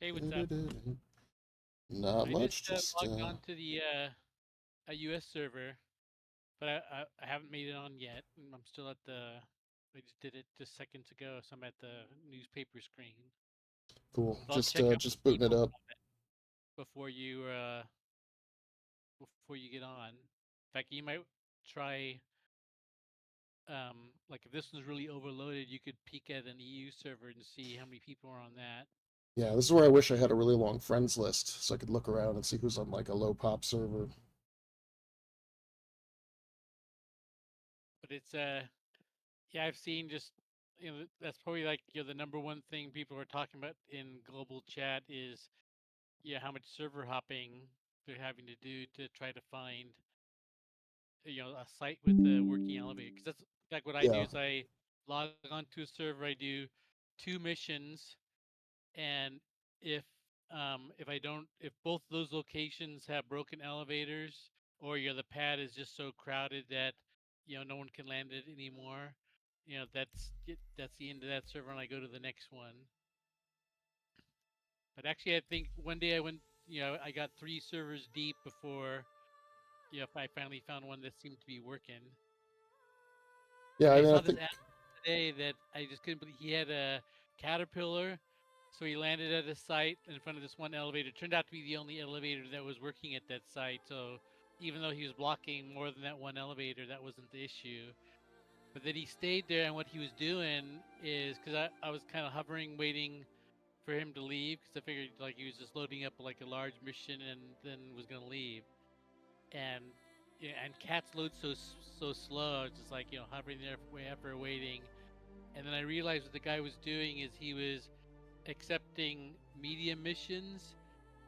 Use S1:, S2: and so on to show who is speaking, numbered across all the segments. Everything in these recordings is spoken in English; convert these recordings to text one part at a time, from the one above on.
S1: Hey, what's up?
S2: Not
S1: I just
S2: much, just
S1: logged on to the a US server, but I haven't made it on yet. I'm still at the. I just did it just seconds ago, so I'm at the newspaper screen.
S2: cool.
S1: So I'll check out
S2: Just
S1: the
S2: booting it
S1: people
S2: up.
S1: before you before you get on. In fact, you might try like if this one's really overloaded, you could peek at an EU server and see how many people are on that.
S2: Yeah, this is where I wish I had a really long friends list so I could look around and see who's on like a low pop server.
S1: But it's yeah, I've seen just that's probably like the number one thing people are talking about in global chat is how much server hopping they're having to do to try to find a site with a working elevator. Because that's like what I do
S2: Yeah.
S1: is I log onto a server, I do two missions, and if if I don't if both of those locations have broken elevators or the pad is just so crowded that no one can land it anymore, that's the end of that server and I go to the next one. But actually I think one day I went, I got three servers deep before if I finally found one that seemed to be working.
S2: Yeah,
S1: Like
S2: I
S1: I
S2: mean, I
S1: saw this
S2: think,
S1: ad today that I just couldn't believe. He had a caterpillar, so he landed at a site in front of this one elevator. It turned out to be the only elevator that was working at that site. So even though he was blocking more than that one elevator, that wasn't the issue. But then he stayed there, and what he was doing is because I was kind of hovering, waiting for him to leave because I figured like he was just loading up like a large mission and then was gonna leave. And yeah, and cats load so slow. I was just like hovering there way after waiting, and then I realized what the guy was doing is he was accepting medium missions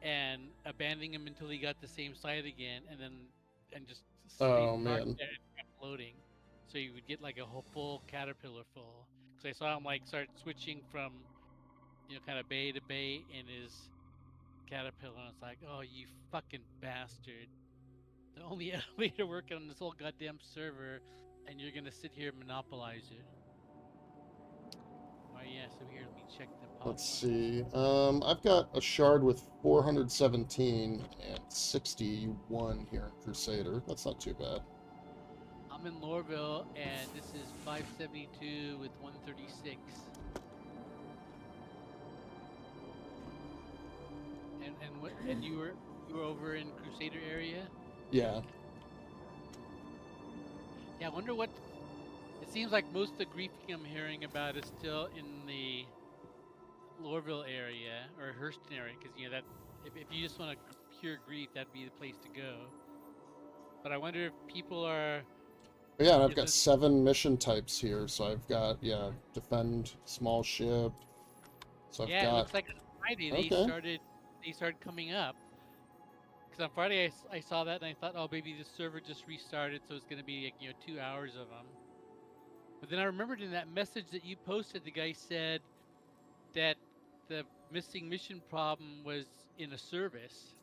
S1: and abandoning them until he got the same site again, and just stayed
S2: oh
S1: parked
S2: man.
S1: there and kept loading, so you would get like a whole full caterpillar full. Because I saw him like start switching from kind of bay to bay in his caterpillar, and it's like, oh, you fucking bastard! The only elevator working on this whole goddamn server, and you're gonna sit here and monopolize it. Oh yeah, so here, let me check the pop
S2: Let's
S1: levels.
S2: see. I've got a shard with 417 and 61 here in Crusader. That's not too bad.
S1: I'm in Lorville, and this is 572 with 136. And what? And you were over in Crusader area?
S2: Yeah.
S1: Yeah, I wonder what. It seems like most of the griefing I'm hearing about is still in the Lorville area or Hurston area, because that if you just want a pure grief, that'd be the place to go. But I wonder if people are.
S2: But yeah, and I've
S1: Is
S2: got
S1: this?
S2: 7 mission types here. So I've got, yeah, defend small ship. So I've
S1: Yeah, it
S2: got,
S1: looks like on Friday
S2: okay.
S1: they started coming up. Because on Friday I saw that and I thought, oh, maybe the server just restarted, so it's going to be like 2 hours of them. But then I remembered in that message that you posted, the guy said that the missing mission problem was in a service,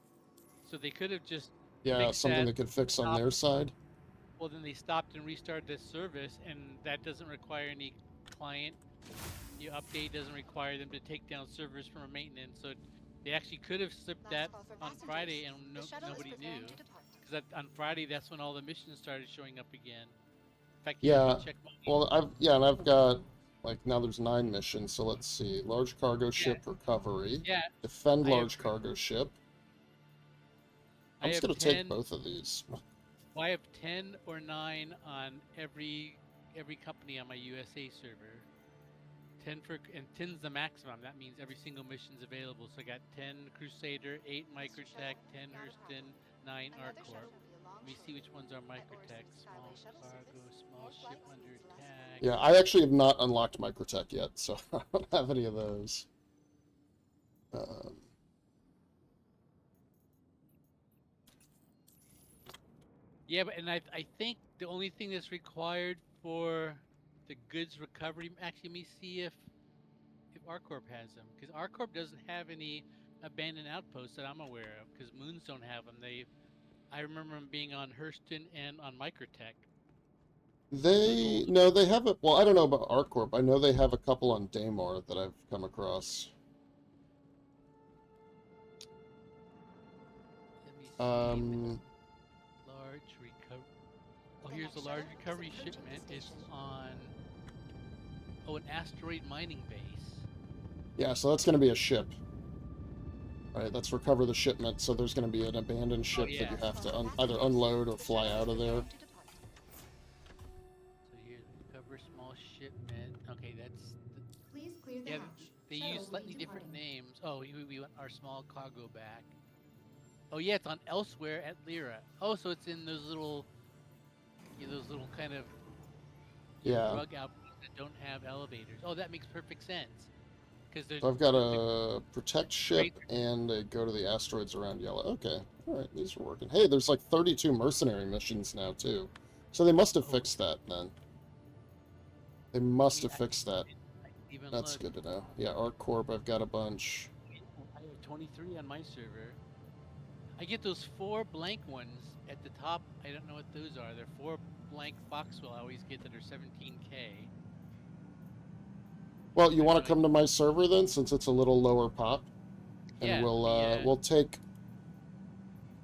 S1: so they could have just
S2: Yeah,
S1: fixed
S2: something
S1: that,
S2: they could fix on
S1: stopped.
S2: their side.
S1: Well, then they stopped and restarted the service, and that doesn't require any client. Your update doesn't require them to take down servers from a maintenance, so they actually could have slipped
S3: Last
S1: that
S3: call for
S1: on
S3: passengers.
S1: Friday, and
S3: The shuttle is
S1: nobody
S3: preparing
S1: knew.
S3: to depart.
S1: Because on Friday, that's when all the missions started showing up again. In fact, here, let me
S2: Yeah.
S1: check my.
S2: Well, and I've got like now there's 9 missions. So let's see: large cargo
S1: Yeah,
S2: ship recovery,
S1: yeah.
S2: defend
S1: I have
S2: large cargo ship.
S1: I
S2: I'm just
S1: have
S2: gonna take
S1: 10.
S2: both of these.
S1: Well, I have 10 or 9 on every company on my USA server. 10's the maximum. That means every single mission's available. So I got 10 Crusader, 8
S3: Mr.
S1: Microtech,
S3: Shuttle,
S1: 10
S3: now
S1: Hurston,
S3: departing.
S1: 9
S3: Another
S1: ArcCorp.
S3: shuttle will be
S1: Let
S3: along
S1: me see
S3: shortly.
S1: which ones are
S3: At
S1: Microtech.
S3: Orson's Skyway
S1: Small
S3: shuttle
S1: cargo,
S3: service,
S1: small
S3: more
S1: ship
S3: flights
S1: under
S3: means less
S1: attack.
S2: Yeah, I actually have not unlocked Microtech yet, so I don't have any of those. Um,
S1: Yeah, but I think the only thing that's required for the goods recovery. Actually, let me see if ArcCorp has them, because ArcCorp doesn't have any abandoned outposts that I'm aware of. Because Moons don't have them. I remember them being on Hurston and on Microtech. Those
S2: they
S1: old.
S2: no, they have it. Well, I don't know about ArcCorp. I know they have a couple on Daymar that I've come across. Um,
S1: Large recovery. Oh, here's a large recovery shipment. It's on an asteroid mining base.
S2: yeah, so that's going to be a ship. Right, that's recover the shipment, so there's going to be an abandoned
S1: Oh
S2: ship that
S1: yeah.
S2: you have to either unload or fly out of there.
S1: So here's recover small shipment. Okay, that's
S3: Please clear the
S1: yeah.
S3: hatch.
S1: They
S3: Shuttle
S1: use
S3: will
S1: slightly
S3: be
S1: different
S3: departing.
S1: names. Oh, we want our small cargo back. Oh yeah, it's on elsewhere at Lyra. Oh, so it's in those little kind of
S2: Yeah,
S1: drug outposts that don't have elevators. Oh, that makes perfect sense because
S2: so I've got
S1: the
S2: a protect ship
S1: trade.
S2: and a go to the asteroids around Yellow. Okay, all right, these are working. Hey, there's like 32 mercenary missions now too, so they must have
S1: Oh,
S2: fixed that then. They
S1: let
S2: must
S1: me
S2: have fixed that.
S1: I even
S2: That's
S1: look.
S2: good to know. Yeah, ArcCorp, I've got a bunch.
S1: I have 23 on my server. I get those 4 blank ones at the top. I don't know what those are. They're 4 blank Foxwell I always get that are 17K.
S2: Well, you
S1: I have
S2: want
S1: no
S2: to
S1: idea.
S2: come to my server then, since it's a little lower pop, and
S1: Yeah, let me.
S2: we'll take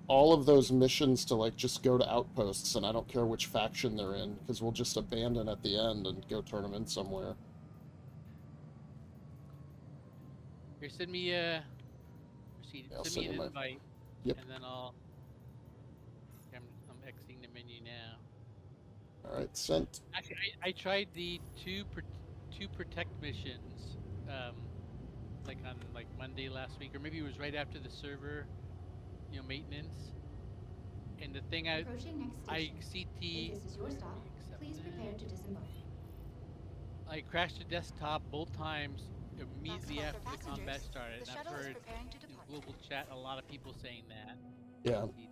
S2: all of those missions to like just go to outposts, and I don't care which faction they're in, because we'll just abandon at the end and go turn them in somewhere.
S1: Here, send me
S2: Yeah, I'll
S1: send
S2: send
S1: me
S2: you
S1: an
S2: my.
S1: invite,
S2: Yep.
S1: and then I'm exiting the menu now.
S2: All right, sent.
S1: Actually, I tried the two protect missions, um, like on like Monday last week, or maybe it was right after the server, maintenance. And the thing
S3: Approaching next
S1: I
S3: station. If
S1: CT,
S3: this is your stop,
S1: let me accept
S3: please prepare
S1: that.
S3: to disembark.
S1: I crashed the desktop both times immediately
S4: Foxwell for
S1: after the combat
S4: passengers.
S1: started,
S4: The
S1: and I've
S4: shuttle is
S1: heard
S4: preparing to
S1: in
S4: depart.
S1: global chat a lot of people saying that.
S2: Yeah.
S1: See,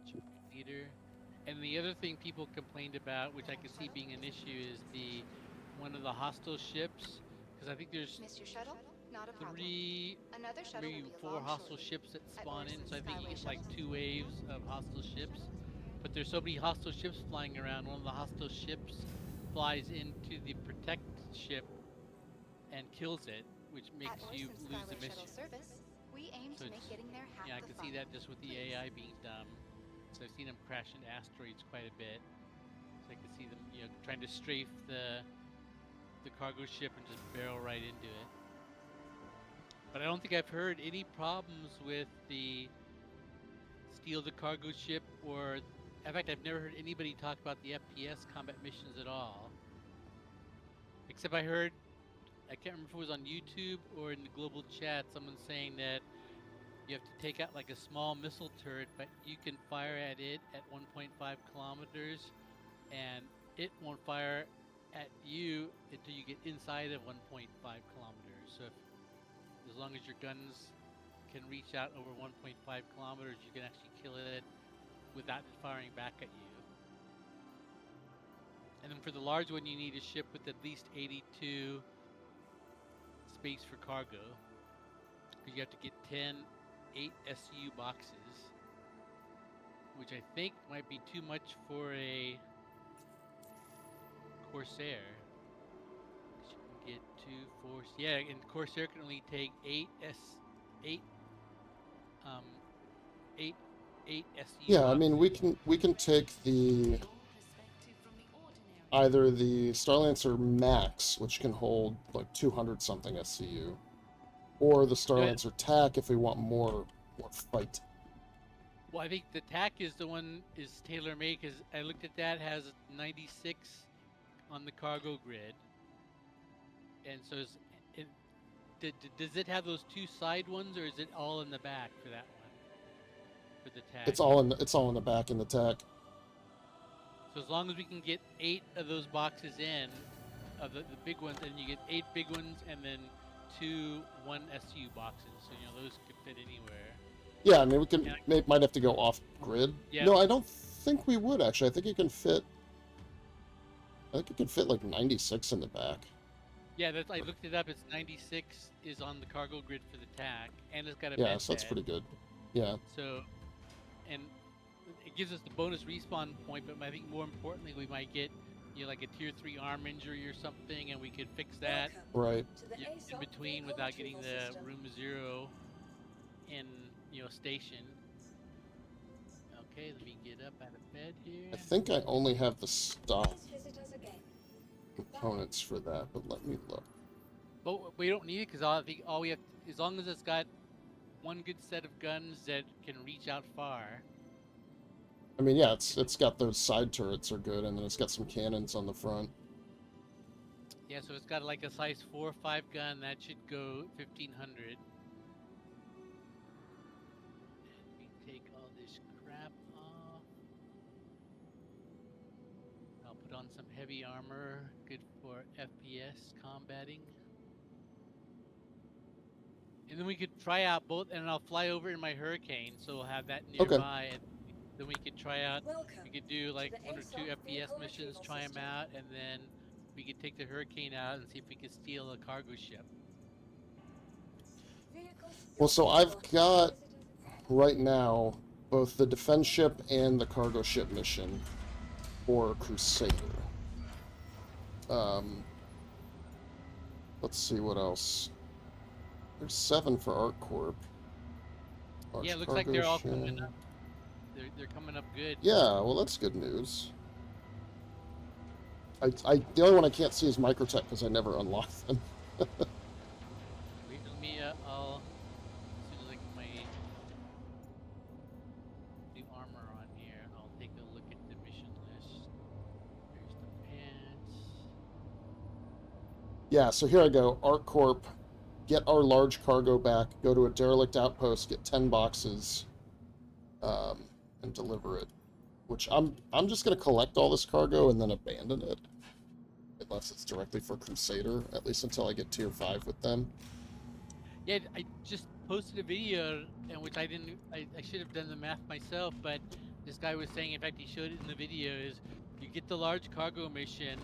S1: leader. And the other thing people complained about, which I
S4: Command
S1: could see
S4: shuttle
S1: being an
S4: is
S1: issue, is
S4: approaching.
S1: the one of the hostile ships, because I think there's
S4: Missed your shuttle? Not a problem.
S1: three,
S4: Another shuttle will
S1: maybe
S4: be
S1: four
S4: along
S1: hostile
S4: shortly.
S1: ships that
S4: At
S1: spawn in.
S4: Orson's
S1: So I think you
S4: Skyway
S1: get like
S4: shuttle.
S1: 2 waves of hostile ships. But there's so many hostile ships flying around. One of the hostile ships flies into the protect ship and kills it, which
S4: At
S1: makes you
S4: Orson's
S1: lose the
S4: Skyway shuttle
S1: mission.
S4: service, we aim
S1: So
S4: to make
S1: it's
S4: getting there half
S1: yeah, I
S4: the
S1: can
S4: fun.
S1: see that just with the
S4: Please.
S1: AI being dumb. So I've seen them crash into asteroids quite a bit. So I can see them, trying to strafe the cargo ship and just barrel right into it. But I don't think I've heard any problems with the steal the cargo ship, or in fact, I've never heard anybody talk about the FPS combat missions at all. Except I can't remember if it was on YouTube or in the global chat, someone saying that you have to take out like a small missile turret, but you can fire at it at 1.5 kilometers, and it won't fire at you until you get inside of 1.5 kilometers. So as long as your guns can reach out over 1.5 kilometers, you can actually kill it without it firing back at you. And then for the large one, you need a ship with at least 82 space for cargo, because you have to get 8 SU boxes, which I think might be too much for a Corsair. You can get 2, 4. Yeah, and Corsair can only take 8 um 8 SU
S2: Yeah, I mean
S1: boxes.
S2: we can take the either the Starlancer Max, which can hold like 200 something SCU, or the
S1: No,
S2: Starlancer TAC if we want more fight.
S1: well, I think the TAC is the one is tailor made, because I looked at that, has 96 on the cargo grid, and so it, does it have those 2 side ones, or is it all in the back for that one for the TAC?
S2: It's all in the back in the TAC.
S1: So as long as we can get 8 of those boxes in, of the big ones, and you get 8 big ones, and then 1 SU boxes, so those could fit anywhere.
S2: Yeah, I mean
S1: And
S2: might have to go off grid.
S1: yeah,
S2: No, I don't think we would actually. I think you can fit. I think you can fit like 96 in the back.
S1: yeah, that's I looked it up. It's 96 is on the cargo grid for the TAC, and it's got a
S2: Yeah,
S1: med
S2: so that's
S1: bed.
S2: pretty good. Yeah.
S1: So, and it gives us the bonus respawn point, but I think more importantly, we might get like a tier 3 arm injury or something, and we could fix that
S2: Right.
S1: in between without getting the room 0 in station. Okay, let me get up out of bed here.
S2: I think I only have the stock components for that, but let me look.
S1: But we don't need it because all we have, as long as it's got one good set of guns that can reach out far.
S2: I mean, yeah, it's got those side turrets are good, and then it's got some cannons on the front.
S1: Yeah, so it's got like a size 4 or 5 gun that should go 1500. Let me take all this crap off. I'll put on some heavy armor, good for FPS combating. And then we could try out both, and I'll fly over in my Hurricane, so we'll have that nearby. And then we could try out, we could do like 1 or 2 FPS missions, try them out, and then we could take the Hurricane out and see if we could steal a cargo ship.
S2: Well, so I've got, right now, both the defense ship and the cargo ship mission for Crusader. Let's see what else. There's 7 for ArcCorp.
S1: Yeah, it looks like they're all coming up. They're coming up good.
S2: Yeah, well, that's good news. The only one I can't see is Microtech because I never unlock them.
S1: Wait, let me, I'll, as soon as I get my new armor on here, I'll take a look at the mission list. There's the pants.
S2: Yeah, so here I go. ArcCorp, get our large cargo back, go to a derelict outpost, get 10 boxes, and deliver it. Which I'm just gonna collect all this cargo and then abandon it. Unless it's directly for Crusader, at least until I get tier 5 with them.
S1: Yeah, I just posted a video in which I should have done the math myself, but this guy was saying, in fact he showed it in the video, is you get the large cargo mission,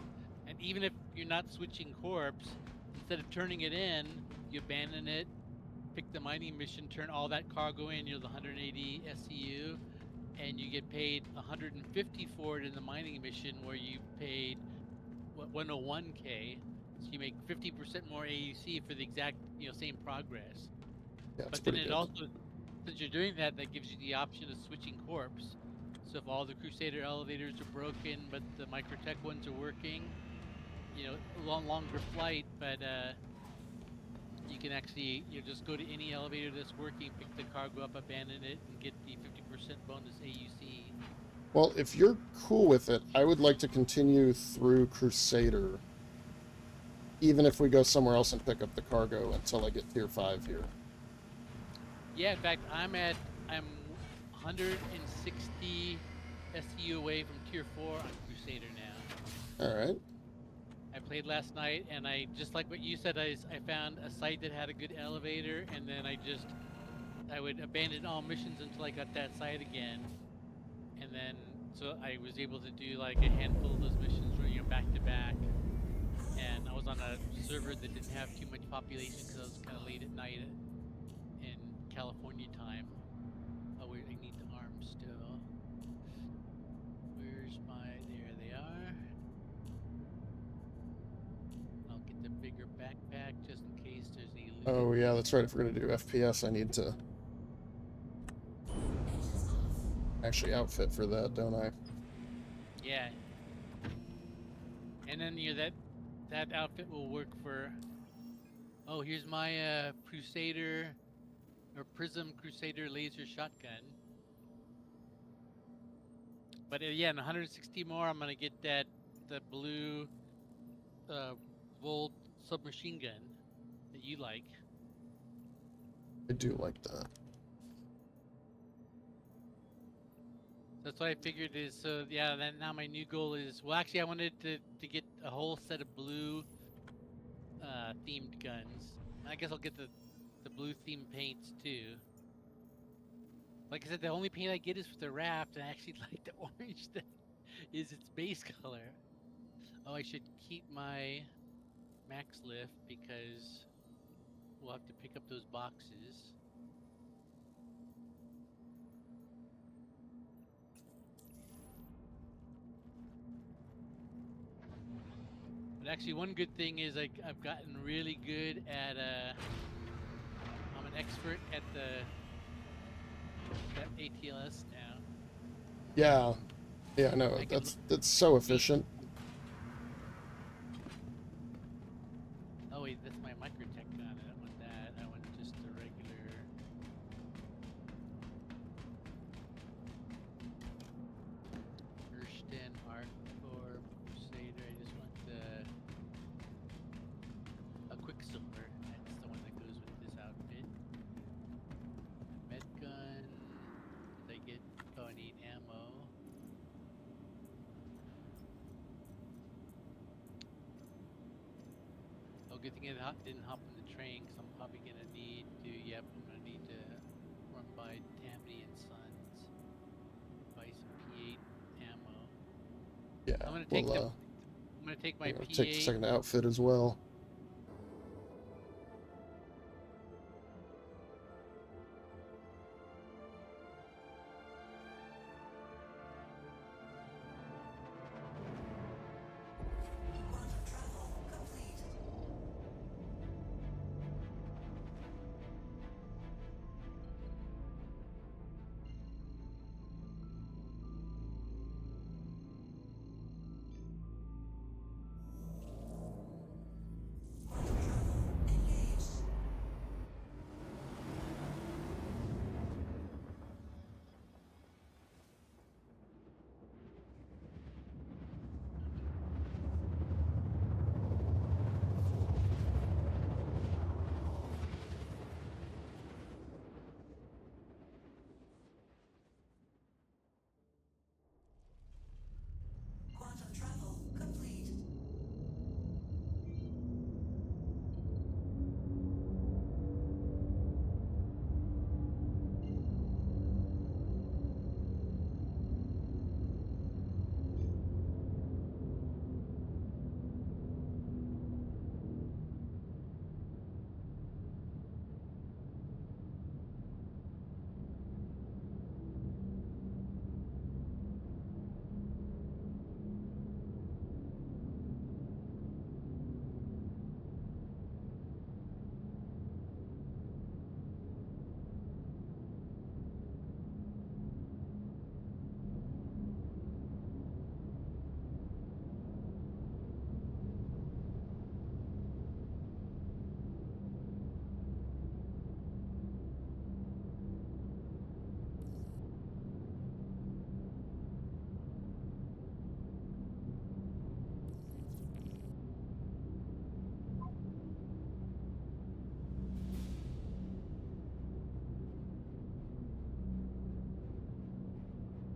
S1: and even if you're not switching corps, instead of turning it in, you abandon it, pick the mining mission, turn all that cargo in, the 180 SCU, and you get paid 150 for it in the mining mission, where you paid 101k, so you make 50% more AUC for the exact same progress.
S2: Yeah,
S1: but then it also, since you're doing that, that gives you the option of switching corps. So if all the Crusader elevators are broken but the Microtech ones are working, longer flight, but you can actually just go to any elevator that's working, pick the cargo up, abandon it, and get the 50% bonus AUC.
S2: Well, if you're cool with it, I would like to continue through Crusader, even if we go somewhere else and pick up the cargo until I get tier 5 here.
S1: Yeah, in fact, I'm 160 SCU away from tier 4 on Crusader now.
S2: Alright.
S1: I played last night, and I, just like what you said, I found a site that had a good elevator, and then I would abandon all missions until I got that site again. And then, so I was able to do like a handful of those missions, back to back. And I was on a server that didn't have too much population because I was kind of late at night in California time. Oh wait, I need the arms still. Where's there they are. I'll get the bigger backpack just in case there's any loot.
S2: Oh yeah, that's right. If we're gonna do FPS, I need to actually outfit for that, don't I?
S1: Yeah. And then that outfit will work for. Oh, here's my Crusader or Prism Crusader laser shotgun. But yeah, in 160 more, I'm gonna get the blue Volt submachine gun that you like.
S2: I do like that.
S1: That's what I figured is, so yeah, then now my new goal is, well actually I wanted to get a whole set of blue themed guns. I guess I'll get the blue themed paints too. Like I said, the only paint I get is for the raft, and I actually like the orange that is its base color. Oh, I should keep my max lift because we'll have to pick up those boxes. But actually, one good thing is I've gotten really good at I'm an expert at that ATLS now.
S2: Yeah. Yeah, I know.
S1: I can
S2: That's so efficient.
S1: Oh wait, that's my microtech gun. I don't want that. I want just the regular. Kirsten Hardcore Crusader. I just want a Quicksilver. That's the one that goes with this outfit. Med gun. Did I get? Oh, I need ammo. Oh, good thing it didn't hop on the train, because I'm probably gonna need to. Yep, I'm gonna need to run by Tammany and Sons, buy some P8 ammo.
S2: Yeah.
S1: I'm gonna take
S2: Well,
S1: I'm gonna take my
S2: I'm gonna take the
S1: P8.
S2: second outfit as well.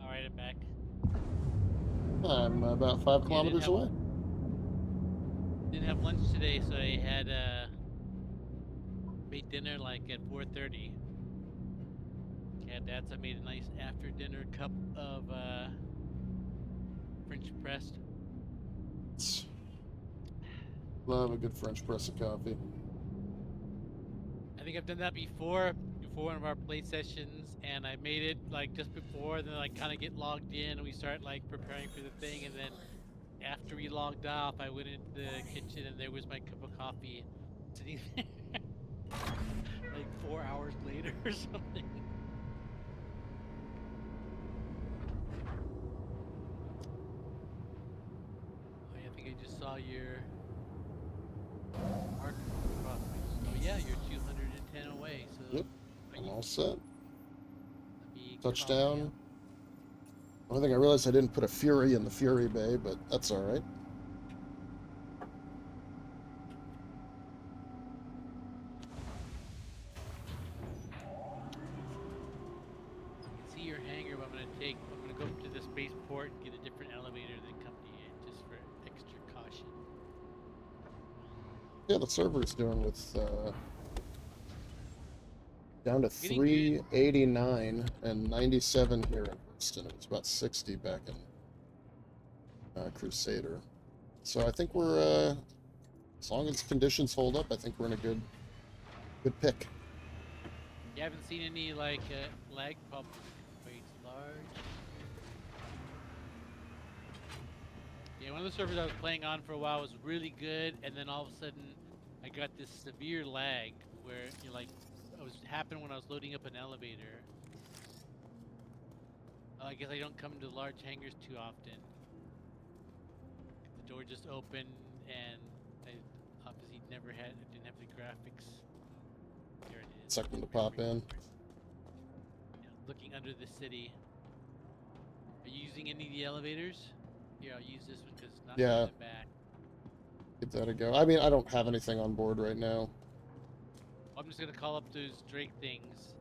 S1: All right, I'm back.
S2: I'm about 5
S1: Yeah,
S2: kilometers away.
S1: Didn't have lunch today, so I had made dinner like at 4:30. Yeah, Dad's. I made a nice after dinner cup of French pressed.
S2: Love a good French press of coffee.
S1: I think I've done that before one of our play sessions, and I made it like just before, then I kind of get logged in and we start like preparing for the thing, and then after we logged off, I went into the kitchen and there was my cup of coffee sitting there like 4 hours later or something. Oh, yeah, I think I just saw your mark across my. Oh yeah, you're 210 away. So
S2: Yep, I'm all set.
S1: let me
S2: Touchdown. One thing I realized I didn't put a Fury in the Fury Bay, but that's all right.
S1: See your hangar, but I'm gonna go up to the spaceport and get a different elevator than company in, just for extra caution.
S2: Yeah, the server's doing with down to
S1: Getting good.
S2: 389 and 97 here in Houston. It was about 60 back in Crusader. So I think we're as long as conditions hold up, I think we're in a good pick.
S1: You haven't seen any like lag problems. Wait, large. Yeah, one of the servers I was playing on for a while was really good, and then all of a sudden, I got this severe lag where you like, it was happened when I was loading up an elevator. I guess I don't come to large hangars too often. The door just opened, and I obviously never had. I didn't have the graphics. There it is.
S2: Second to pop in.
S1: Yeah, looking under the city. Are you using any of the elevators? Here, I'll use this one because it's not
S2: Yeah.
S1: in the back.
S2: Give that a go. I mean, I don't have anything on board right now.
S1: I'm just gonna call up those Drake things.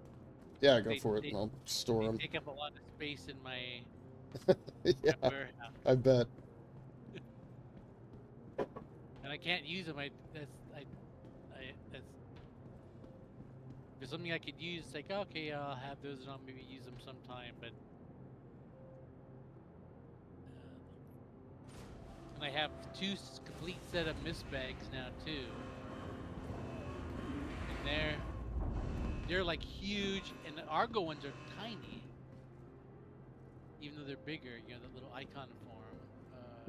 S2: Yeah, go for it. I'll store
S1: They
S2: them.
S1: take up a lot of space in my
S2: Yeah,
S1: warehouse,
S2: I bet.
S1: and I can't use them. That's there's something I could use. It's like, okay, I'll have those, and I'll maybe use them sometime. But and I have two complete set of mist bags now too, and they're like huge, and the Argo ones are tiny, even though they're bigger. You know, the little icon form.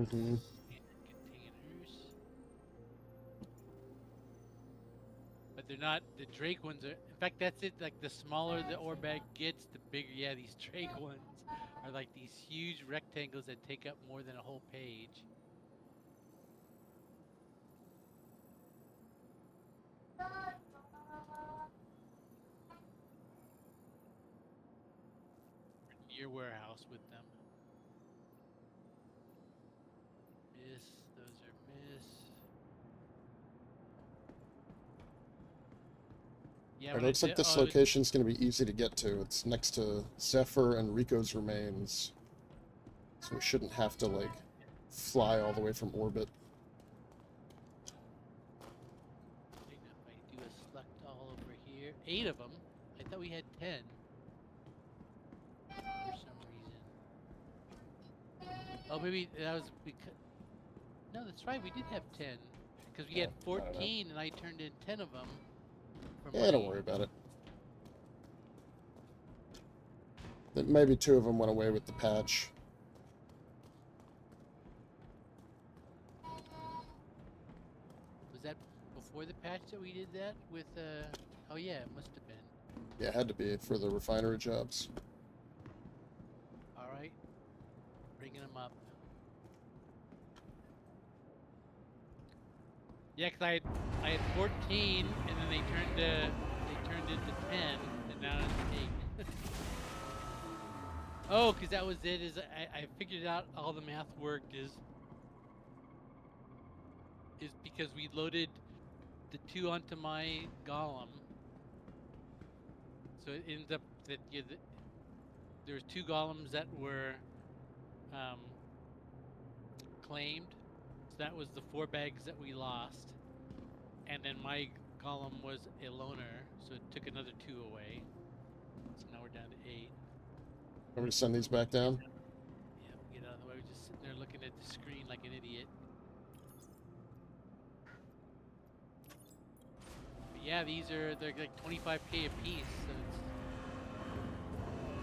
S2: Hmm.
S1: Containers. But they're not, the Drake ones are, in fact, that's it. Like, the smaller the ore bag gets, the bigger. Yeah, these Drake ones are like these huge rectangles that take up more than a whole page. Your warehouse with them. Miss, those are miss. Yeah,
S2: It looks like this location's going to be easy to get to. It's next to Zephyr and Rico's remains. So we shouldn't have to, like, fly all the way from orbit.
S1: If I do a select all over here, 8 of them. I thought we had 10 for some reason. Oh, maybe that was because. No, that's right. We did have 10 because we had 14, and I turned in 10 of them.
S2: Yeah, don't worry about it. Maybe 2 of them went away with the patch.
S1: Was that before the patch that we did that with? Oh yeah, it must have been.
S2: Yeah, it had to be for the refinery jobs.
S1: All right, bringing them up. Yeah, 'cause I had 14, and then they turned into 10, and now it's 8. Oh, 'cause that was it. I figured out all the math worked is because we loaded the 2 onto my golem, so it ends up that there's 2 golems that were claimed. So that was the 4 bags that we lost, and then my golem was a loner, so it took another 2 away. So now we're down to 8.
S2: Want me to send these back down?
S1: Yeah, get out of the way. We're just sitting there looking at the screen like an idiot. But yeah, they're like 25k a piece. So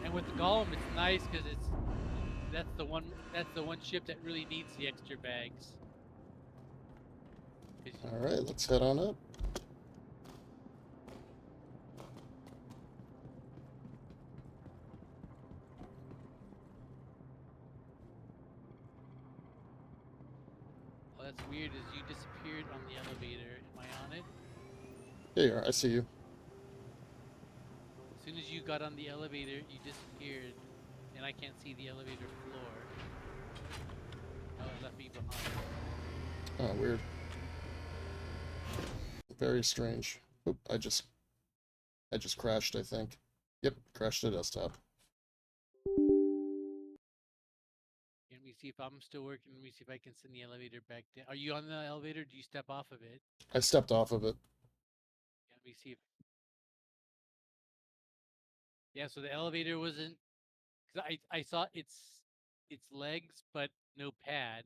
S1: and with the golem, it's nice because that's the one ship that really needs the extra bags.
S2: All right, let's head on up.
S1: Oh, that's weird. Is you disappeared on the elevator? Am I on it?
S2: There you are. I see you.
S1: As soon as you got on the elevator, you disappeared, and I can't see the elevator floor. Oh, it left me behind.
S2: Oh, weird. Very strange. Oop, I just crashed, I think. Yep, crashed the desktop.
S1: Let me see if I'm still working. Let me see if I can send the elevator back down. Are you on the elevator? Do you step off of it?
S2: I stepped off of it.
S1: Let me see if. Yeah, so the elevator wasn't. Cause I saw its legs, but no pad.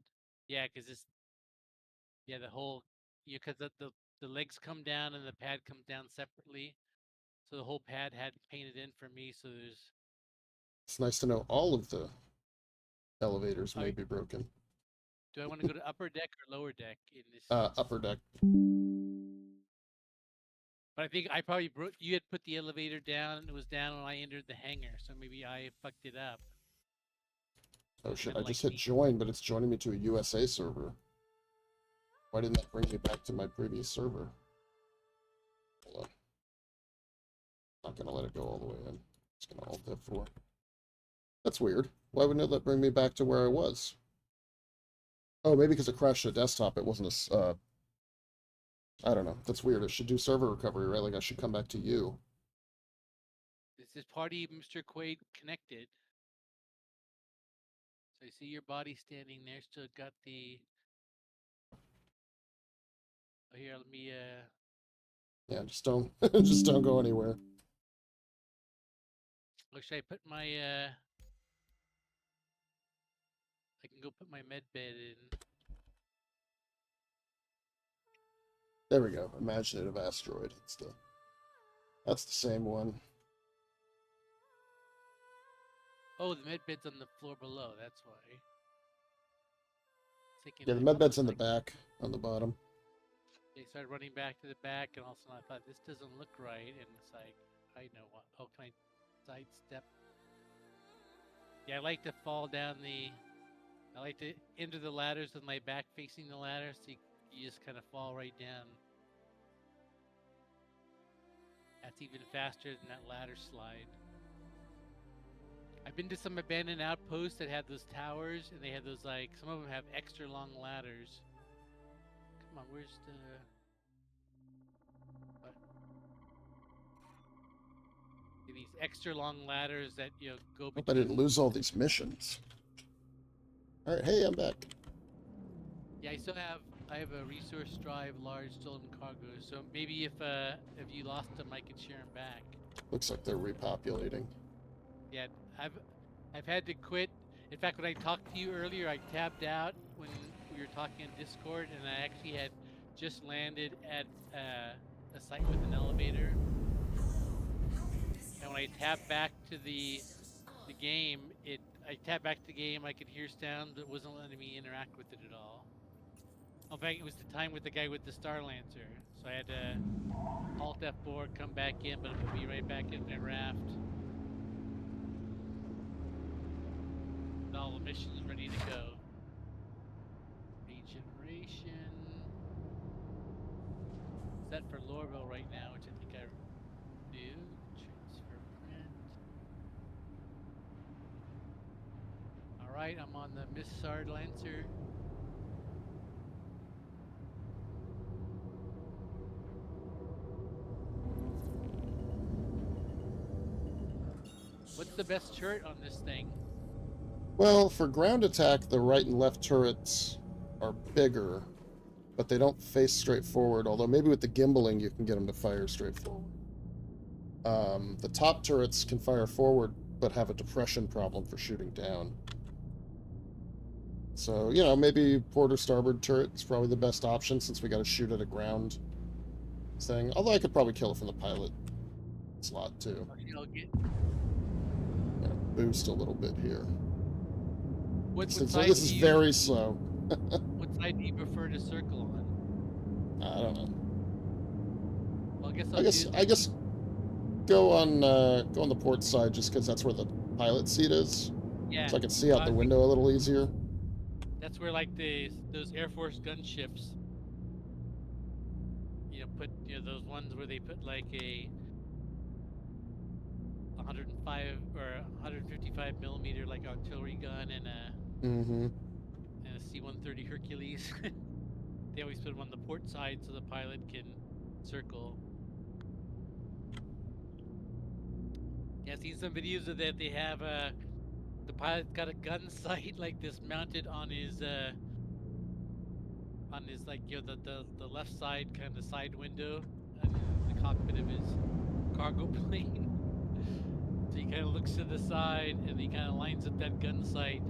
S1: Yeah, cause it's the whole. Yeah, cause the legs come down and the pad comes down separately. So the whole pad had painted in for me. So there's.
S2: It's nice to know all of the elevators may be broken.
S1: Do I want to go to upper deck or lower deck in this?
S2: Upper deck.
S1: But I think I probably you had put the elevator down, and it was down when I entered the hangar, so maybe I fucked it up.
S2: Oh shit,
S1: Kinda
S2: I
S1: like
S2: just hit
S1: me.
S2: join, but it's joining me to a USA server. Why didn't that bring me back to my previous server? Hold on. Not gonna let it go all the way in. Just gonna Alt F4. That's weird. Why wouldn't it let bring me back to where I was? Oh, maybe because it crashed the desktop. It wasn't a. I don't know. That's weird. It should do server recovery, right? Like I should come back to you.
S1: This is party Mr. Quade connected. So I see your body standing there. Still got the. Oh, here, let me.
S2: Yeah, just don't, just don't go anywhere.
S1: Or should I put my? I can go put my med bed in.
S2: There we go. Imaginative asteroid. That's the same one.
S1: Oh, the med bed's on the floor below. That's why. Thinking
S2: Yeah, the
S1: I
S2: med
S1: thought it
S2: bed's
S1: was
S2: in the
S1: like
S2: back on the bottom.
S1: they started running back to the back, and also I thought this doesn't look right, and it's like I know what. Oh, can I sidestep? Yeah, I like to fall down the. I like to enter the ladders with my back facing the ladder, so you just kind of fall right down. That's even faster than that ladder slide. I've been to some abandoned outposts that had those towers, and they had those like some of them have extra long ladders. Come on, where's the? What? These extra long ladders that go
S2: Hope I
S1: between.
S2: didn't lose all these missions. All right, hey, I'm back.
S1: Yeah, I have a resource drive, large stolen cargo. So maybe if you lost them, I could share them back.
S2: Looks like they're repopulating.
S1: Yeah, I've had to quit. In fact, when I talked to you earlier, I tabbed out when we were talking on Discord, and I actually had just landed at a site with an elevator. And when I tabbed back to the game, I tabbed back to the game. I could hear sound, but it wasn't letting me interact with it at all. In fact, it was the time with the guy with the Star Lancer, so I had to Alt F4, come back in, but it put me right back in my raft. And all the missions ready to go. Regeneration. Set for Lorville right now, which I think I do. Transfer print. Alright, I'm on the Miss Sard Lancer. What's the best turret on this thing?
S2: Well, for ground attack, the right and left turrets are bigger, but they don't face straight forward, although maybe with the gimbaling you can get them to fire straight forward. The top turrets can fire forward, but have a depression problem for shooting down. So, maybe port or starboard turret is probably the best option since we got to shoot at a ground thing. Although I could probably kill it from the pilot slot too.
S1: Okay, I'll get.
S2: Yeah, boost a little bit here.
S1: What
S2: Since
S1: side
S2: this
S1: do
S2: is
S1: you?
S2: very slow.
S1: What side do you prefer to circle on?
S2: I don't know.
S1: Well, I guess
S2: I guess go on the port side just because that's where the pilot seat is.
S1: Yeah.
S2: So I can see out the window a little easier.
S1: That's where like those Air Force gunships, put those ones where they put like a 105 or 155 millimeter like artillery gun and a C-130 Hercules. They always put them on the port side so the pilot can circle. Yeah, I've seen some videos of that. They have the pilot's got a gun sight like this mounted on his like the left side kind of side window in the cockpit of his cargo plane. So he kind of looks to the side and he kind of lines up that gun sight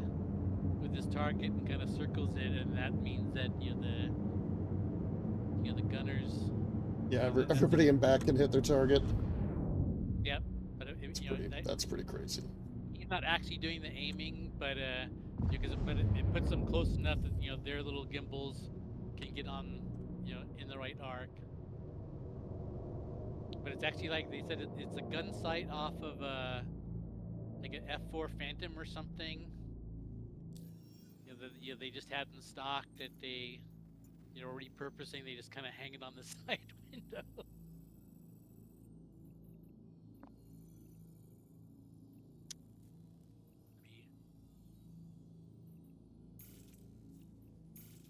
S1: with his target and kind of circles it, and that means that the gunners.
S2: Yeah, everybody in back can hit their target.
S1: Yep, but
S2: that's pretty crazy.
S1: He's not actually doing the aiming, but it puts them close enough that their little gimbals can get on in the right arc. But it's actually like they said it's a gun sight off of like an F4 Phantom or something. that they just had in stock that they repurposing. They just kind of hang it on the side window.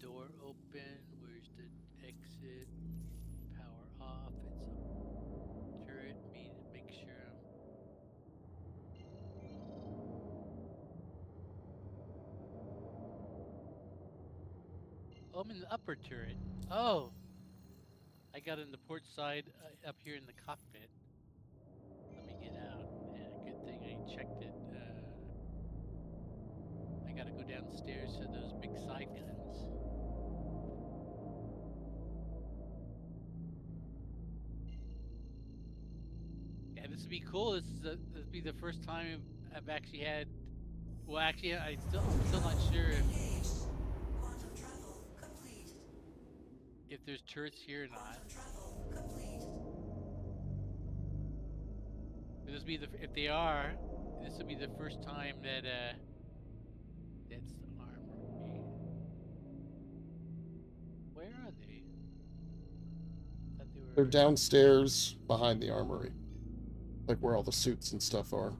S1: Door open. Where's the exit? Power off. It's a turret. Me to make sure I'm in the upper turret. Oh, I got in the port side up here in the cockpit. Let me get out. Yeah, good thing I checked it. I gotta go downstairs to those big side guns. Yeah, this would be cool. This would be the first time I've actually had. Well, actually, I'm still not sure if there's turrets here or not. But this would be if they are, this would be the first time that that's the armory. Where are they? I thought they were.
S2: They're downstairs behind the armory, like where all the suits and stuff are.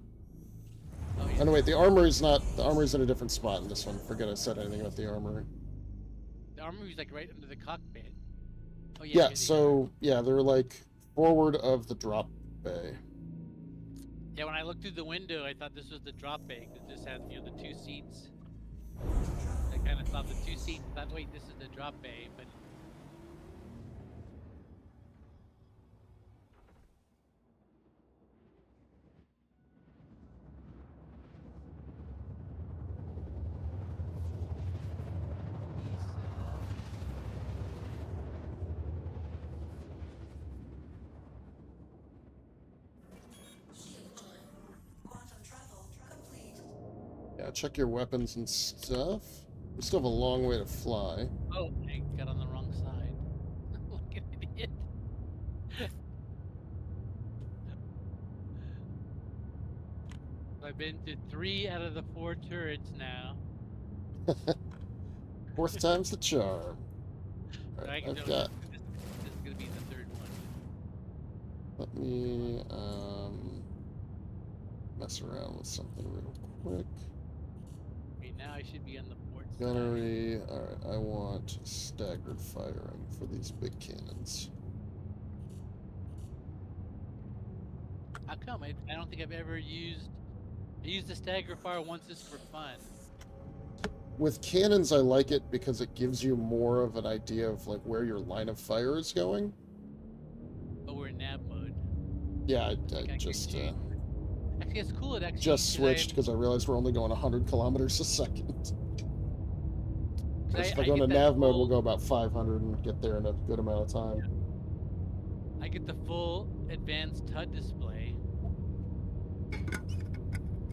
S1: Oh, yeah.
S2: Oh no, wait, the armory's in a different spot in this one. Forget I said anything about the armory.
S1: The armory's like right under the cockpit. Oh yeah.
S2: Yeah,
S1: here
S2: so yeah, they're like forward of the drop bay.
S1: Yeah, when I looked through the window, I thought this was the drop bay because this had the 2 seats. I kind of thought the 2 seats. Thought, wait, this is the drop bay, but.
S2: Yeah, check your weapons and stuff. We still have a long way to fly.
S1: Oh, I got on the wrong side. Look at idiot. I've been to 3 out of the 4 turrets now.
S2: 4th time's the charm.
S1: So I
S2: Alright,
S1: can
S2: I've
S1: tell
S2: got.
S1: this is gonna be the 3rd one.
S2: Let me mess around with something real quick.
S1: Okay, now I should be on the port side.
S2: Gunnery. Alright, I want staggered firing for these big cannons.
S1: How come? I don't think I've ever used. I used the stagger fire once just for fun.
S2: With cannons, I like it because it gives you more of an idea of like where your line of fire is going.
S1: Oh, we're in nav mode.
S2: Yeah, I
S1: can
S2: just
S1: change. Actually, it's cool. It actually
S2: just switched because I realized we're only going 100 kilometers a second. If I go into nav mode, we'll go about 500 and get there in a good amount of time.
S1: Yeah. I get the full advanced HUD display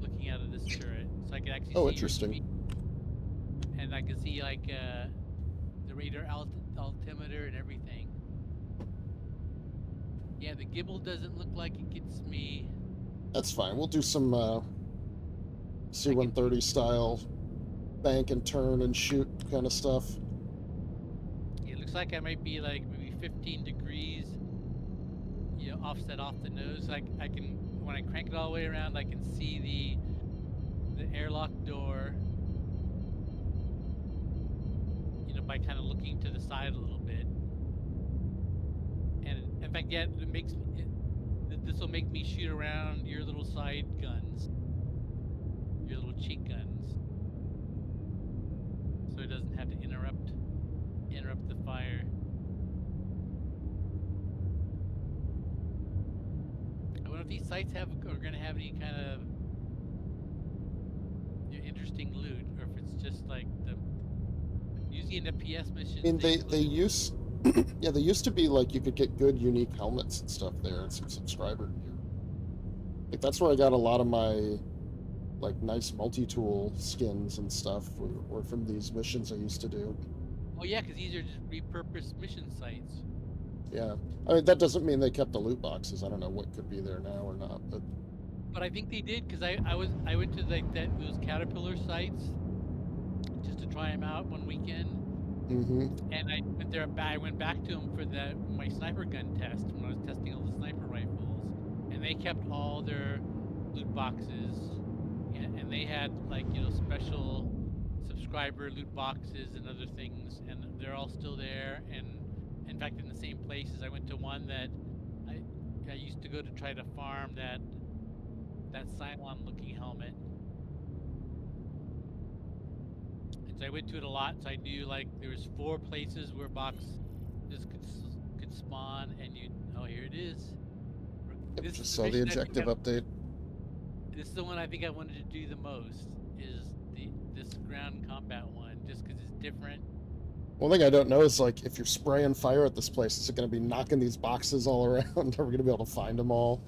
S1: looking out of this turret, so I can actually see.
S2: Oh,
S1: your
S2: interesting.
S1: speed. And I can see like the radar altimeter and everything. Yeah, the gimbal doesn't look like it gets me.
S2: That's fine. We'll do some C-130 style bank and turn and shoot kind of stuff.
S1: It looks like I might be like maybe 15 degrees, offset off the nose. Like I can, when I crank it all the way around, I can see the airlock door. By kind of looking to the side a little bit. And in fact, yeah, it makes this will make me shoot around your little side guns, your little cheek guns, so it doesn't have to interrupt the fire. I wonder if these sites are going to have any kind of interesting loot, or if it's just like the. Usually in the PS missions.
S2: I mean, they used, yeah, they used to be like you could get good unique helmets and stuff there and some subscriber gear. Like that's where I got a lot of my like nice multi-tool skins and stuff were from these missions I used to do.
S1: Oh yeah, because these are just repurposed mission sites.
S2: Yeah, I mean that doesn't mean they kept the loot boxes. I don't know what could be there now or not, but
S1: I think they did because I went to like those Caterpillar sites just to try him out one weekend.
S2: Mm-hmm.
S1: And I went there. I went back to him for my sniper gun test when I was testing all the sniper rifles, and they kept all their loot boxes, and they had like special subscriber loot boxes and other things, and they're all still there. And in fact, in the same places, I went to one that I used to go to try to farm that Cylon looking helmet. And so I went to it a lot. So I knew like there was 4 places where boxes could spawn, and here it is.
S2: Yep,
S1: This
S2: just
S1: is the
S2: saw the
S1: mission I think
S2: objective update.
S1: This is the one I think I wanted to do the most. Is this ground combat one, just because it's different.
S2: One thing I don't know is, like, if you're spraying fire at this place, is it going to be knocking these boxes all around? Are we going to be able to find them all?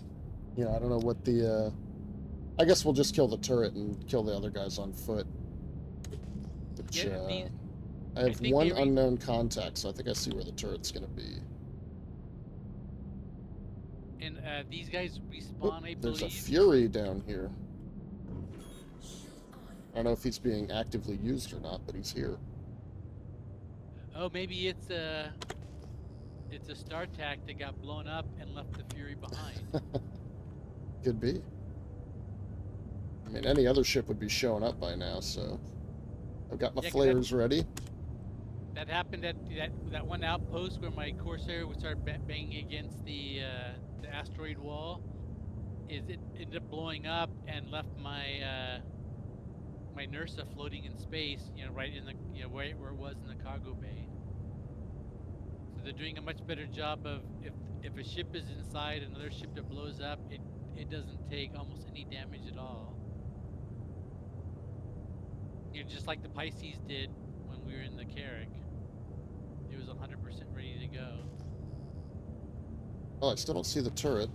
S2: You know, I don't know what the, I guess we'll just kill the turret and kill the other guys on foot. Which,
S1: Yeah,
S2: I have
S1: think
S2: one unknown contact, so I think I see where the turret's going to be.
S1: And these guys respawn,
S2: Oh,
S1: I
S2: there's a
S1: believe.
S2: Fury down here. I don't know if he's being actively used or not, but he's here.
S1: Oh, maybe it's a StarTAC that got blown up and left the Fury behind.
S2: Could be. I mean, any other ship would be showing up by now, so I've got my flares ready.
S1: That happened at that one outpost where my Corsair would start banging against the asteroid wall. It ended up blowing up and left my my Nursa floating in space, right in the right where it was in the cargo bay. So they're doing a much better job of if a ship is inside another ship that blows up, it doesn't take almost any damage at all. Just like the Pisces did when we were in the Carrick. It was 100% ready to go.
S2: Oh, I still don't see the turret.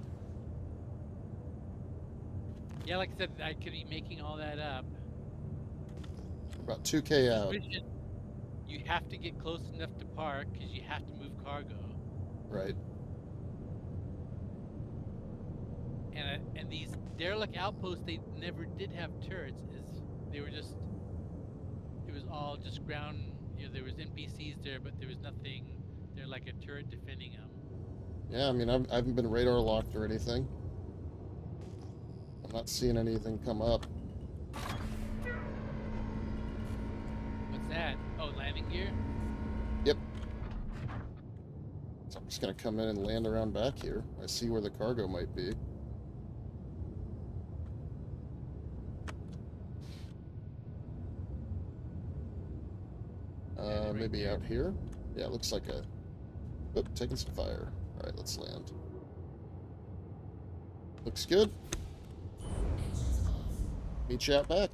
S1: Yeah, like I said, I could be making all that up.
S2: We're about 2K out.
S1: Mission, you have to get close enough to park because you have to move cargo.
S2: Right.
S1: And these derelict outposts, they never did have turrets. They were just, it was all just ground. There was NPCs there, but there was nothing there like a turret defending them.
S2: Yeah, I mean, I haven't been radar locked or anything. I'm not seeing anything come up.
S1: What's that? Oh, landing gear?
S2: Yep. So I'm just going to come in and land around back here. I see where the cargo might be. Maybe out here? Yeah, it looks like a... Oh, taking some fire. Alright, let's land. Looks good. Meet you out back.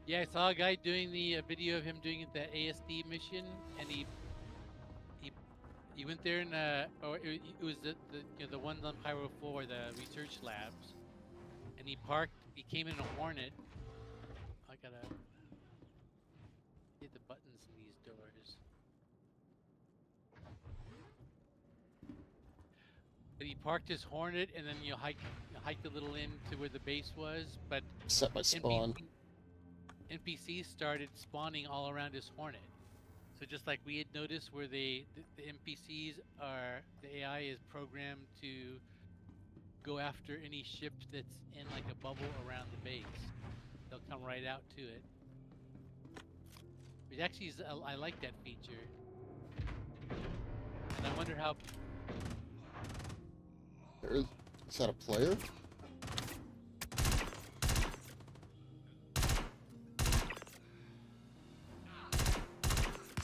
S1: Yeah, I saw a guy doing the video of him doing that ASD mission, and he went there and it was the ones on Pyro 4, the research labs, and he parked. He came in a Hornet. I gotta hit the buttons in these doors. But he parked his Hornet, and then hiked a little in to where the base was. But
S2: Set my spawn.
S1: NPCs started spawning all around his Hornet. So just like we had noticed, where the NPCs the AI is programmed to go after any ship that's in like a bubble around the base. They'll come right out to it. Which actually is, I like that feature. And I wonder how...
S2: Is that a player?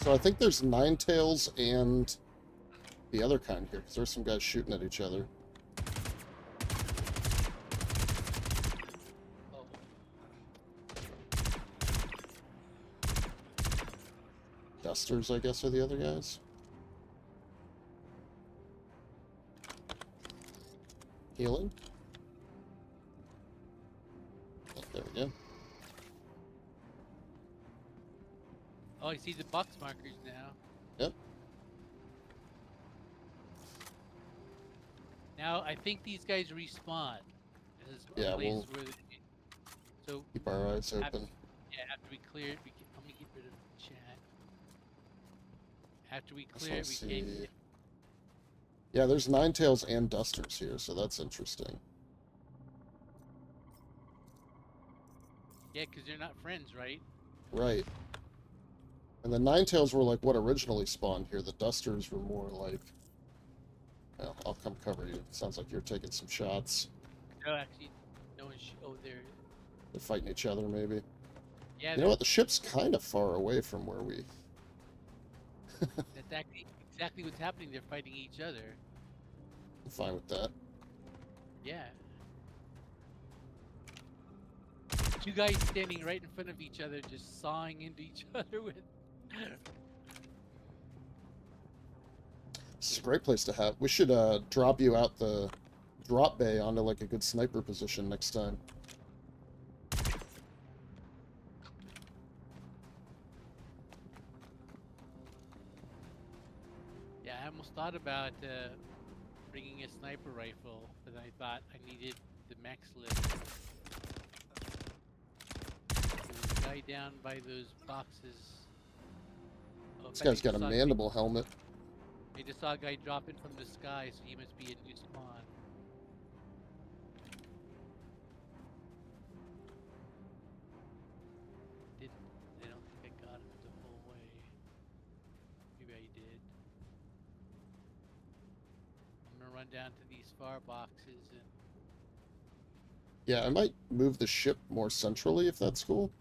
S2: So I think there's Ninetails and the other kind here, because there's some guys shooting at each other. Dusters, I guess, are the other guys. Healing. Oh, there we go.
S1: Oh, I see the box markers now.
S2: Yep.
S1: Now, I think these guys respawn. This is a
S2: Yeah,
S1: place
S2: well,
S1: where So
S2: Keep our eyes
S1: after,
S2: open.
S1: yeah, after we clear it, let me get rid of the chat. After we
S2: Just
S1: clear
S2: want
S1: it,
S2: to
S1: we can't
S2: see.
S1: get.
S2: Yeah, there's Ninetails and Dusters here, so that's interesting.
S1: Yeah, because they're not friends, right?
S2: Right. And the Ninetails were like what originally spawned here. The Dusters were more like... Well, I'll come cover you. Sounds like you're taking some shots.
S1: No, actually, no one. Oh, there.
S2: They're fighting each other, maybe.
S1: Yeah,
S2: You know what? The ship's kind of far away from where we...
S1: that's exactly what's happening. They're fighting each other.
S2: I'm fine with that.
S1: Yeah. Two guys standing right in front of each other, just sawing into each other with.
S2: This is a great place to have. We should drop you out the drop bay onto like a good sniper position next time.
S1: Yeah, I almost thought about bringing a sniper rifle, but then I thought I needed the max lift. There's a guy down by those boxes. Oh, in
S2: This
S1: fact,
S2: guy's got a mandible helmet.
S1: I just saw a guy drop in from the sky, so he must be a new spawn. I don't think I got him the full way. Maybe I did. I'm gonna run down to these far boxes and
S2: Yeah, I might move the ship more centrally if that's cool.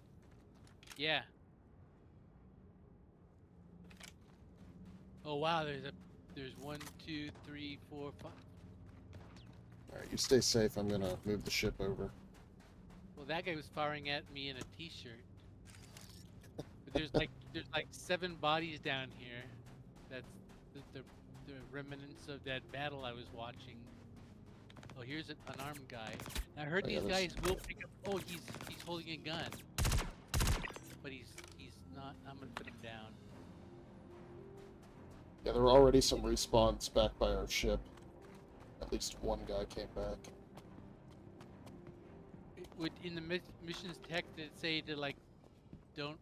S1: yeah. Oh wow, there's 1, 2, 3, 4, 5.
S2: Alright, you stay safe. I'm gonna move the ship over.
S1: Well, that guy was firing at me in a t-shirt. But there's like 7 bodies down here. That's the remnants of that battle I was watching. Oh, here's an unarmed guy. I heard
S2: Oh, yeah,
S1: these
S2: there's-
S1: guys will pick up. Oh, he's holding a gun, but he's not. I'm gonna put him down.
S2: Yeah, there were already some respawns back by our ship. At least one guy came back.
S1: Would in the missions text did it say to like don't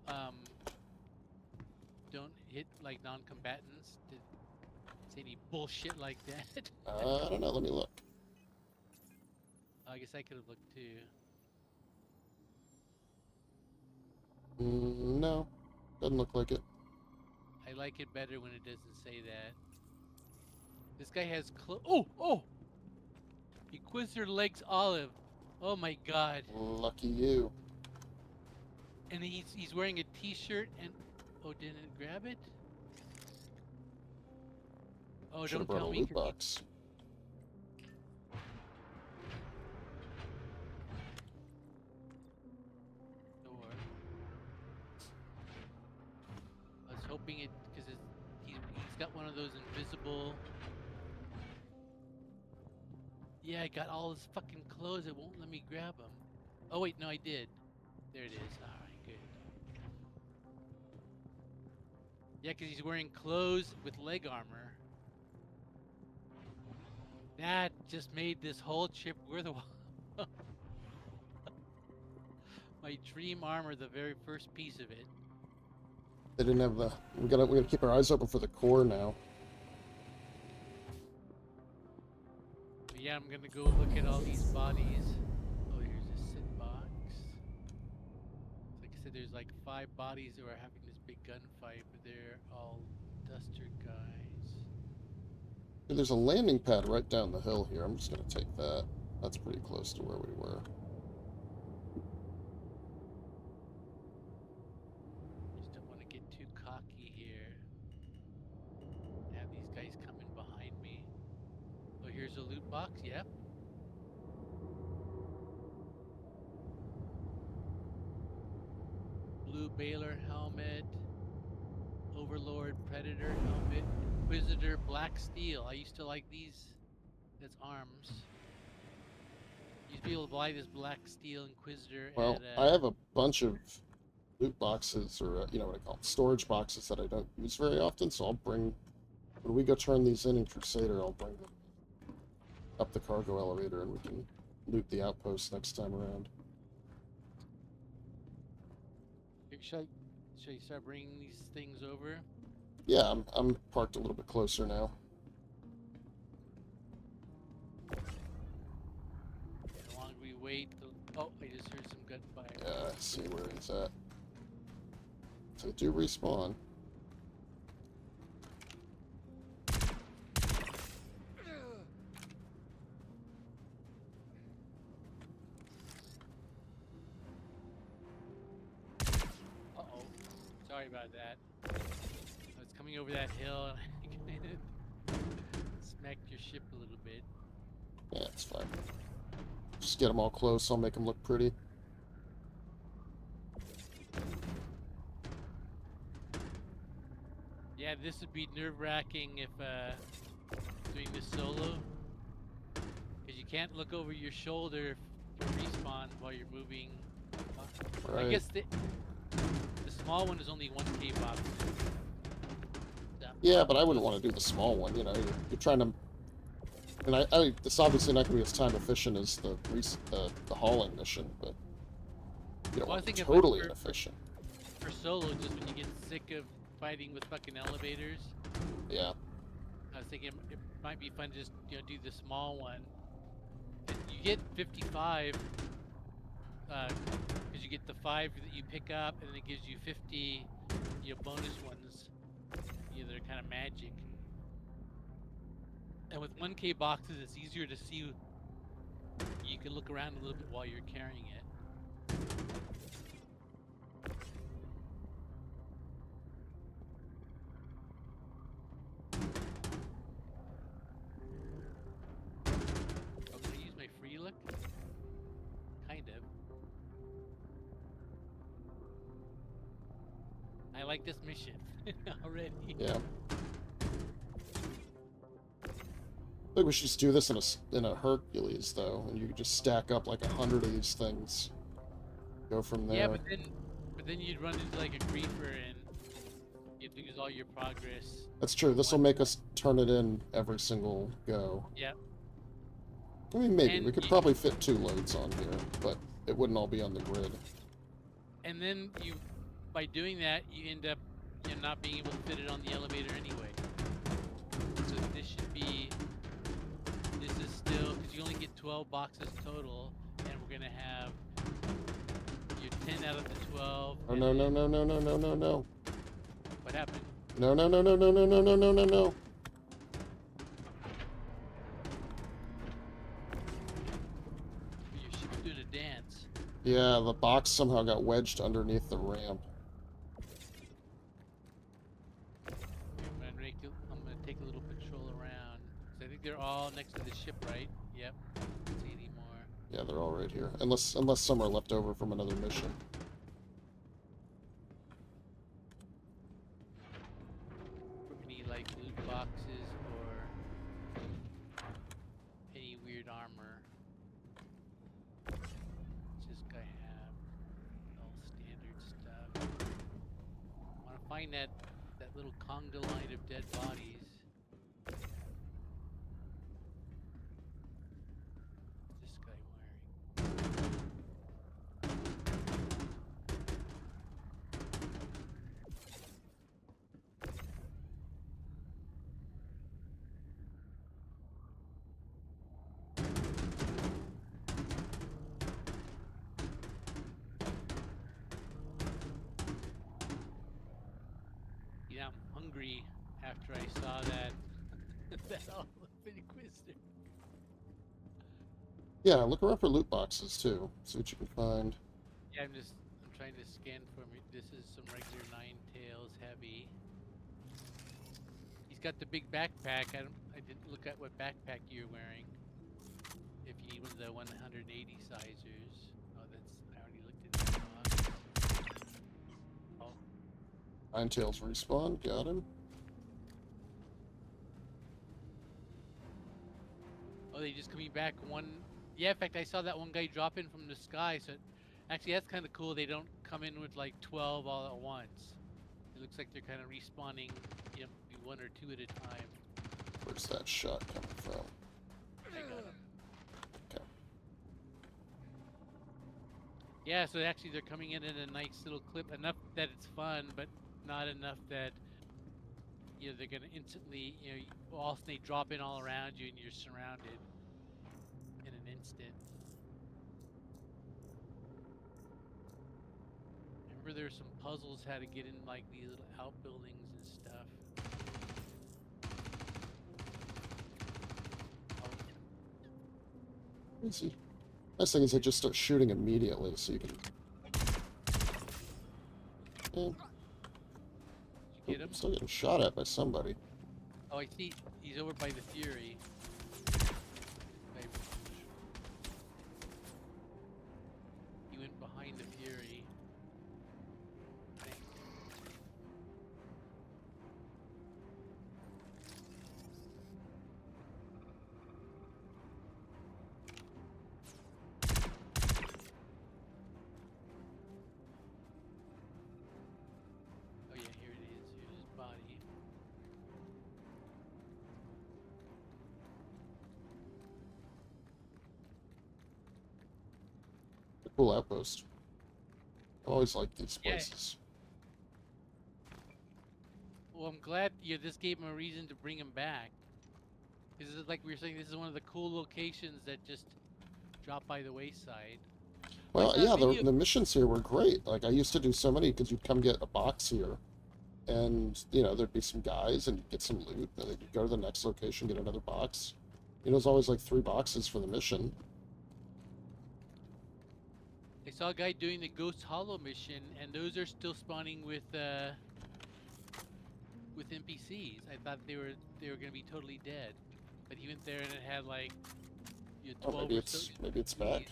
S1: um don't hit like non-combatants? Did it say any bullshit like that?
S2: I don't know. Let me look.
S1: I guess I could have looked too.
S2: No, doesn't look like it.
S1: I like it better when it doesn't say that. This guy has oh! Inquisitor legs olive. Oh my god.
S2: Lucky you.
S1: And he's wearing a t-shirt and oh, didn't it grab it? Oh,
S2: Should have
S1: don't
S2: brought a
S1: tell me.
S2: loot box.
S1: Door. I was hoping it because he's got one of those invisible. Yeah, I got all his fucking clothes. It won't let me grab them. Oh wait, no, I did. There it is. All right, good. Yeah, because he's wearing clothes with leg armor. That just made this whole trip worthwhile. My dream armor, the very first piece of it.
S2: They didn't have the. We gotta keep our eyes open for the core now.
S1: But yeah, I'm gonna go look at all these bodies. Oh, here's a sit box. Like I said, there's like 5 bodies who are having this big gunfight, but they're all duster guys.
S2: There's a landing pad right down the hill here. I'm just gonna take that. That's pretty close to where we were.
S1: Just don't want to get too cocky here. Have these guys coming behind me. Oh, here's a loot box. Yep. Blue Baylor helmet. Overlord Predator helmet. Inquisitor Black Steel. I used to like these. That's arms. You used to be able to buy this Black Steel Inquisitor
S2: Well,
S1: at
S2: I have a bunch of loot boxes, or you know what I call them, storage boxes that I don't use very often. So I'll bring, when we go turn these in Crusader, I'll bring them up the cargo elevator, and we can loot the outpost next time around.
S1: Should I start bringing these things over?
S2: Yeah, I'm parked a little bit closer now.
S1: How long do we wait? Oh, I just heard some gunfire.
S2: Yeah, I see where he's at. So they do respawn.
S1: Uh-oh. Sorry about that. I was coming over that hill and I kind of smacked your ship a little bit.
S2: Yeah, it's fine. Just get them all close. I'll make them look pretty.
S1: Yeah, this would be nerve-wracking if doing this solo, because you can't look over your shoulder for respawn while you're moving.
S2: Right.
S1: I guess the small one is only 1K box.
S2: Yeah, but I wouldn't want to do the small one. You know, you're trying to. And it's obviously not going to be as time efficient as the hauling mission, but you don't
S1: Well, I
S2: want it
S1: think if
S2: totally
S1: for-
S2: inefficient.
S1: For solo, just when you get sick of fighting with fucking elevators,
S2: Yeah.
S1: I was thinking it might be fun to just do the small one. And you get 55 because you get the 5 that you pick up, and then it gives you 50 bonus ones. They're kind of magic. And with 1K boxes, it's easier to see. You can look around a little bit while you're carrying it. Oh, can I use my free look? Kind of. I like this mission already.
S2: Yeah. I think we should just do this in a Hercules though, and you could just stack up like 100 of these things. Go from there.
S1: Yeah, but then you'd run into like a griefer and you'd lose all your progress.
S2: That's true. This will make us turn it in every single go.
S1: Yep.
S2: I mean, maybe.
S1: And
S2: We could probably fit 2 loads on here, but it wouldn't all be on the grid.
S1: And then by doing that, you end up not being able to fit it on the elevator anyway. So this is still, because you only get 12 boxes total, and we're gonna have your 10 out of the 12.
S2: Oh, no, no, no, no, no, no, no, no.
S1: What happened?
S2: No, no, no, no, no, no, no, no, no, no, no.
S1: Your ship's doing a dance.
S2: Yeah, the box somehow got wedged underneath the ramp.
S1: I'm gonna take a little patrol around. So I think they're all next to the ship, right? Yep. Don't see any more.
S2: Yeah, they're all right here. Unless some are left over from another mission.
S1: Any like loot boxes or any weird armor. What's this guy have? All standard stuff. I want to find that little conga line of dead bodies. What's this guy wearing? Yeah, I'm hungry after I saw that all Inquisitor.
S2: Yeah, look around for loot boxes too. See what you can find.
S1: Yeah, I'm trying to scan for me. This is some regular Nine Tails heavy. He's got the big backpack. I didn't look at what backpack you're wearing. If you need one of the 180 sizers. Oh, I already looked at that box. Oh,
S2: Nine Tails respawn. Got him.
S1: oh, they just coming back one. Yeah, in fact, I saw that one guy drop in from the sky. So, actually, that's kind of cool. They don't come in with like 12 all at once. It looks like they're kind of respawning, maybe 1 or 2 at a time.
S2: Where's that shot coming from?
S1: I got him.
S2: Okay.
S1: Yeah, so actually they're coming in at a nice little clip, enough that it's fun, but not enough that they're gonna instantly all of a sudden they drop in all around you and you're surrounded in an instant. I remember there were some puzzles how to get in like these little outbuildings and stuff.
S2: Easy. Nice thing is they just start shooting immediately, so you can. Yeah,
S1: Did you get him?
S2: I'm still getting shot at by somebody.
S1: Oh, I see. He's over by the Fury. He went behind the Fury. Oh yeah, here it is. Here's his body.
S2: A cool outpost. I always like these
S1: Yeah.
S2: places.
S1: Well, I'm glad this gave him a reason to bring him back. Because like we were saying, this is one of the cool locations that just dropped by the wayside.
S2: Well,
S1: saw a
S2: yeah,
S1: video-
S2: the missions here were great. Like, I used to do so many because you'd come get a box here, and, there'd be some guys, and you'd get some loot, and then you'd go to the next location, get another box. It was always like 3 boxes for the mission.
S1: I saw a guy doing the Ghost Hollow mission, and those are still spawning with NPCs. I thought they were going to be totally dead, but he went there and it had like
S2: Oh,
S1: 12
S2: maybe
S1: or so
S2: it's back.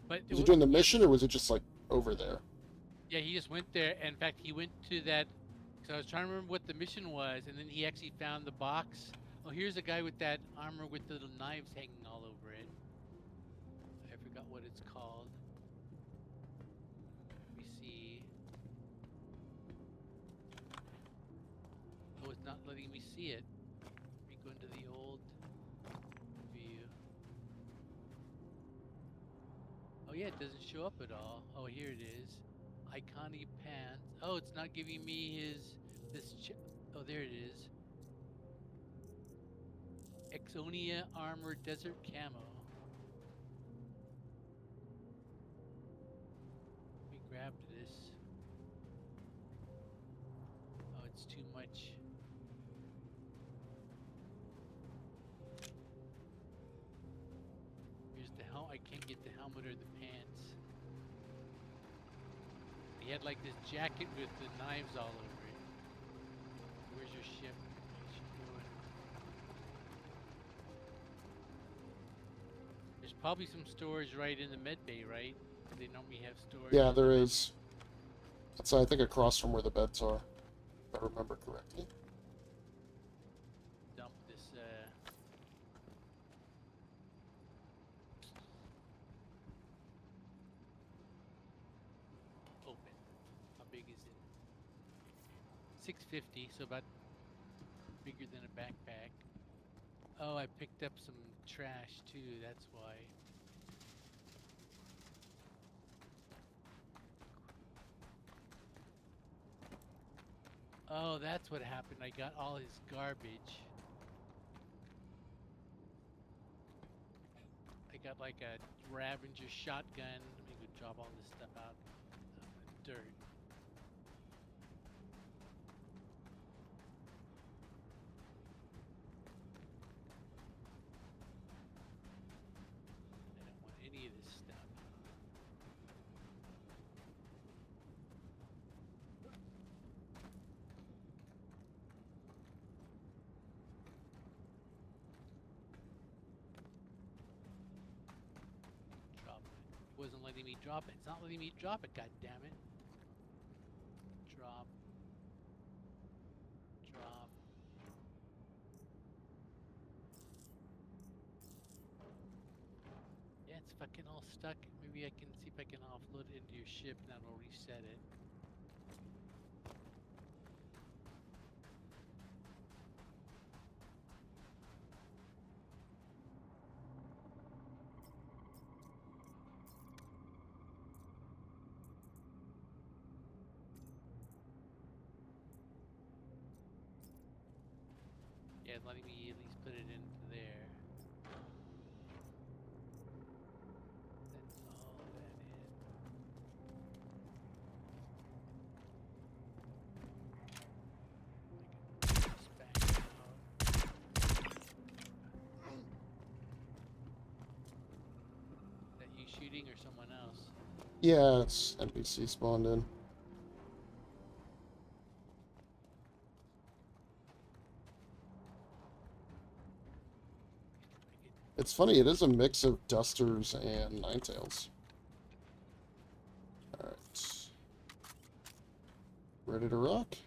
S1: But
S2: Was he doing the mission, or was it just, like, over there?
S1: Yeah, he just went there. In fact, he went to that. So I was trying to remember what the mission was, and then he actually found the box. Oh, here's a guy with that armor with the little knives hanging all over it. I forgot what it's called. Let me see. Oh, it's not letting me see it. Let me go into the old view. Oh yeah, it doesn't show up at all. Oh, here it is. Iconic pants. Oh, it's not giving me oh, there it is. Exonia armor desert camo. Let me grab this. Oh, it's too much. Here's the helmet. I can't get the helmet or the pants. He had like this jacket with the knives all over it. Where's your ship? Where's she going? There's probably some storage right in the med bay, right? They normally have storage.
S2: Yeah, there is. That's, I think, across from where the beds are, if I remember correctly.
S1: Dump this, open. How big is it? 650, so about bigger than a backpack. Oh, I picked up some trash too, that's why. Oh, that's what happened. I got all his garbage. I got like a Ravager shotgun. Let me go drop all this stuff out in the dirt. I don't want any of this stuff. Drop it. It wasn't letting me drop it. It's not letting me drop it, god damn it. Drop. Drop. Yeah, it's fucking all stuck. Maybe I can see if I can offload it into your ship and that'll reset it. Yeah, it's letting me at least put it into there. That's all that is. I can pull this back out. Is that you shooting or someone else?
S2: Yeah, it's NPC spawned in. It's funny, it is a mix of dusters and ninetails. Alright. Ready to rock?
S1: See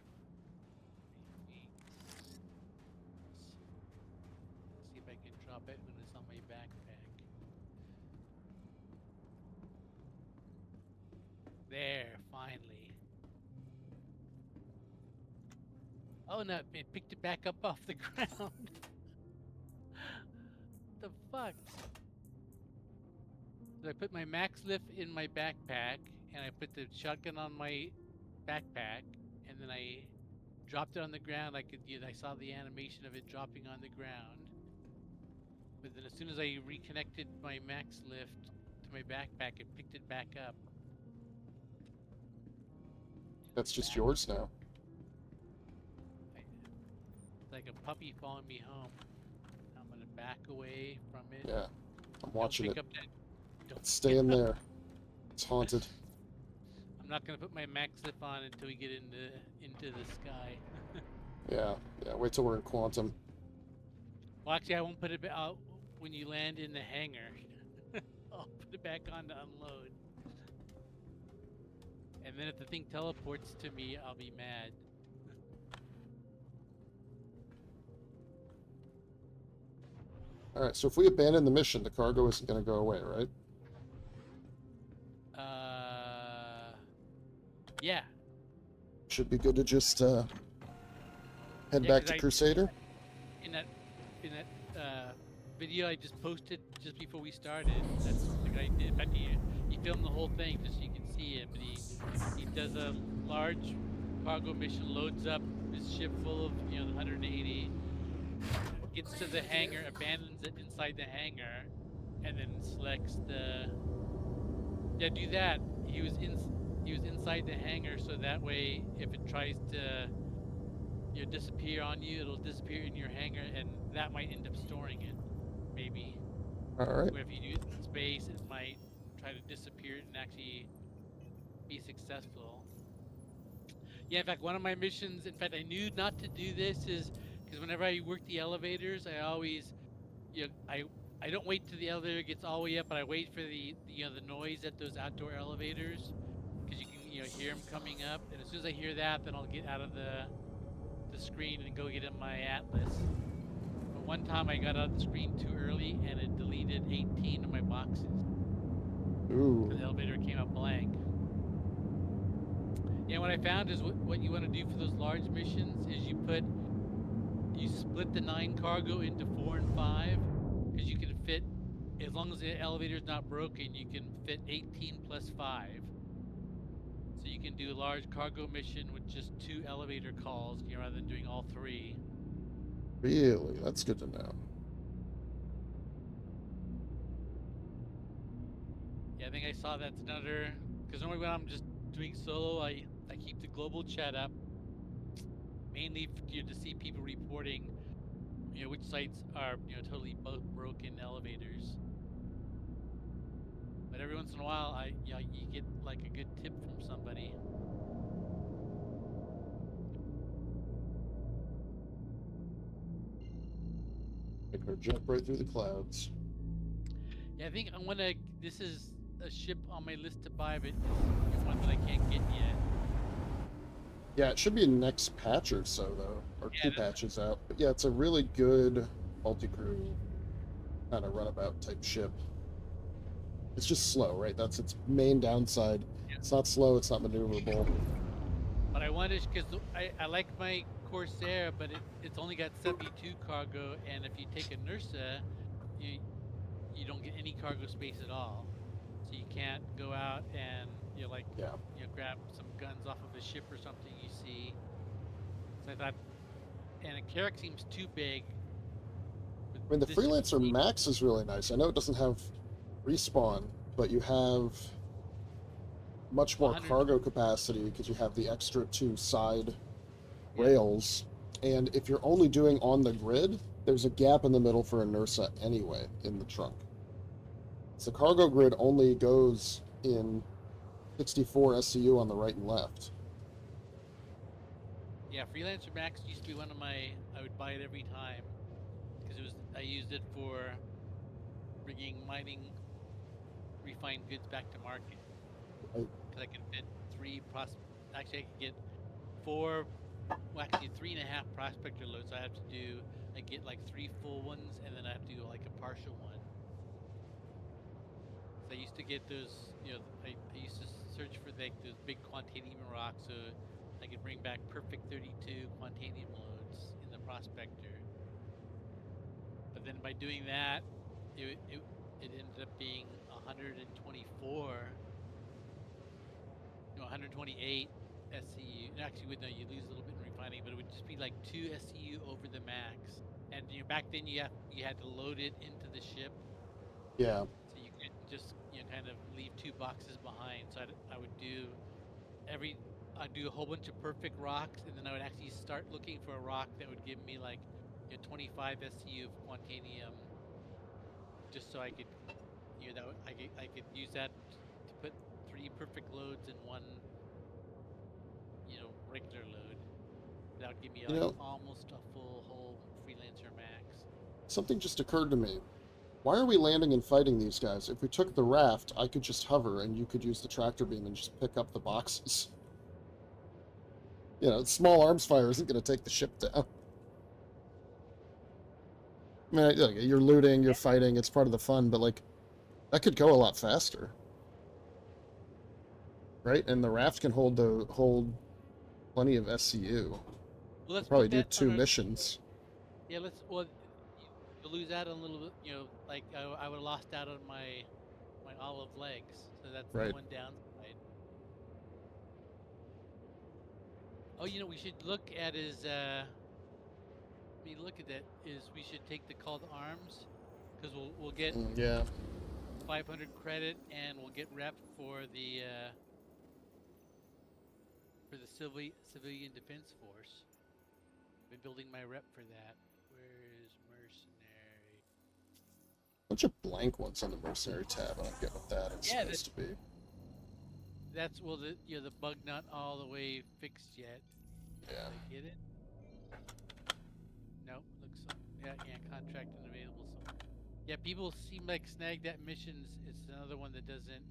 S1: if I can drop it when it's on my backpack. There, finally. Oh no, it picked it back up off the ground. The fuck? So I put my max lift in my backpack, and I put the shotgun on my backpack, and then I dropped it on the ground. I saw the animation of it dropping on the ground. But then as soon as I reconnected my max lift to my backpack, it picked it back up.
S2: That's just yours now.
S1: It's like a puppy following me home. I'm gonna back away from it.
S2: Yeah, I'm watching
S1: Don't
S2: it.
S1: pick up that. Don't
S2: It's staying
S1: pick it up.
S2: there. It's haunted.
S1: I'm not gonna put my max lift on until we get into the sky.
S2: Yeah, wait till we're in quantum.
S1: Well, actually, I won't put it out when you land in the hangar. I'll put it back on to unload. And then if the thing teleports to me, I'll be mad.
S2: Alright, so if we abandon the mission, the cargo isn't going to go away, right?
S1: Yeah.
S2: Should be good to just head
S1: Yeah,
S2: back
S1: 'cause
S2: to
S1: I-
S2: Crusader.
S1: In that video I just posted just before we started, that's the guy did. In fact, he filmed the whole thing just so you can see it. But he does a large cargo mission, loads up his ship full of 180, gets to the hangar, abandons it inside the hangar, and then selects the. Yeah, do that. He was inside the hangar, so that way if it tries to disappear on you, it'll disappear in your hangar, and that might end up storing it. Maybe.
S2: Alright.
S1: Where if you do it in space, it might try to disappear and actually be successful. Yeah, in fact, one of my missions, in fact, I knew not to do this, is because whenever I work the elevators, I always, I don't wait till the elevator gets all the way up, but I wait for the noise at those outdoor elevators, because you can hear them coming up, and as soon as I hear that, then I'll get out of the screen and go get in my atlas. But one time I got out of the screen too early, and it deleted 18 of my boxes.
S2: Ooh.
S1: The elevator came up blank. Yeah, what I found is what you want to do for those large missions is you split the 9 cargo into 4 and 5, because you can fit, as long as the elevator's not broken, you can fit 18 plus 5. So you can do a large cargo mission with just 2 elevator calls, rather than doing all 3.
S2: Really? That's good to know.
S1: Yeah, I think I saw that's another, because normally when I'm just doing solo, I keep the global chat up, mainly to see people reporting, which sites are totally broken elevators. But every once in a while, you get like a good tip from somebody.
S2: Make her jump right through the clouds.
S1: Yeah, I think I want to. This is a ship on my list to buy, but it's one that I can't get yet.
S2: Yeah, it should be next patch or so, though. Or
S1: Yeah,
S2: 2 patches out. But yeah, it's a really good multi-crew kind of runabout type ship. It's just slow, right? That's its main downside.
S1: Yeah.
S2: It's not slow, it's not maneuverable.
S1: But I wanted, because I like my Corsair, but it's only got 72 cargo, and if you take a Nursa, you don't get any cargo space at all. So you can't go out and grab some guns off of a ship or something you see. So I thought and a Carrack seems too big.
S2: I mean, the Freelancer Max is really nice. I know it doesn't have respawn, but you have much more
S1: 100
S2: cargo capacity because you have the extra 2 side
S1: Yeah.
S2: rails. And if you're only doing on the grid, there's a gap in the middle for inertia anyway in the trunk. So the cargo grid only goes in 64 SCU on the right and left.
S1: Yeah, Freelancer Max used to be one of my. I would buy it every time because I used it for bringing mining refined goods back to market.
S2: Right.
S1: Because I could fit 3 Actually, I could get 4. Well, actually 3.5 prospector loads. I get like 3 full ones, and then I have to do like a partial one. So I used to get those. I used to search for those big quantanium rocks, so I could bring back perfect 32 quantanium loads in the prospector. But then by doing that, it ended up being 124, 128 SCU. Actually, no, you lose a little bit in refining, but it would just be like 2 SCU over the max. And back then you had to load it into the ship,
S2: Yeah.
S1: so you could just kind of leave 2 boxes behind. So I would do I'd do a whole bunch of perfect rocks, and then I would actually start looking for a rock that would give me like 25 SCU of quantanium, just so I could I could use that to put 3 perfect loads in one regular load. That would give me
S2: You
S1: like
S2: know,
S1: almost a full whole Freelancer Max.
S2: something just occurred to me. Why are we landing and fighting these guys? If we took the raft, I could just hover and you could use the tractor beam and just pick up the boxes. Small arms fire isn't going to take the ship down. I mean, you're looting, you're fighting, it's part of the fun, but, like, that could go a lot faster. Right? And the raft can hold plenty of SCU.
S1: Well, let's
S2: Probably
S1: put
S2: do
S1: that
S2: 2 missions.
S1: Yeah, you'll lose out on a little bit. Like I would have lost out on my olive legs, so that's
S2: Right.
S1: the one downside. Oh, we should look at look at that. We should take the call to arms, because we'll get
S2: Yeah.
S1: 500 credit, and we'll get rep for the civilian defense force. I've been building my rep for that. Where is mercenary?
S2: Bunch of blank ones on the mercenary tab. I don't get what that is supposed to be.
S1: That's the bug not all the way fixed yet.
S2: Yeah.
S1: Did I get it? Nope. Contract unavailable. So yeah, people seem like snag that missions. It's another one that doesn't.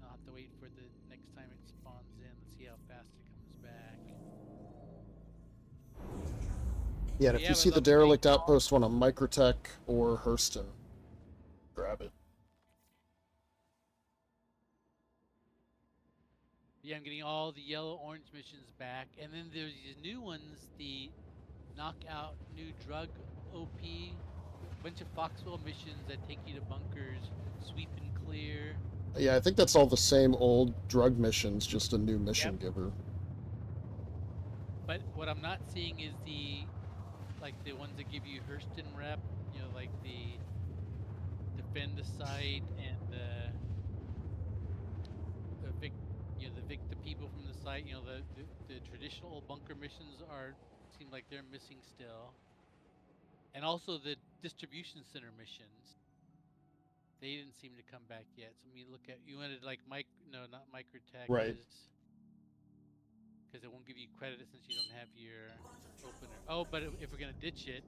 S1: I'll have to wait for the next time it spawns in. Let's see how fast it comes back.
S2: Yeah, and if you see the derelict outpost one on Microtech or Hurston, grab it.
S1: Yeah, I'm getting all the yellow-orange missions back, and then there's these new ones, the knockout new drug OP, bunch of Foxwell missions that take you to bunkers, sweep and clear.
S2: Yeah, I think that's all the same old drug missions, just a new mission giver.
S1: But what I'm not seeing is the ones that give you Hurston rep, like the defend the site and the evict the people from the site. The traditional old bunker missions seem like they're missing still, and also the distribution center missions. They didn't seem to come back yet. So you wanted like not Microtech,
S2: Right.
S1: because it won't give you credit since you don't have your opener. Oh, but if we're gonna ditch it,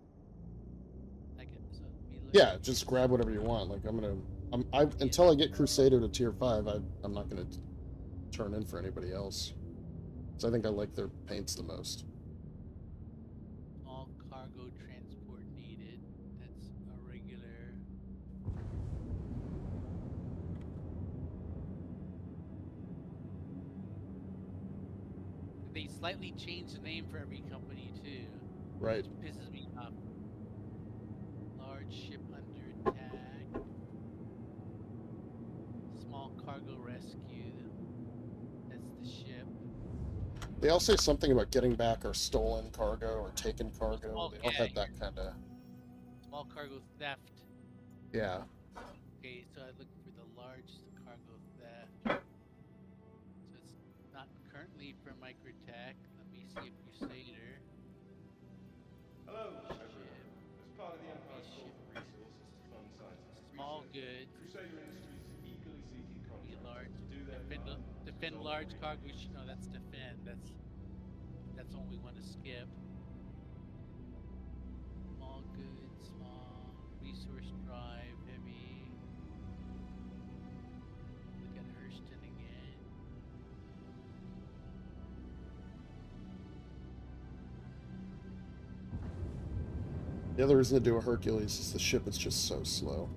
S2: yeah, just grab whatever you want. Like until I get Crusader to tier 5, I'm not gonna turn in for anybody else. So I think I like their paints the most.
S1: All cargo transport needed. That's a regular. They slightly changed the name for every company too.
S2: Right.
S1: Which pisses me off. Large ship under attack. Small cargo rescue. That's the ship.
S2: They all say something about getting back our stolen cargo or taken cargo.
S1: Oh,
S2: They all
S1: yeah,
S2: had that kind of...
S1: small cargo theft.
S2: Yeah.
S1: Okay, so I look for the large cargo theft. So it's not currently for Microtech. Let me see a Crusader.
S5: Hello, everyone.
S1: Ship.
S5: As part of the Empire's call
S1: Ship.
S5: for resources to fund scientific
S1: Small
S5: research,
S1: goods.
S5: Crusader Industries is eagerly seeking
S1: Be
S5: contractors
S1: large.
S5: to do their
S1: Defend,
S5: part to
S1: defend
S5: resolve
S1: large
S5: the
S1: cargo. No, that's defend. That's one we want to skip. Small goods, small resource drive, heavy. Look at Hurston again.
S2: The other reason to do a Hercules is the ship is just so slow.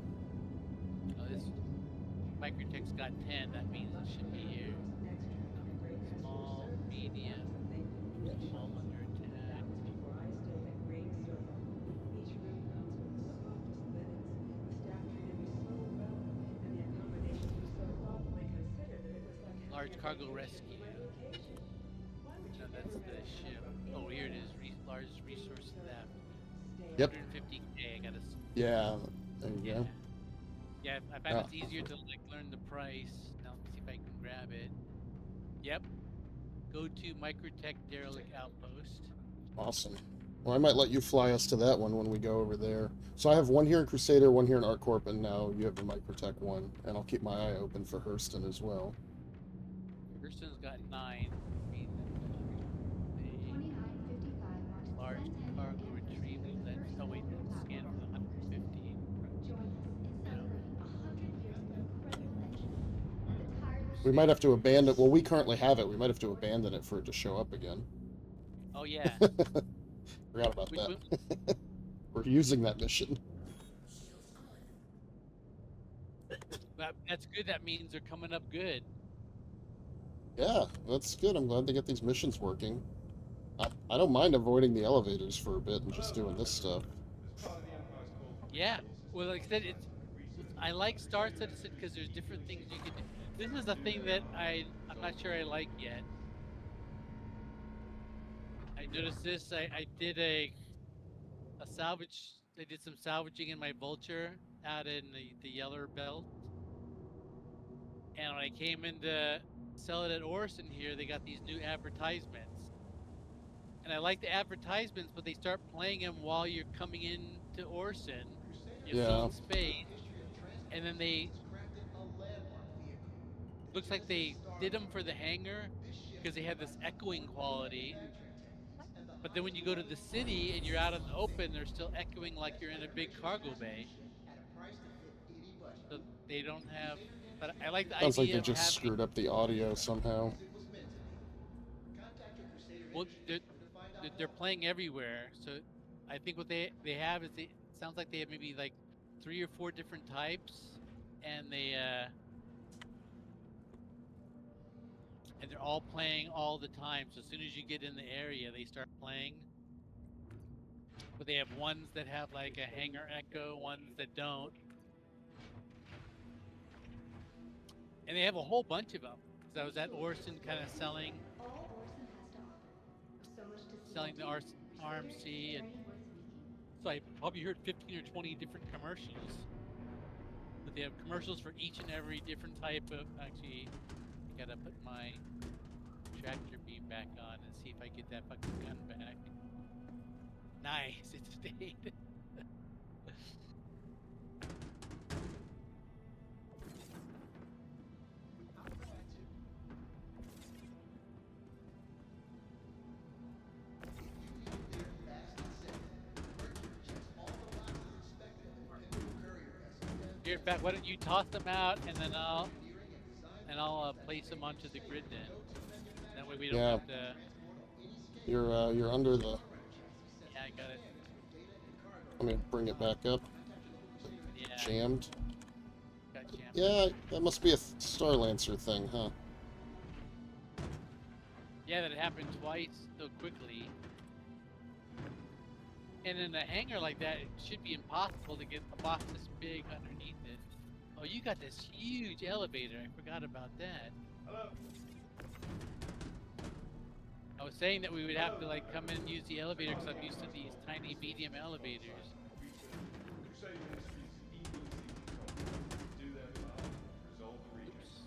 S1: Oh, this Microtech's got 10. That means it should be here. Small, medium, small under attack. Large cargo rescue. No, that's the ship. Oh, here it is. Large resource theft.
S2: Yep.
S1: 150K. I gotta.
S2: Yeah. There you
S1: Yeah.
S2: go.
S1: Yeah, I find
S2: Ah.
S1: it's easier to like learn the price. Now let me see if I can grab it. Yep. Go to Microtech Derelict Outpost.
S2: Awesome. Well, I might let you fly us to that one when we go over there. So I have one here in Crusader, one here in ArcCorp, and now you have the Microtech one. And I'll keep my eye open for Hurston as well.
S1: Hurston's got 9. The
S3: 2955 marks the
S1: large
S3: centennial
S1: cargo
S3: anniversary
S1: retrieval.
S3: of the
S1: That's
S3: Libertas
S1: wait,
S3: orbital
S1: that's scan
S3: platform
S1: for the
S3: on Hurston.
S1: 150.
S3: Join us in
S1: Yeah.
S3: celebrating 100 years of incredible engines, the tireless
S2: We might have to
S3: dedication
S2: abandon... Well, we currently have it. We might have to abandon it for it to show up again.
S1: Oh yeah.
S2: Forgot about
S1: We,
S2: that.
S1: we,
S2: We're using that mission.
S1: that's good. That means they're coming up good.
S2: Yeah, that's good. I'm glad they get these missions working. I don't mind avoiding the elevators for a bit and just doing this stuff.
S5: As part of the Empire's call for
S1: Yeah.
S5: resources
S1: Well,
S5: to
S1: like I
S5: fund
S1: said,
S5: scientific research,
S1: I like Star
S5: Crusader
S1: Citizen
S5: Industries
S1: because there's
S5: is
S1: different
S5: eagerly
S1: things you
S5: seeking
S1: can do.
S5: contractors
S1: This is
S5: to
S1: the
S5: do
S1: thing
S5: their
S1: that
S5: part
S1: I'm
S5: to
S1: not
S5: resolve
S1: sure
S5: the
S1: I
S5: war.
S1: like yet. I noticed this. I did a salvage. I did some salvaging in my Vulture out in the Yeller Belt, and when I came in to sell it at Orson here, they got these new advertisements, and I like the advertisements, but they start playing them while you're coming in to Orson. You're still
S2: Yeah.
S1: in space, and then they looks like they did them for the hangar because they had this echoing quality. But then when you go to the city and you're out in the open, they're still echoing like you're in a big cargo bay. So they don't have. But I like the
S2: Sounds like they
S1: idea of
S2: just
S1: having.
S2: screwed up the audio somehow.
S1: Well, they're playing everywhere. So I think what they have is it sounds like they have maybe like 3 or 4 different types, and they're all playing all the time. So as soon as you get in the area, they start playing. But they have ones that have like a hangar echo, ones that don't. And they have a whole bunch of them. Because I was at Orson kind of selling
S3: all Orson has to offer. So much to see
S1: selling the
S3: and do.
S1: RMC,
S3: Crusader is a
S1: and
S3: journey worth making.
S1: so I probably heard 15 or 20 different commercials. But they have commercials for each and every different type of. Actually, I gotta put my tractor beam back on and see if I get that fucking gun back. Nice, it stayed. Here, in fact, why don't you toss them out and then I'll place them onto the grid then. That way we don't
S2: Yeah,
S1: have to.
S2: you're under the...
S1: Yeah, I got it.
S2: Let me bring it back up.
S1: Yeah,
S2: Jammed.
S1: got jammed.
S2: Yeah, that must be a Starlancer thing, huh?
S1: Yeah, that happened twice so quickly. And in a hangar like that, it should be impossible to get a box this big underneath it. Oh, you got this huge elevator. I forgot about that.
S5: Hello.
S1: I was saying that we would have to like come in and use the elevator because I'm used to these tiny medium elevators.
S5: Crusader Industries eagerly seeking contract to do their part to resolve the reject
S1: Oops.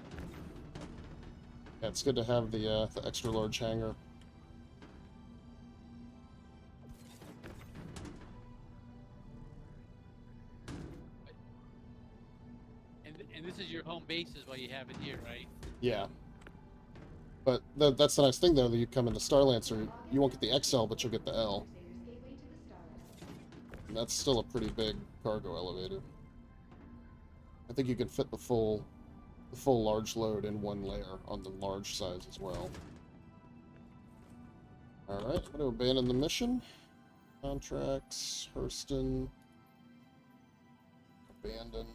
S5: crisis.
S2: Yeah, it's good to have the extra large hangar.
S1: And this is your home base is why you have it here, right?
S2: Yeah. But that's the nice thing, though, that you come into Starlancer, you won't get the XL, but you'll get the L.
S3: Crusader's gateway to the Starlands.
S2: And that's still a pretty big cargo elevator. I think you can fit the full large load in one layer on the large size as well. Alright, I'm going to abandon the mission. Contracts, Hurston. Abandon.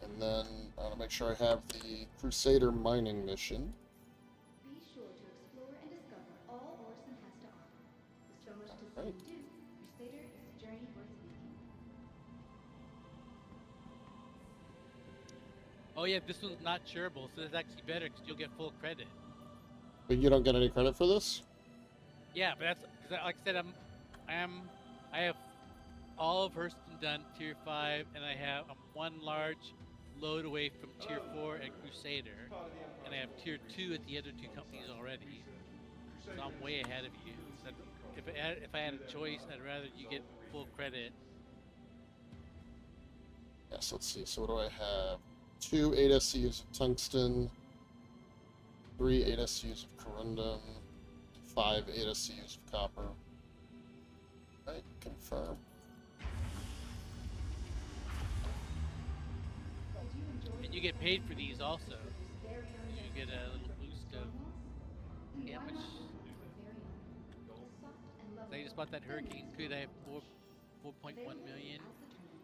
S2: And then I want to make sure I have the Crusader mining mission.
S3: Be sure to explore and discover all Orson has to offer. With so much to see
S2: Alright.
S3: and do, Crusader is a journey worth making.
S1: Oh yeah, this one's not shareable, so that's actually better because you'll get full credit.
S2: But you don't get any credit for this?
S1: Yeah, but that's cause like I said, I have all of Hurston done tier 5, and I'm one large load away from tier 4 at Crusader, and I have tier 2 at the other two companies already. So I'm way ahead of you. So if I had a choice, I'd rather you get full credit.
S2: Yes, let's see. So what do I have? 2 8 SCUs of tungsten, 3 8 SCUs of corundum, 5 8 SCUs of copper. Right, confirm.
S3: Did you enjoy
S1: And you
S3: the
S1: get paid for these also.
S3: Crusader's very own
S1: You get a little boost of
S3: Then
S1: damage.
S3: why not use our very own? A soft and
S1: So I
S3: lovable
S1: just bought that Hurricane
S3: Finland
S1: Quade. I have
S3: storage.
S1: 4.1
S3: Available
S1: million.
S3: throughout the terminal.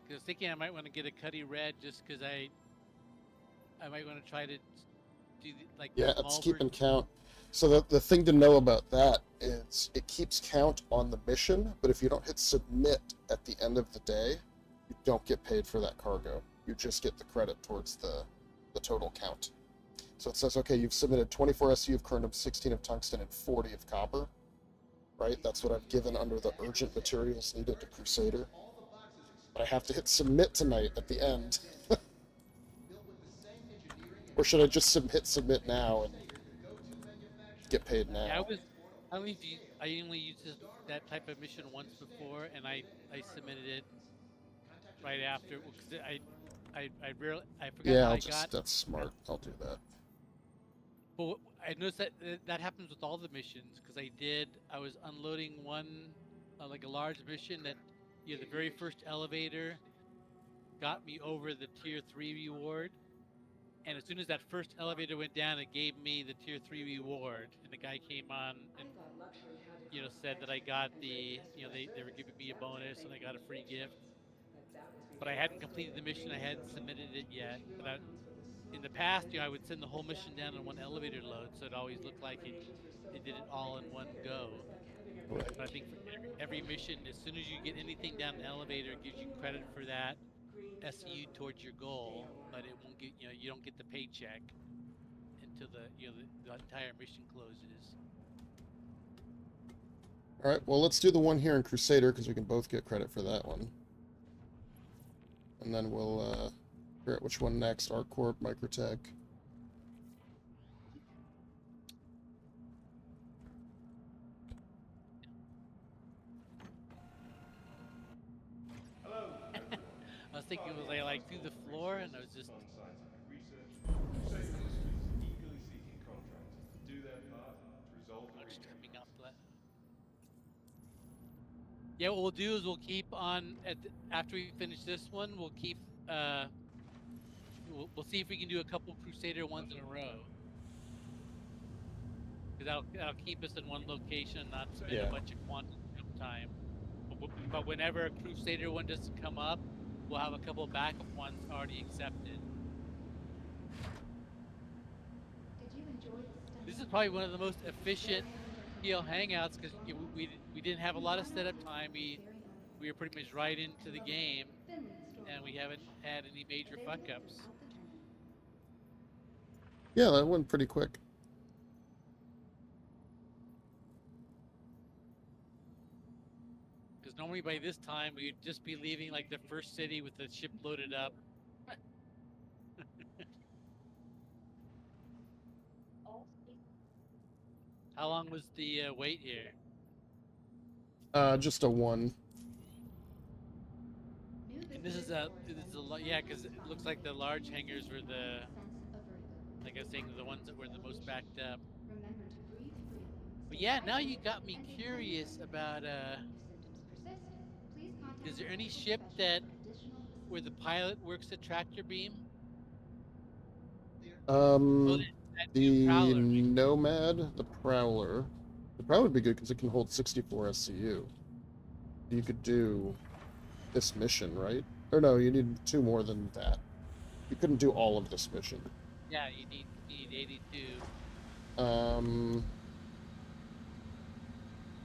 S1: Because I was thinking I might want to get a Cuddy Red just because I might want to try to do like
S2: Yeah,
S1: the
S2: it's
S1: small
S2: keeping
S1: version.
S2: count. So the thing to know about that is it keeps count on the mission, but if you don't hit submit at the end of the day, you don't get paid for that cargo. You just get the credit towards the total count. So it says, okay, you've submitted 24 SU of corundum, 16 of tungsten, and 40 of copper. Right? That's what I've given under the urgent materials needed to Crusader. But I have to hit submit tonight at the end. Or should I just hit submit now and get paid
S1: Yeah,
S2: now?
S1: I only used that type of mission once before, and I submitted it right after because I forgot
S2: Yeah,
S1: how
S2: I'll
S1: I
S2: just,
S1: got.
S2: that's smart. I'll do that.
S1: But I noticed that that happens with all the missions because I was unloading one like a large mission that the very first elevator got me over the tier 3 reward, and as soon as that first elevator went down, it gave me the tier 3 reward, and the guy came on and said that I got they were giving me a bonus and I got a free gift, but I hadn't completed the mission, I hadn't submitted it yet, but in the past, I would send the whole mission down in one elevator load, so it always looked like it did it all in one go.
S2: Right.
S1: But I think for every mission, as soon as you get anything down an elevator, it gives you credit for that SU towards your goal, but it won't get you don't get the paycheck until the entire mission closes.
S2: All right, well, let's do the one here in Crusader because we can both get credit for that one. And then we'll figure out which one next. ArcCorp, Microtech.
S5: Hello,
S1: I was thinking it was like through the floor, and I was just
S5: fund scientific research. Crusader Industries eagerly seeking contractors to do their part to resolve the
S1: just
S5: reject
S1: coming up.
S5: crisis.
S1: Yeah, what we'll do is we'll keep on after we finish this one, we'll keep we'll see if we can do a couple Crusader ones in a row. Because that'll keep us in one location and not spend a bunch of quantum jump time. But whenever a Crusader one doesn't come up, we'll have a couple backup ones already accepted.
S3: Did you enjoy the stunning
S1: This is probably one of the most efficient PL Hangouts because we didn't have a lot of setup time. We were pretty much right into the game.
S3: Finland
S1: and we haven't had any major fuck ups.
S3: Available throughout the journey.
S2: Yeah, that went pretty quick.
S1: Because normally by this time we'd just be leaving like the first city with the ship loaded up. How long was the wait here?
S2: Just a 1.
S3: New
S1: And this is
S3: visitors
S1: a
S3: or
S1: this is a
S3: friendly
S1: yeah, because it
S3: strangers
S1: looks
S3: come
S1: like
S3: to
S1: the large hangars were
S3: experience
S1: the,
S3: a sense of vertigo.
S1: like I was saying, the ones that were the most backed up.
S3: Remember to breathe freely,
S1: But
S3: stay
S1: yeah, now you
S3: hydrated,
S1: got me
S3: and take time to
S1: curious
S3: rest.
S1: about
S3: If symptoms persist, please
S1: is
S3: contact
S1: there
S3: a
S1: any
S3: medical
S1: ship
S3: professional
S1: that
S3: for additional
S1: where the
S3: assistance.
S1: pilot works the tractor beam? Oh,
S2: Um,
S1: that new
S2: the
S1: prowler.
S2: Nomad, the Prowler. The Prowler would be good because it can hold 64 SCU. You could do this mission, right? Or no, you need 2 more than that. You couldn't do all of this mission.
S1: Yeah, you need 82.
S2: Um,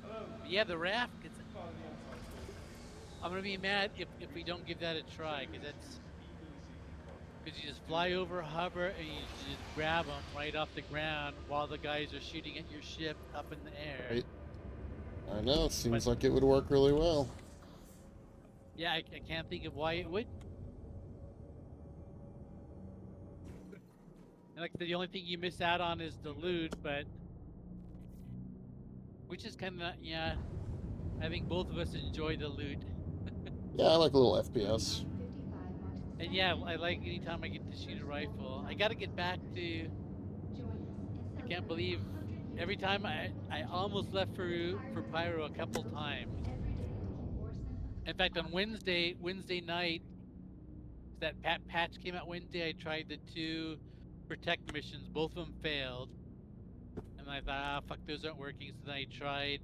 S5: Hello,
S1: But yeah, the raft. It's,
S5: part of the anti-stalk.
S1: I'm gonna be mad if we don't give that a try, because that's
S5: Eagerly seeking contractors
S1: because you just
S5: to do
S1: fly
S5: their
S1: over,
S5: part
S1: hover, and
S5: to
S1: you
S5: resolve
S1: just
S5: the
S1: grab
S5: mystery
S1: them right off the ground while the guys are shooting at your ship up in the air.
S2: right. I know, it
S1: But
S2: seems like it would work really well.
S1: yeah, I can't think of why it wouldn't. And like I said, the only thing you miss out on is the loot, but which is kind of, yeah. I think both of us enjoy the loot,
S2: Yeah, I like a little FPS.
S3: 9:55 marks the
S1: and
S3: start
S1: yeah, I
S3: time
S1: like
S3: for
S1: anytime I get to
S3: the
S1: shoot a
S3: first orbital
S1: rifle. I got to get
S3: navigation
S1: back
S3: cruise.
S1: to.
S3: Join us in
S1: I can't
S3: celebrating
S1: believe
S3: 100 years
S1: every
S3: of
S1: time
S3: successful
S1: I
S3: launching
S1: almost left for
S3: with
S1: Pyro a
S3: Pileus,
S1: couple
S3: hosting
S1: times.
S3: every day to keep Orson
S1: In
S3: afloat.
S1: fact, on Wednesday night, that patch came out Wednesday. I tried the 2 protect missions. Both of them failed, and I thought, ah, fuck, those aren't working. So then I tried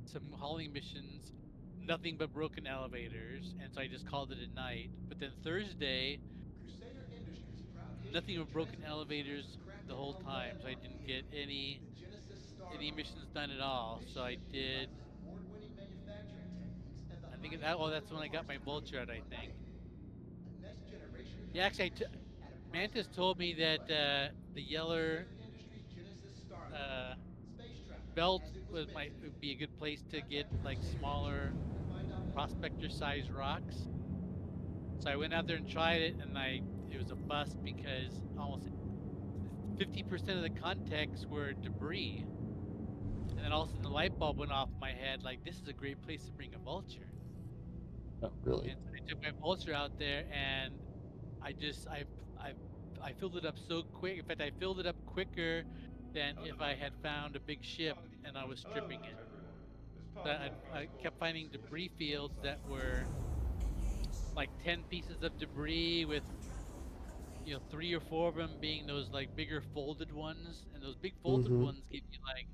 S1: some hauling missions, nothing but broken elevators, and so I just called it a night. But then Thursday,
S6: Crusader Industries' proud history
S1: nothing
S6: of
S1: but broken
S6: transportation was
S1: elevators the
S6: crafted
S1: whole
S6: on
S1: time, so I
S6: landmark
S1: didn't get
S6: vehicles. The Genesis
S1: any
S6: Starliner.
S1: missions done at all.
S6: This
S1: So I
S6: ship
S1: did.
S6: utilizes award-winning manufacturing techniques and the
S1: I think
S6: highest
S1: that. Oh, that's
S6: quality
S1: when I got
S6: parts
S1: my
S6: to create
S1: vulture out. I
S6: one
S1: think.
S6: Mayday. A next generation of
S1: Yeah, actually,
S6: fascination at a price
S1: Mantis
S6: that
S1: told
S6: won't
S1: me
S6: be
S1: that
S6: questioned.
S1: the Yeller
S6: Crusader Industries Genesis Starliner.
S1: uh,
S6: Space travel
S1: belt
S6: as it was
S1: was
S6: meant
S1: might
S6: to
S1: would
S6: be.
S1: be a good place to get
S6: Contact
S1: like
S6: Crusader
S1: smaller
S6: Industries to find out more.
S1: prospector size rocks. So I went out there and tried it, and it was a bust because almost 50% of the contacts were debris. And then all of a sudden the light bulb went off in my head, like this is a great place to bring a vulture.
S2: Oh, really?
S1: And so I took my vulture out there, and I just I I filled it up so quick. In fact, I filled it up quicker than
S5: Hello,
S1: if I had found a big ship and I was
S5: hello,
S1: stripping it.
S5: everyone. As part
S1: So
S5: of the
S1: I
S5: anti-stalk
S1: kept finding debris
S5: investigation,
S1: fields that
S5: Cypher
S1: were
S5: 157.
S1: like 10 pieces of debris with 3 or 4 of them being those like bigger folded ones, and those big folded
S2: Mm-hmm.
S1: ones give you like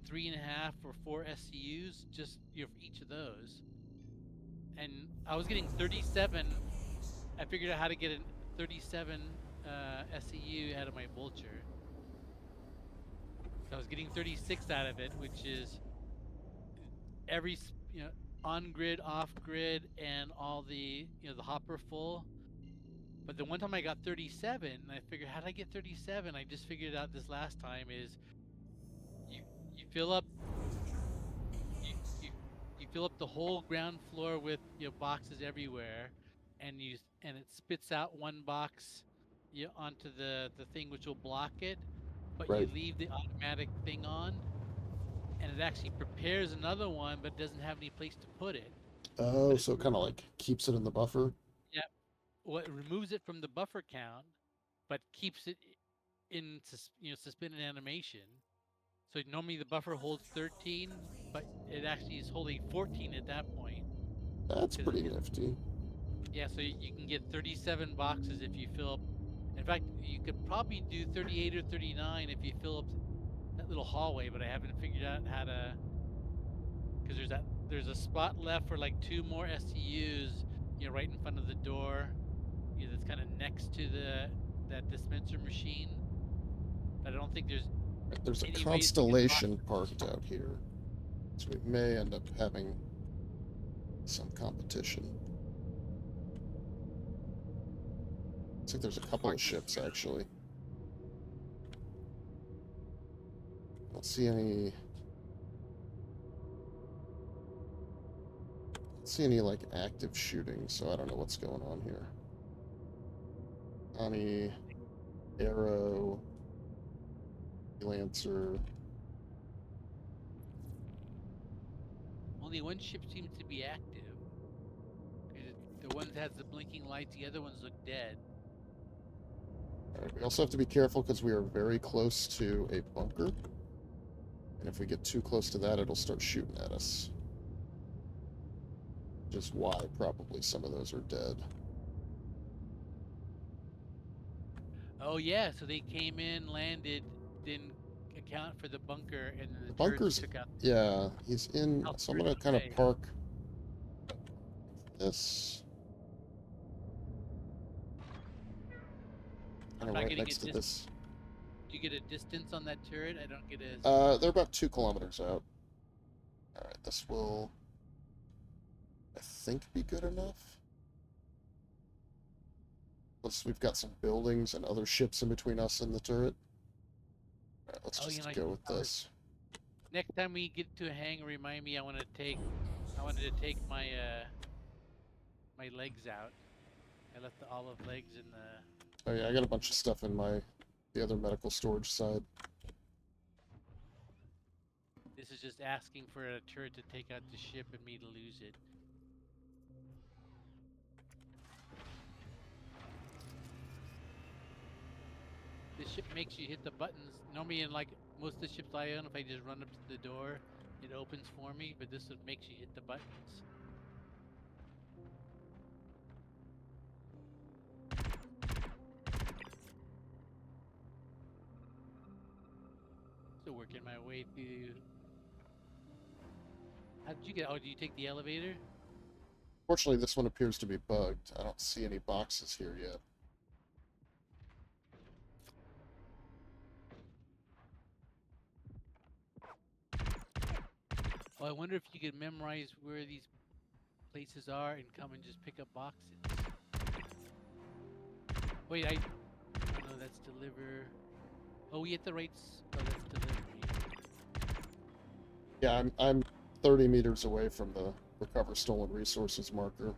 S1: 3.5 or 4 SCUs just for each of those. And I was getting 37. I figured out how to get a 37 SCU out of my vulture. So I was getting 36 out of it, which is every on grid, off grid, and all the the hopper full. But the one time I got 37, and I figured, how did I get 37? I just figured it out this last time is you you fill up you you, you fill up the whole ground floor with boxes everywhere, and it spits out one box onto the thing which will block it, but you
S2: Right.
S1: leave the automatic thing on, and it actually prepares another one, but doesn't have any place to put it.
S2: Oh,
S1: But it
S2: so it kind of like keeps it in the buffer.
S1: yeah, well, it removes it from the buffer count, but keeps it in suspended animation. So normally the buffer holds 13, but it actually is holding 14 at that point.
S2: That's
S1: Because
S2: pretty nifty.
S1: yeah, so you can get 37 boxes if you fill up. In fact, you could probably do 38 or 39 if you fill up that little hallway, but I haven't figured out how to. Because there's a spot left for like 2 more SCUs, right in front of the door. That's kind of next to that dispenser machine. But I don't think there's
S2: There's a
S1: any ways to get
S2: constellation
S1: boxes.
S2: parked out here, so we may end up having some competition. Looks like there's a couple of ships, actually. Don't see any... Don't see any, like, active shooting, so I don't know what's going on here. Ani, Arrow, Lancer...
S1: Only one ship seems to be active. The one that has the blinking lights, the other ones look dead.
S2: Alright, we also have to be careful because we are very close to a bunker. And if we get too close to that, it'll start shooting at us. Which is why probably some of those are dead.
S1: Oh yeah, so they came in, landed, didn't account for the bunker, and then the
S2: Bunker's...
S1: turrets took out.
S2: Yeah, he's in... So I'm going to kind of park this... Kind of right next to this.
S1: Do you get a distance on that turret? I don't get a...
S2: They're about 2 kilometers out. Alright, this will... I think be good enough. Plus, we've got some buildings and other ships in between us and the turret. Alright, let's just go with this.
S1: Next time we get to a hangar, remind me I wanted to take my my legs out. I left the olive legs in the...
S2: Oh yeah, I got a bunch of stuff in the other medical storage side.
S1: This is just asking for a turret to take out the ship and me to lose it. This ship makes you hit the buttons. Normally in like most of the ships I own, if I just run up to the door, it opens for me, but this one makes you hit the buttons. Still working my way through. How did you get? Oh, do you take the elevator?
S2: Fortunately, this one appears to be bugged. I don't see any boxes here yet.
S1: Oh, I wonder if you could memorize where these places are and come and just pick up boxes. Wait, oh no, that's deliver. Oh, we hit the right. Oh, that's delivery.
S2: Yeah, I'm 30 meters away from the recover stolen resources marker.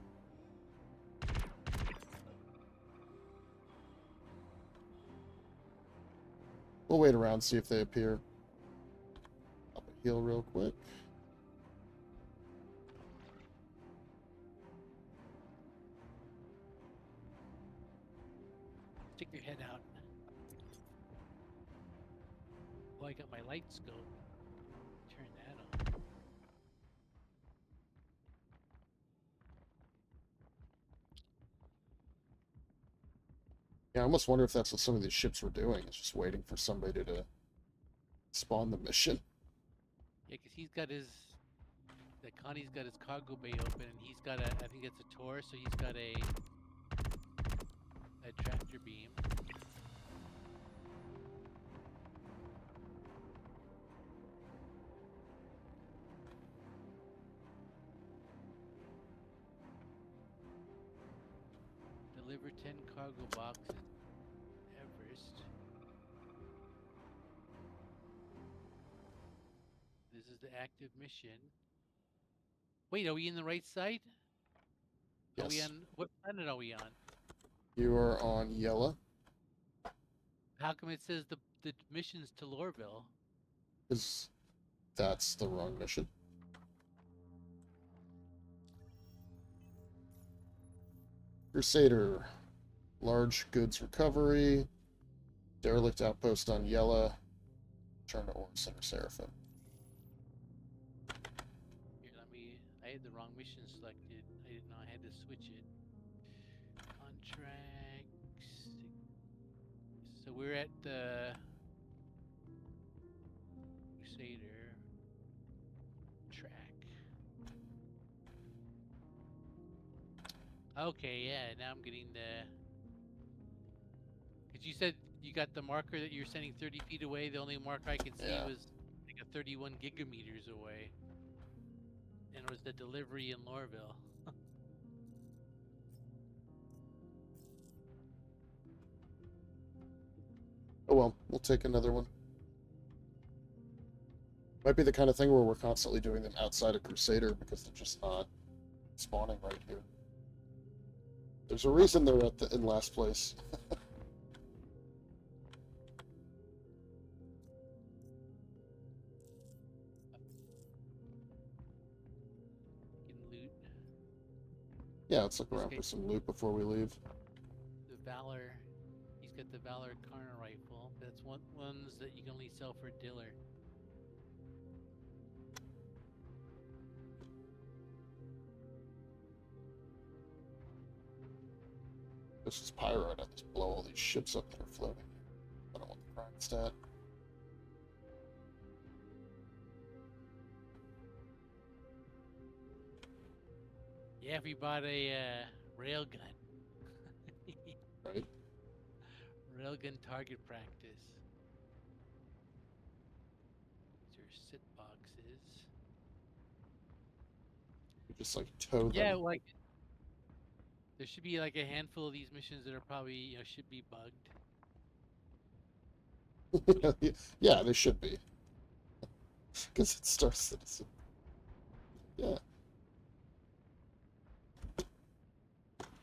S2: We'll wait around, see if they appear. Up a hill real quick.
S1: Stick your head out. Oh, I got my light scope. Turn that on.
S2: Yeah, I almost wonder if that's what some of these ships were doing. It's just waiting for somebody to spawn the mission.
S1: Yeah, because he's got his... Connie's got his cargo bay open, and he's got a... I think it's a Taurus, so he's got a tractor beam. Deliver 10 cargo boxes. Everest. This is the active mission. Wait, are we in the right site?
S2: Yes.
S1: Are we on... What planet are we on?
S2: You are on Yella.
S1: How come it says the mission's to Lorville?
S2: Because that's the wrong mission. Crusader. Large goods recovery. Derelict outpost on Yella. Turn to Ore Center Seraphim.
S1: Here, I had the wrong mission selected. I didn't know I had to switch it. Contracts. So we're at the Crusader track. Okay, yeah, now I'm getting the... Because you said you got the marker that you're sending 30 feet away. The only marker I could see was like a 31 gigameters away. And it was the delivery in Lorville.
S2: we'll take another one. Might be the kind of thing where we're constantly doing them outside of Crusader because they're just not spawning right here. There's a reason they're in last place.
S1: Can loot
S2: Yeah, let's look around
S1: Okay.
S2: for some loot before we leave.
S1: the Valor. He's got the Valor Karna rifle. That's ones that you can only sell for Diller.
S2: This is Pyro. I'd have to blow all these ships up that are floating. I don't want the prime stat.
S1: Yeah, if we bought a railgun.
S2: Right?
S1: Railgun target practice. These are sit boxes.
S2: You just like tow them.
S1: Yeah, like there should be like a handful of these missions that are probably should be bugged.
S2: Yeah, they should be. Because it's Star Citizen. Yeah.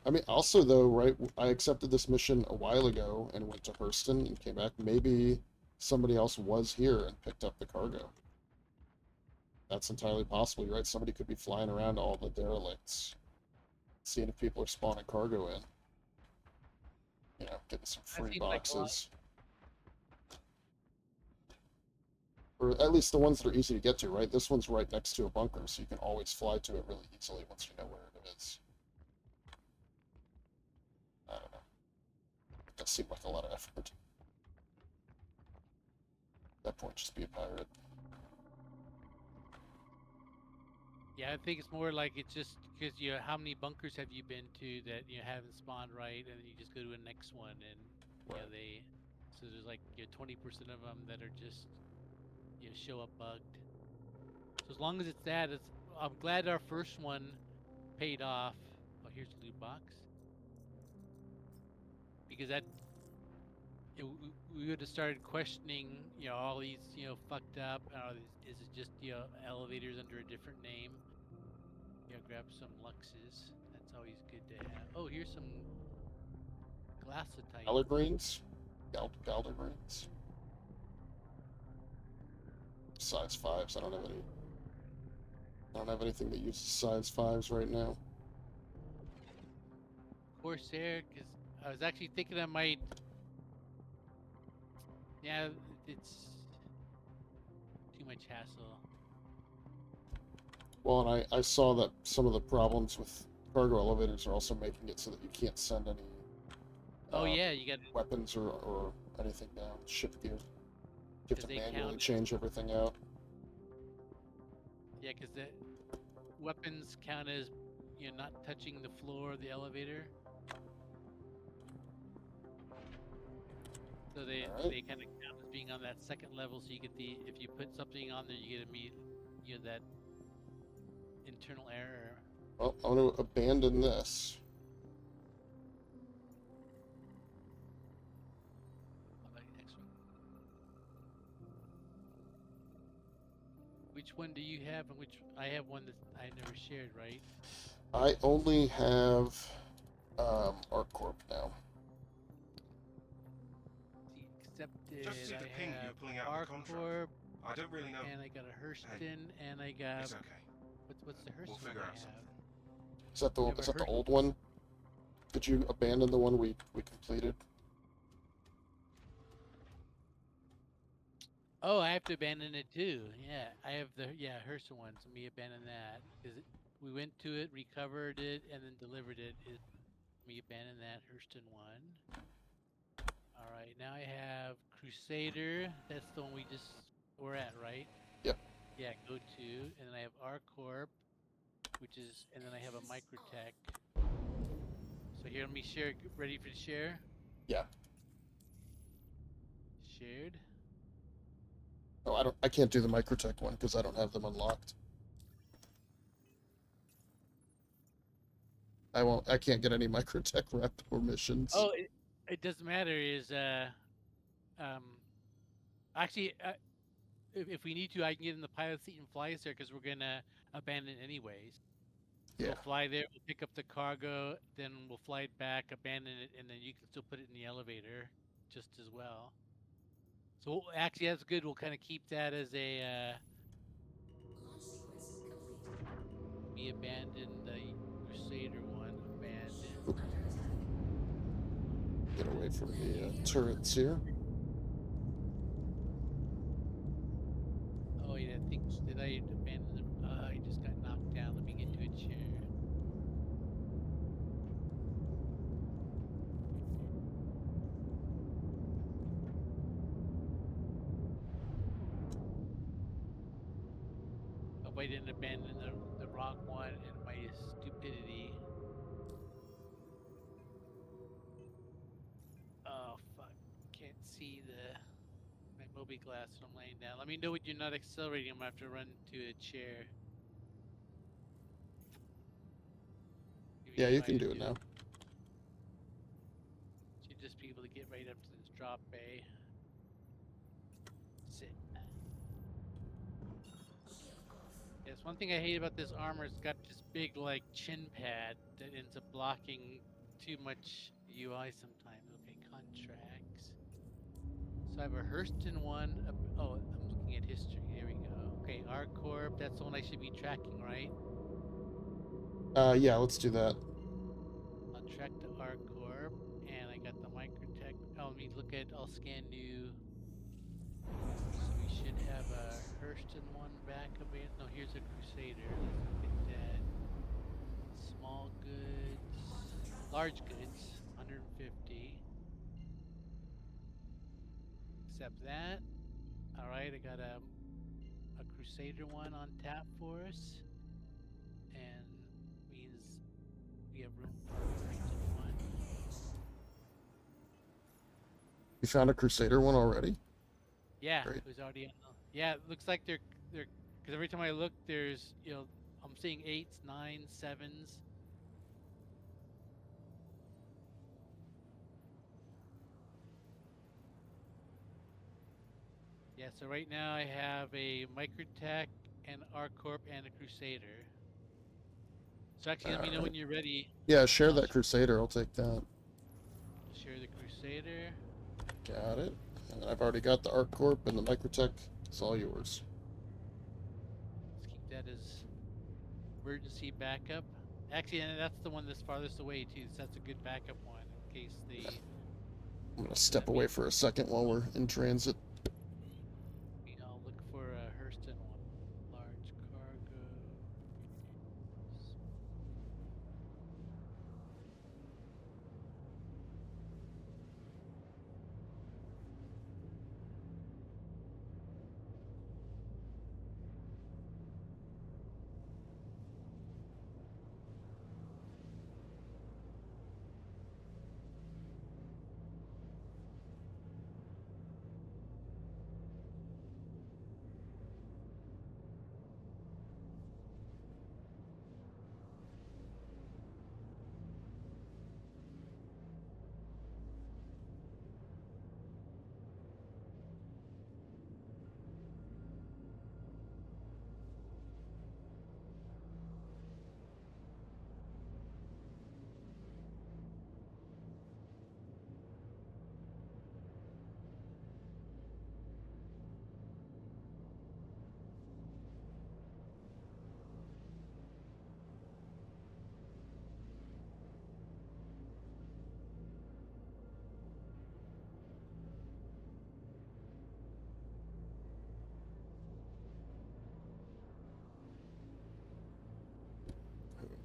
S2: I mean, also though, right? I accepted this mission a while ago and went to Hurston and came back. Maybe somebody else was here and picked up the cargo. That's entirely possible, right? Somebody could be flying around all the derelicts, seeing if people are spawning cargo in. You know, getting some free
S1: seems like a lot.
S2: boxes. Or at least the ones that are easy to get to, right? This one's right next to a bunker, so you can always fly to it really easily once you know where it is. I don't know. It does seem like a lot of effort. At that point, just be a pirate.
S1: Yeah, I think it's more like it's just because how many bunkers have you been to that haven't spawned right, and then you just go to the next one, and
S2: Right.
S1: so there's like 20% of them that are just show up bugged. So as long as it's that, I'm glad our first one paid off. Oh, here's the loot box. Because that we would have started questioning, all these, fucked up. Is it just, elevators under a different name? Grab some Luxes. That's always good to have. Oh, here's some glassitite.
S2: Galdergreens? Galdergreens? Size 5s. I don't have anything that uses size 5s right now.
S1: Corsair, because I was actually thinking I might. Yeah, it's too much hassle.
S2: Well, and I saw that some of the problems with cargo elevators are also making it so that you can't send any
S1: Oh yeah, you got
S2: weapons or anything down, ship gear. You have to
S1: they
S2: manually
S1: count-
S2: change everything out.
S1: Yeah, because the weapons count as not touching the floor of the elevator. So they
S2: Alright.
S1: kind of count as being on that second level. So you get if you put something on there, you get that internal error.
S2: Well, I'm going to abandon this.
S1: Which one do you have, and which I have one that I never shared, right?
S2: I only have ArcCorp now.
S1: See, accepted.
S5: Just see the
S1: I
S5: ping
S1: have
S5: you're pulling out of the contract.
S1: ArcCorp,
S5: I don't really know.
S1: and I got a Hurston, and I got
S5: It's okay.
S1: what's the Hurston
S5: We'll
S1: one
S5: figure
S1: I
S5: out
S1: have?
S5: something.
S2: Is that the
S1: Never
S2: is that the
S1: heard-
S2: old one? Did you abandon the one we completed?
S1: Oh, I have to abandon it too. Yeah, I have the Hurston one. So let me abandon that because we went to it, recovered it, and then delivered it. Let me abandon that Hurston one. All right, now I have Crusader. That's the one we just were at, right?
S2: Yep.
S1: Yeah, go to, and then I have ArcCorp, which is, and then I have a Microtech. So here, let me share. Ready for the share?
S2: Yeah.
S1: Shared.
S2: Oh, I can't do the Microtech one because I don't have them unlocked. I can't get any Microtech rep or missions.
S1: Oh, it doesn't matter. Actually, if we need to, I can get in the pilot seat and fly us there because we're gonna abandon anyways. So
S2: Yeah.
S1: we'll fly there, we'll pick up the cargo, then we'll fly it back, abandon it, and then you can still put it in the elevator just as well. So actually, that's good. We'll kind of keep that as a we abandoned the Crusader one, abandoned.
S2: Get away from the turrets here.
S1: Oh wait, I think did I abandon them? I just got knocked down. Let me get to a chair. Hope I didn't abandon the wrong one in my stupidity. Oh fuck! Can't see my Moby glass when I'm laying down. Let me know when you're not accelerating. I'm gonna have to run to a chair. Give
S2: Yeah,
S1: me
S2: you
S1: 5
S2: can
S1: to
S2: do it now.
S1: Should just be able to get right up to this drop bay. Sit. Yes, one thing I hate about this armor, it's got this big like chin pad that ends up blocking too much UI sometimes. Okay, contracts. So I have a Hurston one. Oh, I'm looking at history. There we go. Okay, R Corp. That's the one I should be tracking, right?
S2: Yeah, let's do that.
S1: I'll track the R Corp, and I got the Microtech. Oh, let me look at. I'll scan new. So we should have a Hurston one back available. No, here's a Crusader. Let's look at that. Small goods, large goods, 150. Accept that. All right, I got a Crusader one on tap for us, and means we have room for a Hurston one.
S2: You found a Crusader one already?
S1: Yeah,
S2: Great.
S1: it was already on. Yeah, it looks like they're because every time I look, there's I'm seeing 8s, 9s, 7s. Yeah, so right now I have a Microtech, an R Corp, and a Crusader. So actually, let me know
S2: Alright.
S1: when you're ready.
S2: Yeah, share
S1: I'll
S2: that Crusader. I'll take that.
S1: share the Crusader.
S2: Got it. And I've already got the Arc Corp and the Microtech. It's all yours.
S1: Let's keep that as emergency backup. Actually, and that's the one that's farthest away too. So that's a good backup one in case they.
S2: I'm gonna step away for a second while we're in transit.
S1: I'll look for a Hurston one. Large cargo.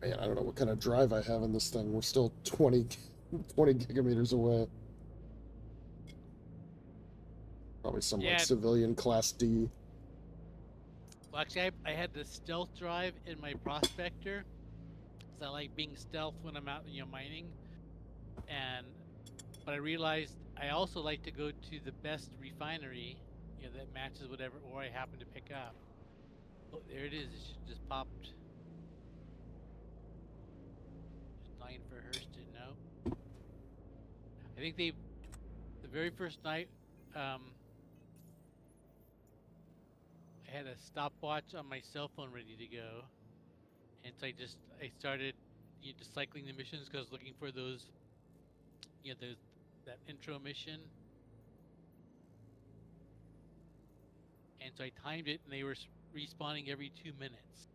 S2: Man, I don't know what kind of drive I have in this thing. We're still 20 gigameters away. Probably some like
S1: Yeah.
S2: civilian class D.
S1: Well, actually, I had the stealth drive in my prospector, because I like being stealth when I'm out, mining. But I realized I also like to go to the best refinery, that matches whatever ore I happen to pick up. Oh, there it is. It just popped. Just 9 for Hurston. No, I think the very first night, I had a stopwatch on my cell phone ready to go, and so I started just cycling the missions because I was looking for those, those that intro mission, and so I timed it, and they were respawning every 2 minutes.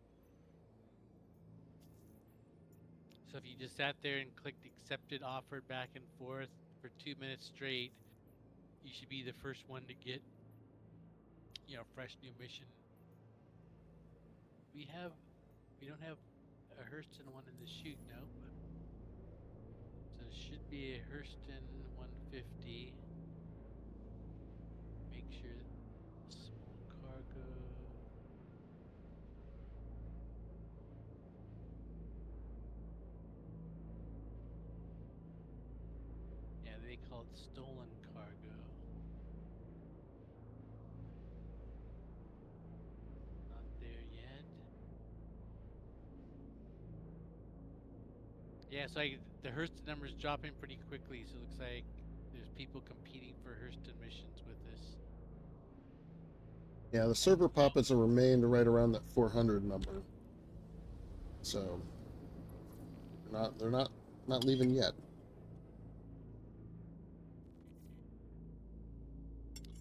S1: So if you just sat there and clicked accepted, offered back and forth for 2 minutes straight, you should be the first one to get, fresh new mission. We don't have a Hurston one in the chute, nope. So it should be a Hurston 150. Make sure small cargo. Yeah, they call it stolen cargo. Not there yet. Yeah, so the Hurston number is dropping pretty quickly, so it looks like there's people competing for Hurston missions with this.
S2: Yeah, the server pop-ins have remained right around that 400 number. So they're not leaving yet.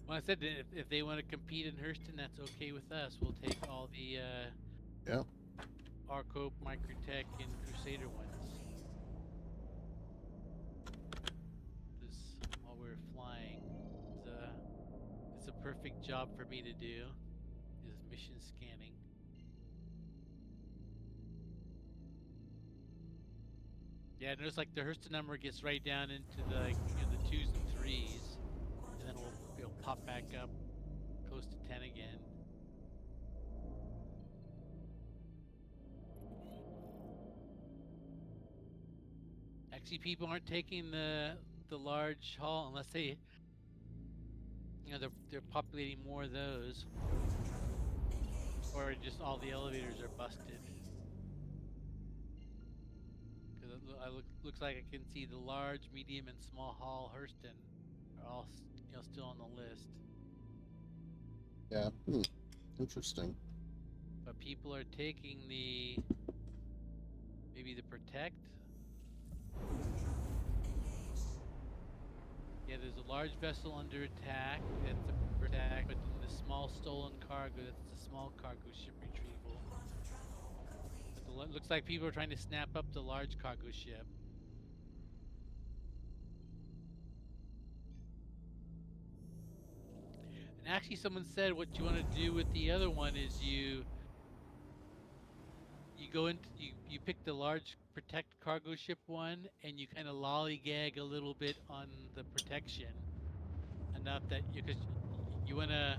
S1: Well, I said that if they want to compete in Hurston, that's okay with us. We'll take all the
S2: Yeah.
S1: Arcope, Microtech, and Crusader ones. This while we're flying, it's a perfect job for me to do. Is mission scanning. Yeah, notice like the Hurston number gets right down into the the 2s and 3s, and then we'll pop back up close to 10 again. Actually, people aren't taking the large haul unless they, they're populating more of those, or just all the elevators are busted. Because looks like I can see the large, medium, and small haul Hurston are all still on the list.
S2: Yeah. Interesting.
S1: But people are taking maybe the Protect. Yeah, there's a large vessel under attack. That's the Protect, but then the small stolen cargo, that's the small cargo ship retrieval. But looks like people are trying to snap up the large cargo ship. And actually, someone said what you want to do with the other one is you go into you pick the large Protect cargo ship one, and you kind of lollygag a little bit on the protection enough that because you wanna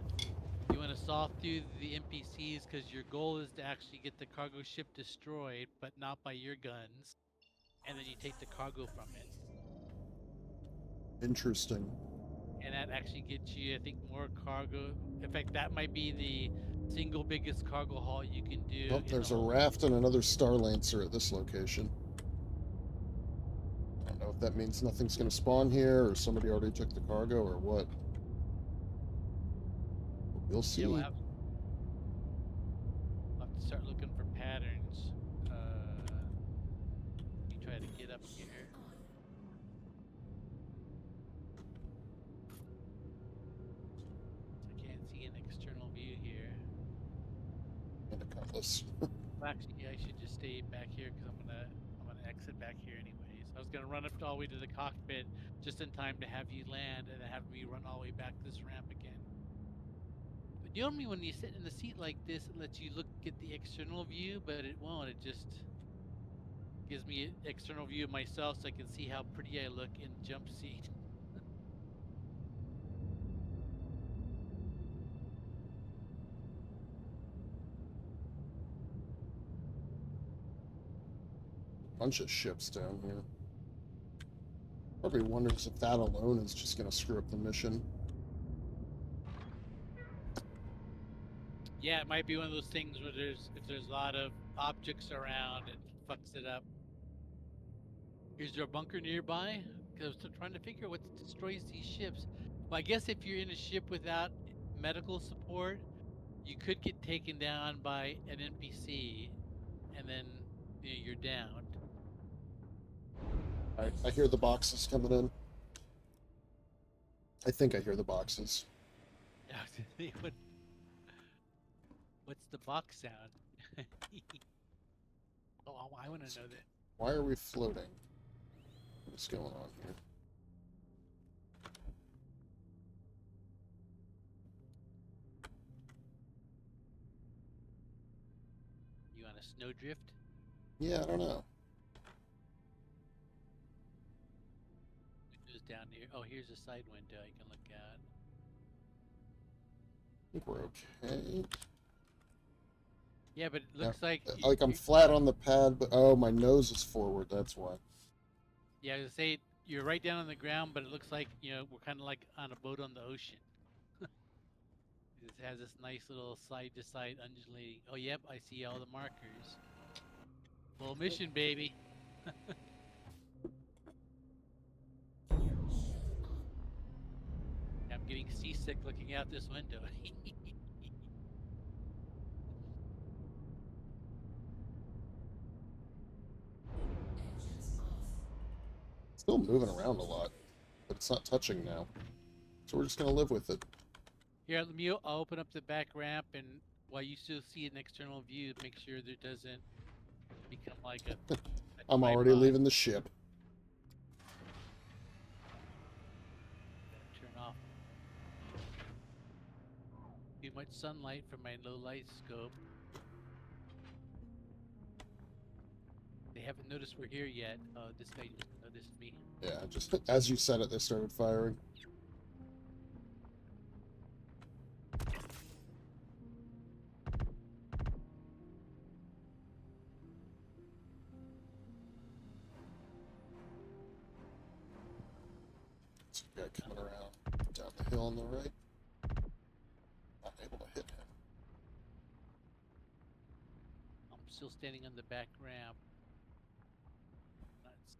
S1: saw through the NPCs because your goal is to actually get the cargo ship destroyed, but not by your guns, and then you take the cargo from it.
S2: Interesting.
S1: And that actually gets you, I think, more cargo. In fact, that might be the single biggest cargo haul you can do.
S2: Oh, there's a raft and another Star Lancer at this location. I don't know if that means nothing's going to spawn here, or somebody already took the cargo, or what. We'll see.
S1: Yeah, we'll have to start looking for patterns. You try to get up here. I can't see an external view here.
S2: And a cutlass.
S1: Well, actually, I should just stay back here because I'm gonna exit back here anyways. I was gonna run up all the way to the cockpit just in time to have you land and then have me run all the way back this ramp again. But normally when you sit in the seat like this, it lets you look at the external view, but it won't. It just gives me an external view of myself so I can see how pretty I look in jump seat.
S2: Bunch of ships down here. Probably wonders if that alone is just going to screw up the mission.
S1: Yeah, it might be one of those things where if there's a lot of objects around, it fucks it up. Is there a bunker nearby? Because I'm trying to figure what destroys these ships. Well, I guess if you're in a ship without medical support, you could get taken down by an NPC, and then you're downed.
S2: Alright, I hear the boxes coming in. I think I hear the boxes.
S1: What's the box sound? Oh, I want to know that.
S2: Why are we floating? What's going on here?
S1: You on a snowdrift?
S2: Yeah, I don't know.
S1: Windows down here. Oh, here's a side window I can look at.
S2: I think we're okay.
S1: Yeah, but it looks like
S2: Like I'm flat on the pad, but oh, my nose is forward. That's why.
S1: Yeah, I was gonna say you're right down on the ground, but it looks like we're kind of like on a boat on the ocean. It has this nice little side-to-side undulating. Oh, yep, I see all the markers. Full mission, baby. I'm getting seasick looking out this window.
S2: Still moving around a lot, but it's not touching now. So we're just gonna live with it.
S1: Here, let me. I'll open up the back ramp, and while you still see an external view, make sure there doesn't become like a.
S2: I'm already leaving the ship.
S1: Turn off. Too much sunlight from my low light scope. They haven't noticed we're here yet. Oh, this guy just noticed me.
S2: Yeah, just as you said it, they started firing. It's a guy coming around down the hill on the right. Not able to hit him.
S1: I'm still standing on the back ramp. That's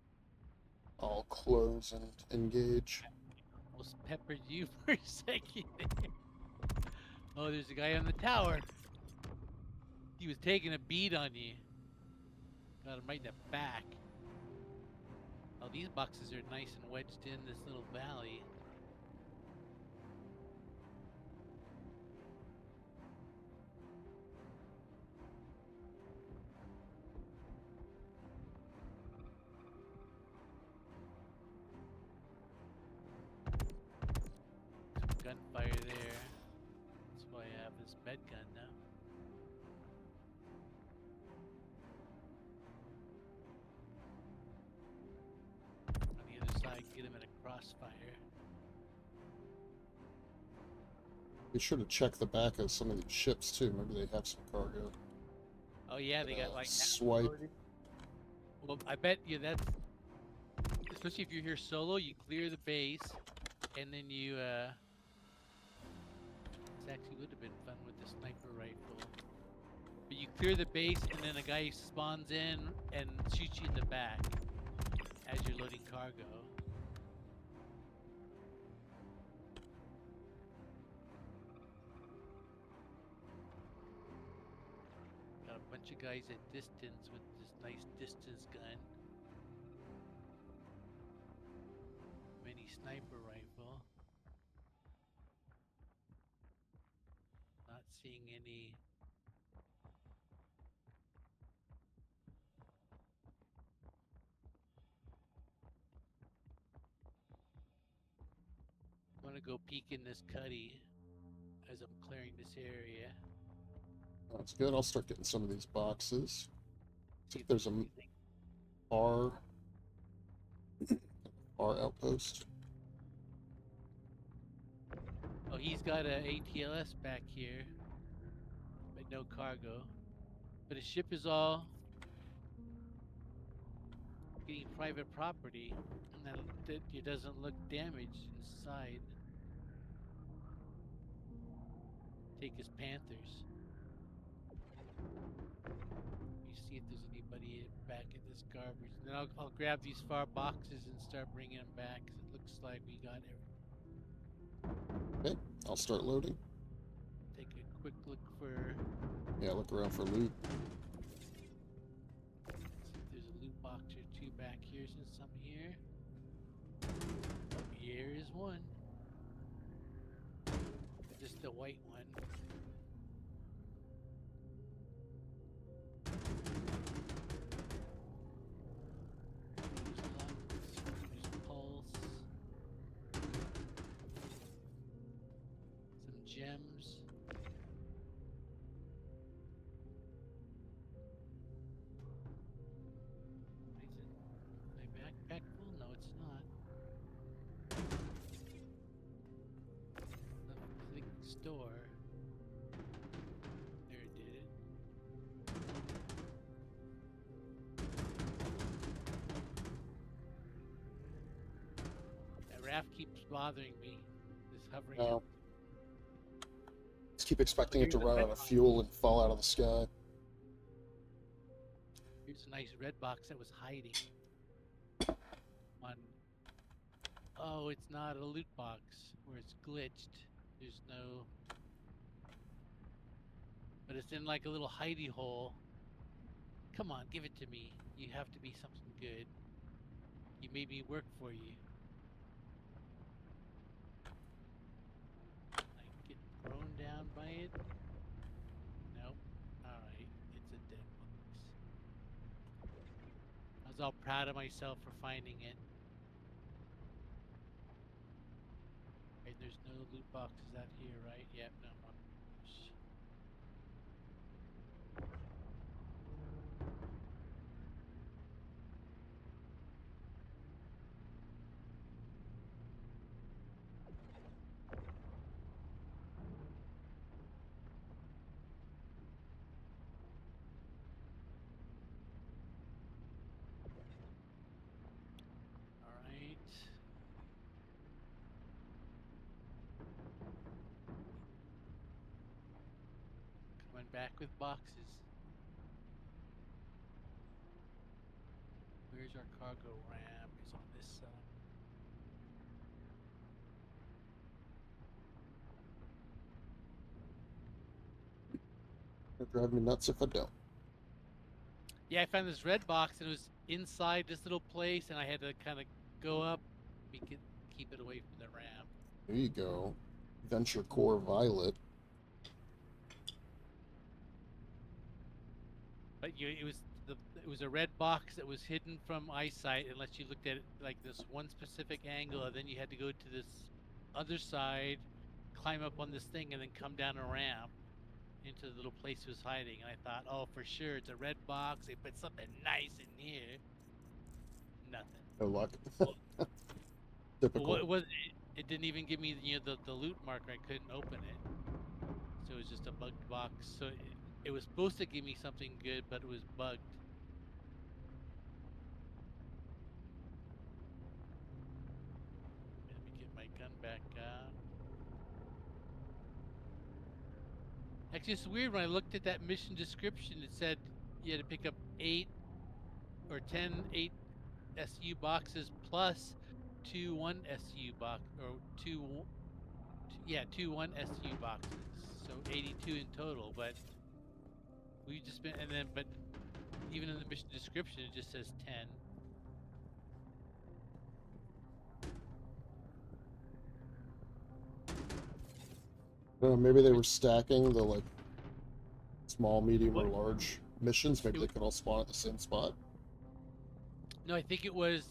S2: I'll close and engage.
S1: almost peppered you for a second. Oh, there's a guy on the tower. He was taking a beat on you. Got him right in the back. Oh, these boxes are nice and wedged in this little valley. Some gunfire there. That's why I have this med gun now. On the other side, get him in a crossfire.
S2: Be sure to check the back of some of these ships too. Maybe they have some cargo.
S1: Oh yeah, they got like
S2: Swipe.
S1: Well, I bet you that's especially if you're here solo. You clear the base, and then you. This actually would have been fun with the sniper rifle. But you clear the base, and then a guy spawns in and shoots you in the back as you're loading cargo. Got a bunch of guys at distance with this nice distance gun. Mini sniper rifle. Not seeing any. I'm gonna go peek in this cuddy as I'm clearing this area.
S2: That's good. I'll start getting some of these boxes.
S1: See
S2: See
S1: if
S2: if there's a
S1: anything.
S2: R outpost.
S1: Oh, he's got a ATLS back here, but no cargo. But his ship is all getting private property, and that it doesn't look damaged inside. Take his Panthers. You see if there's anybody back in this garbage. And then I'll grab these far boxes and start bringing them back, 'cause it looks like we got everything.
S2: Okay, I'll start loading.
S1: Take a quick look for.
S2: Yeah, look around for loot.
S1: See if there's a loot box or two back here. Since some here. Oh, here is one. Just the white one. There's pulse. Some gems. Is my backpack full? No, it's not. Click store. There it did it. That raft keeps bothering me. This hovering.
S2: Oh.
S1: up.
S2: Just keep expecting it
S1: Here's
S2: to
S1: the
S2: run
S1: red
S2: out of
S1: box.
S2: fuel and fall out of the sky.
S1: Here's a nice red box that was hiding. On. Oh, it's not a loot box where it's glitched. There's no. But it's in like a little hidey hole. Come on, give it to me. You have to be something good. You made me work for you. I get thrown down by it? Nope. Alright, it's a dead box. I was all proud of myself for finding it. Right, there's no loot boxes out here, right? Yep, no more. Alright. Coming back with boxes. Where's our cargo ramp? It's on this side.
S2: It'll drive me nuts if I don't.
S1: Yeah, I found this red box and it was inside this little place, and I had to kind of go up. We could keep it away from the ramp.
S2: There you go. Venture Core Violet.
S1: But it was a red box that was hidden from eyesight unless you looked at it like this one specific angle, and then you had to go to this other side, climb up on this thing, and then come down a ramp into the little place it was hiding. And I thought, oh, for sure, it's a red box. They put something nice in here. Nothing.
S2: No luck.
S1: Well,
S2: Typical.
S1: what was it? It didn't even give me the loot marker. I couldn't open it, so it was just a bugged box. So it was supposed to give me something good, but it was bugged. Let me get my gun back out. Actually, it's weird. When I looked at that mission description, it said you had to pick up 8 or 10 SU boxes plus 2 1 SU box, or two 1 SU boxes. So 82 in total. But we just been, and then but even in the mission description, it just says 10.
S2: Maybe they were stacking the like small, medium, or
S1: What?
S2: large missions. Maybe
S1: It
S2: they
S1: w-
S2: could all spawn at the same spot.
S1: No, I think it was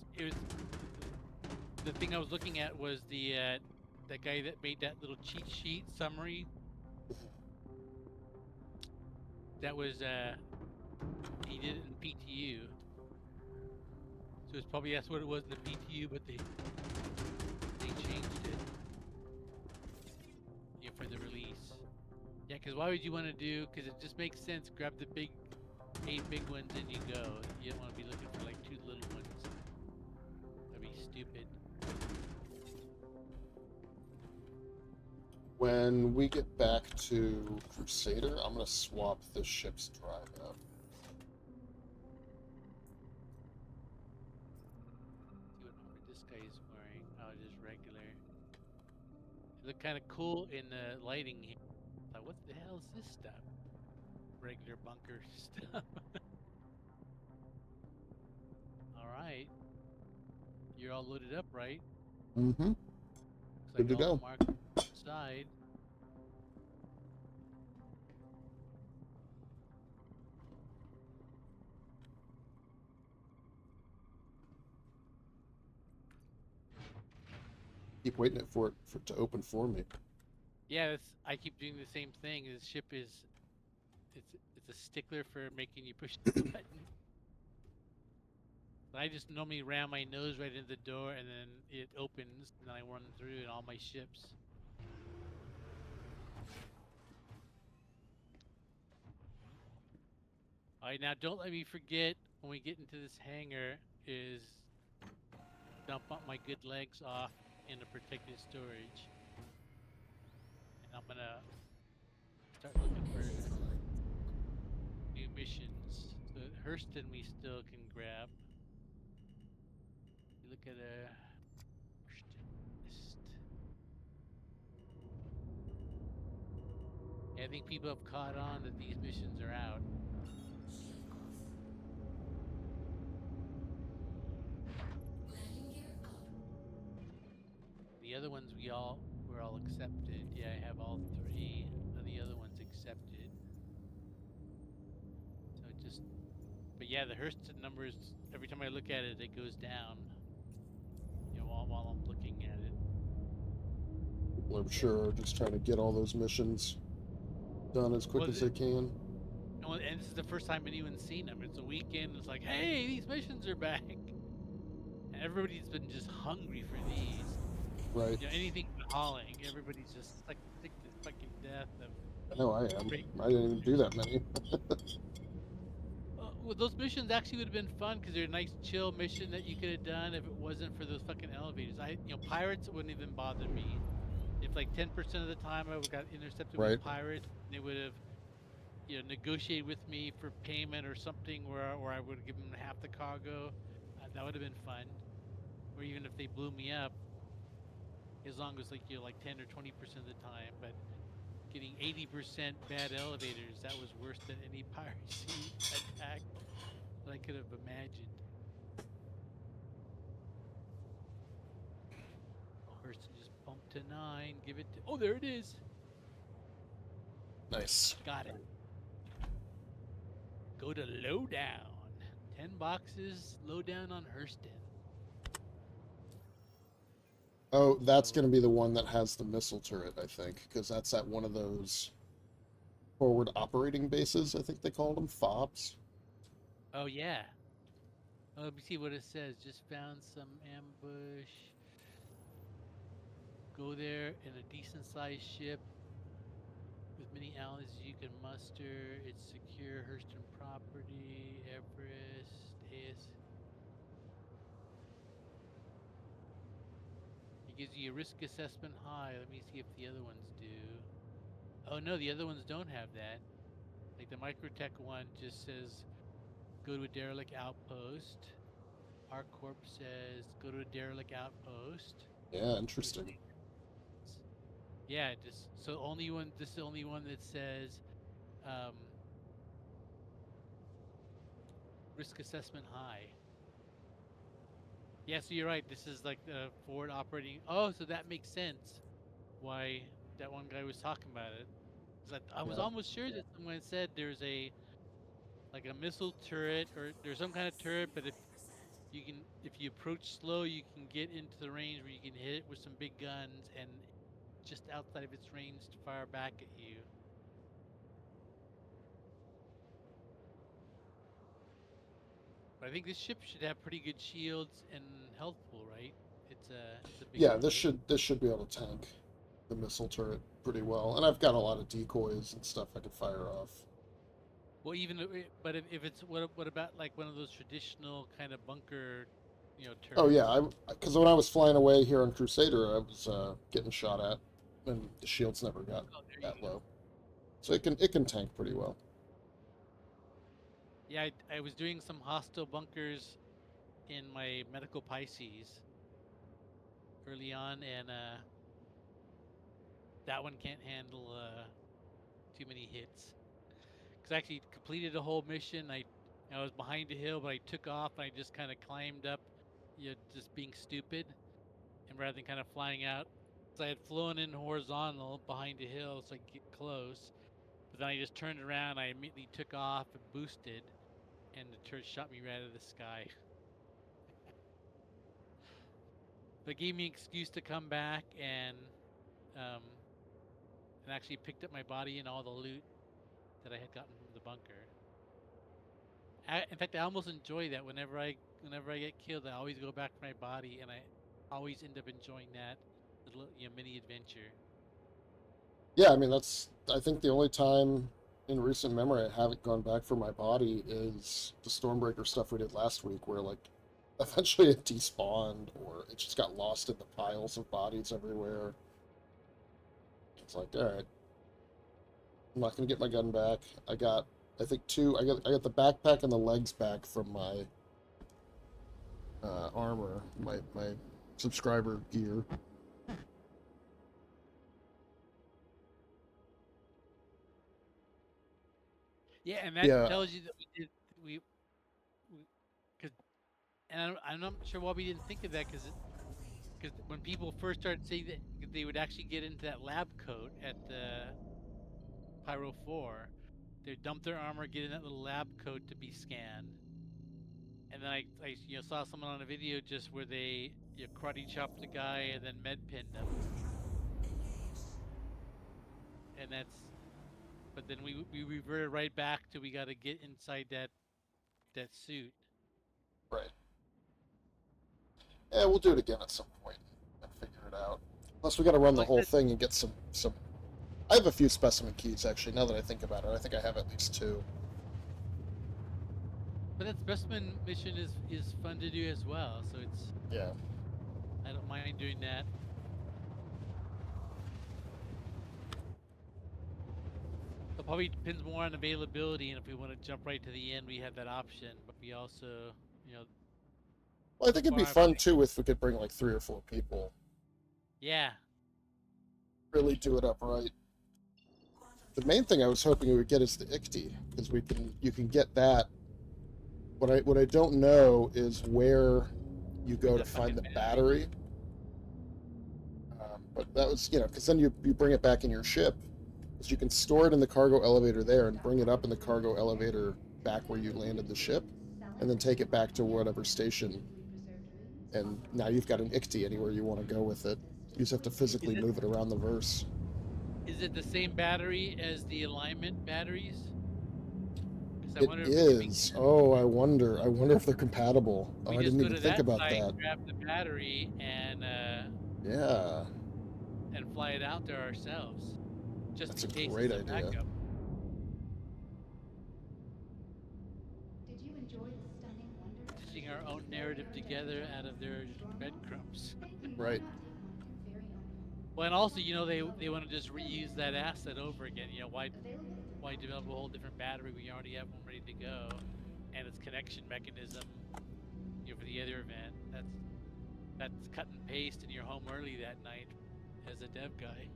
S1: the thing I was looking at was that guy that made that little cheat sheet summary. That was he did it in PTU. So it's probably that's what it was in the PTU, but they changed it. Yeah, for the release. Yeah, because why would you want to do? Because it just makes sense. Grab the 8 big ones and you go. You don't want to be looking for like 2 little ones. That'd be stupid.
S2: When we get back to Crusader, I'm gonna swap the ship's drive out.
S1: See what armor this guy is wearing. Oh, just regular. It looked kind of cool in the lighting here. I What the hell is this stuff? Regular bunker stuff. All right. You're all loaded up, right?
S2: Mm-hmm.
S1: Looks
S2: Good to
S1: like all
S2: go.
S1: marked side.
S2: Keep waiting for it to open for me.
S1: Yeah, I keep doing the same thing. This ship is it's a stickler for making you push the button. I just normally ram my nose right into the door and then it opens and then I run through in all my ships. Alright, now don't let me forget when we get into this hangar is dump up my good legs off in the protected storage. And I'm gonna start looking for new missions. So Hurston we still can grab. You look at a Hurston list. Yeah, I think people have caught on that these missions are out. The other ones were all accepted. Yeah, I have all 3 of the other ones accepted. So it just, but yeah, the Hurston numbers. Every time I look at it, it goes down. You know, while I'm looking at it.
S2: People, I'm sure, are just trying to get all those missions done as quick
S1: Well,
S2: as they can.
S1: and this is the first time anyone's seen them. It's a weekend. It's like, hey, these missions are back. And everybody's been just hungry for these.
S2: Right.
S1: You know, anything but hauling. Everybody's just like sick to fucking death of.
S2: I know I am.
S1: Break.
S2: I didn't even do that many.
S1: Well, those missions actually would have been fun because they're a nice, chill mission that you could have done if it wasn't for those fucking elevators. Pirates wouldn't even bother me. If like 10% of the time I would got intercepted
S2: Right.
S1: with pirates, they would have, negotiated with me for payment or something where I would give them half the cargo. That would have been fun. Or even if they blew me up, as long as like 10 or 20% of the time. But getting 80% bad elevators, that was worse than any piracy attack that I could have imagined. Oh, Hurston just bumped to 9. Give it to. Oh, there it is.
S2: Nice.
S1: Got it. Go to lowdown. 10 boxes. Lowdown on Hurston.
S2: Oh, that's
S1: So,
S2: going to be the one that has the missile turret, I think, because that's at one of those forward operating bases, I think they called them, FOBs.
S1: oh yeah. Oh, let me see what it says. Just found some ambush. Go there in a decent sized ship with many allies you can muster. It's secure. Hurston property. Everest. AS. It gives you a risk assessment high. Let me see if the other ones do. Oh no, the other ones don't have that. Like the Microtech one just says go to a derelict outpost. Our corp says go to a derelict outpost.
S2: Yeah, interesting.
S1: Yeah, just so only one. This is the only one that says um, risk assessment high. Yeah, so you're right. This is like the forward operating. Oh, so that makes sense. Why that one guy was talking about it? 'Cause I was
S2: Yeah.
S1: almost sure that someone said there's a like a missile turret or there's some kind of turret, but if you approach slow, you can get into the range where you can hit it with some big guns and just outside of its range to fire back at you. But I think this ship should have pretty good shields and health pool, right? It's a big
S2: Yeah,
S1: boat.
S2: this should be able to tank the missile turret pretty well. And I've got a lot of decoys and stuff I could fire off.
S1: Well, but if it's what about like one of those traditional kind of bunker, turrets?
S2: Oh yeah, because when I was flying away here on Crusader, I was getting shot at, and the shields never got
S1: Oh, there you
S2: that
S1: go.
S2: low, so it can tank pretty well.
S1: Yeah, I was doing some hostile bunkers in my medical Pisces early on, and that one can't handle too many hits. Because I actually completed the whole mission. I was behind a hill, but I took off and I just kind of climbed up, just being stupid. And rather than kind of flying out, so I had flown in horizontal behind a hill so I could get close. But then I just turned around, I immediately took off and boosted, and the turret shot me right out of the sky. But it gave me an excuse to come back um, and actually picked up my body and all the loot that I had gotten from the bunker. In fact, I almost enjoy that. Whenever I get killed, I always go back for my body, and I always end up enjoying that little mini adventure.
S2: Yeah, I mean that's I think the only time in recent memory I haven't gone back for my body is the Stormbreaker stuff we did last week, where like eventually it despawned or it just got lost in the piles of bodies everywhere. It's like, all right, I'm not gonna get my gun back. I got, I think two. I got the backpack and the legs back from my armor, my subscriber gear.
S1: Yeah, and that
S2: Yeah,
S1: tells you that we because and I'm not sure why we didn't think of that because when people first started saying that they would actually get into that lab coat at the Pyro 4, they dump their armor, get in that little lab coat to be scanned, and then I saw someone on a video just where they karate chopped the guy and then med pinned him, and that's but then we reverted right back to we got to get inside that suit.
S2: right. Yeah, we'll do it again at some point and figure it out. Plus, we got to run the
S1: Like
S2: whole
S1: that,
S2: thing and get some. I have a few specimen keys actually. Now that I think about it, I think I have at least two.
S1: but that specimen mission is fun to do as well. So
S2: Yeah.
S1: I don't mind doing that. It probably depends more on availability, and if we want to jump right to the end, we have that option. But we also, you know,
S2: Well, I think it'd be
S1: far
S2: fun too if we could bring like 3 or 4 people.
S1: yeah,
S2: Really do it up right. The main thing I was hoping we would get is the ICTY, because you can get that. What I don't know is where you go to
S1: the
S2: find
S1: fucking
S2: the
S1: battery.
S2: battery. But that was, because then you bring it back in your ship, because you can store it in the cargo elevator there and bring it up in the cargo elevator back where you landed the ship, and then take it back to whatever station. And now you've got an ICTY anywhere you want to go with it. You just have to
S1: Is
S2: physically
S1: it
S2: move it around the verse.
S1: is it the same battery as the alignment batteries? Because I
S2: It
S1: wonder if it could be.
S2: is. Oh, I wonder. I wonder if they're compatible. Oh,
S1: We
S2: I
S1: just
S2: didn't
S1: go
S2: even
S1: to
S2: think
S1: that
S2: about
S1: site,
S2: that.
S1: grab the battery,
S2: Yeah,
S1: and fly it out there ourselves, just
S2: that's
S1: in
S2: a
S1: case
S2: great
S1: it's a
S2: idea.
S1: backup.
S3: Did you enjoy the stunning wonders of
S1: Stitching our own
S3: Egypt's
S1: narrative
S3: warrior
S1: together
S3: desert
S1: out of their
S3: storm
S1: breadcrumbs.
S3: Thank you.
S2: Right.
S3: Why not take one of your very own home?
S1: Well, and also, they want to just reuse that asset over again.
S3: Available
S1: Why
S3: through
S1: develop a whole different battery? We already have one ready to go, and its connection mechanism, for the other event. That's cut and paste, and you're home early that night as a dev guy.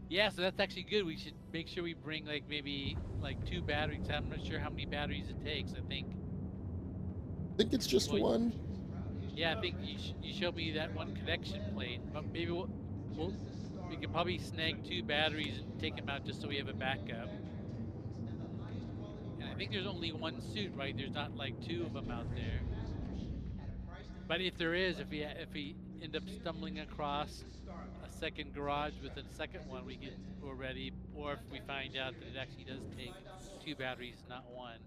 S1: Yeah, so that's actually good. We should make sure we bring maybe 2 batteries. I'm not sure how many batteries it takes. I think.
S2: I think it's just
S1: Well,
S2: one.
S1: yeah, I think you showed me that one connection plate, but maybe we'll we could probably snag 2 batteries and take them out just so we have a backup. And I think there's only one suit, right? There's not like 2 of them out there. But if there is, if we end up stumbling across a second garage with a second one, we're ready. Or if we find out that it actually does take 2 batteries, not one.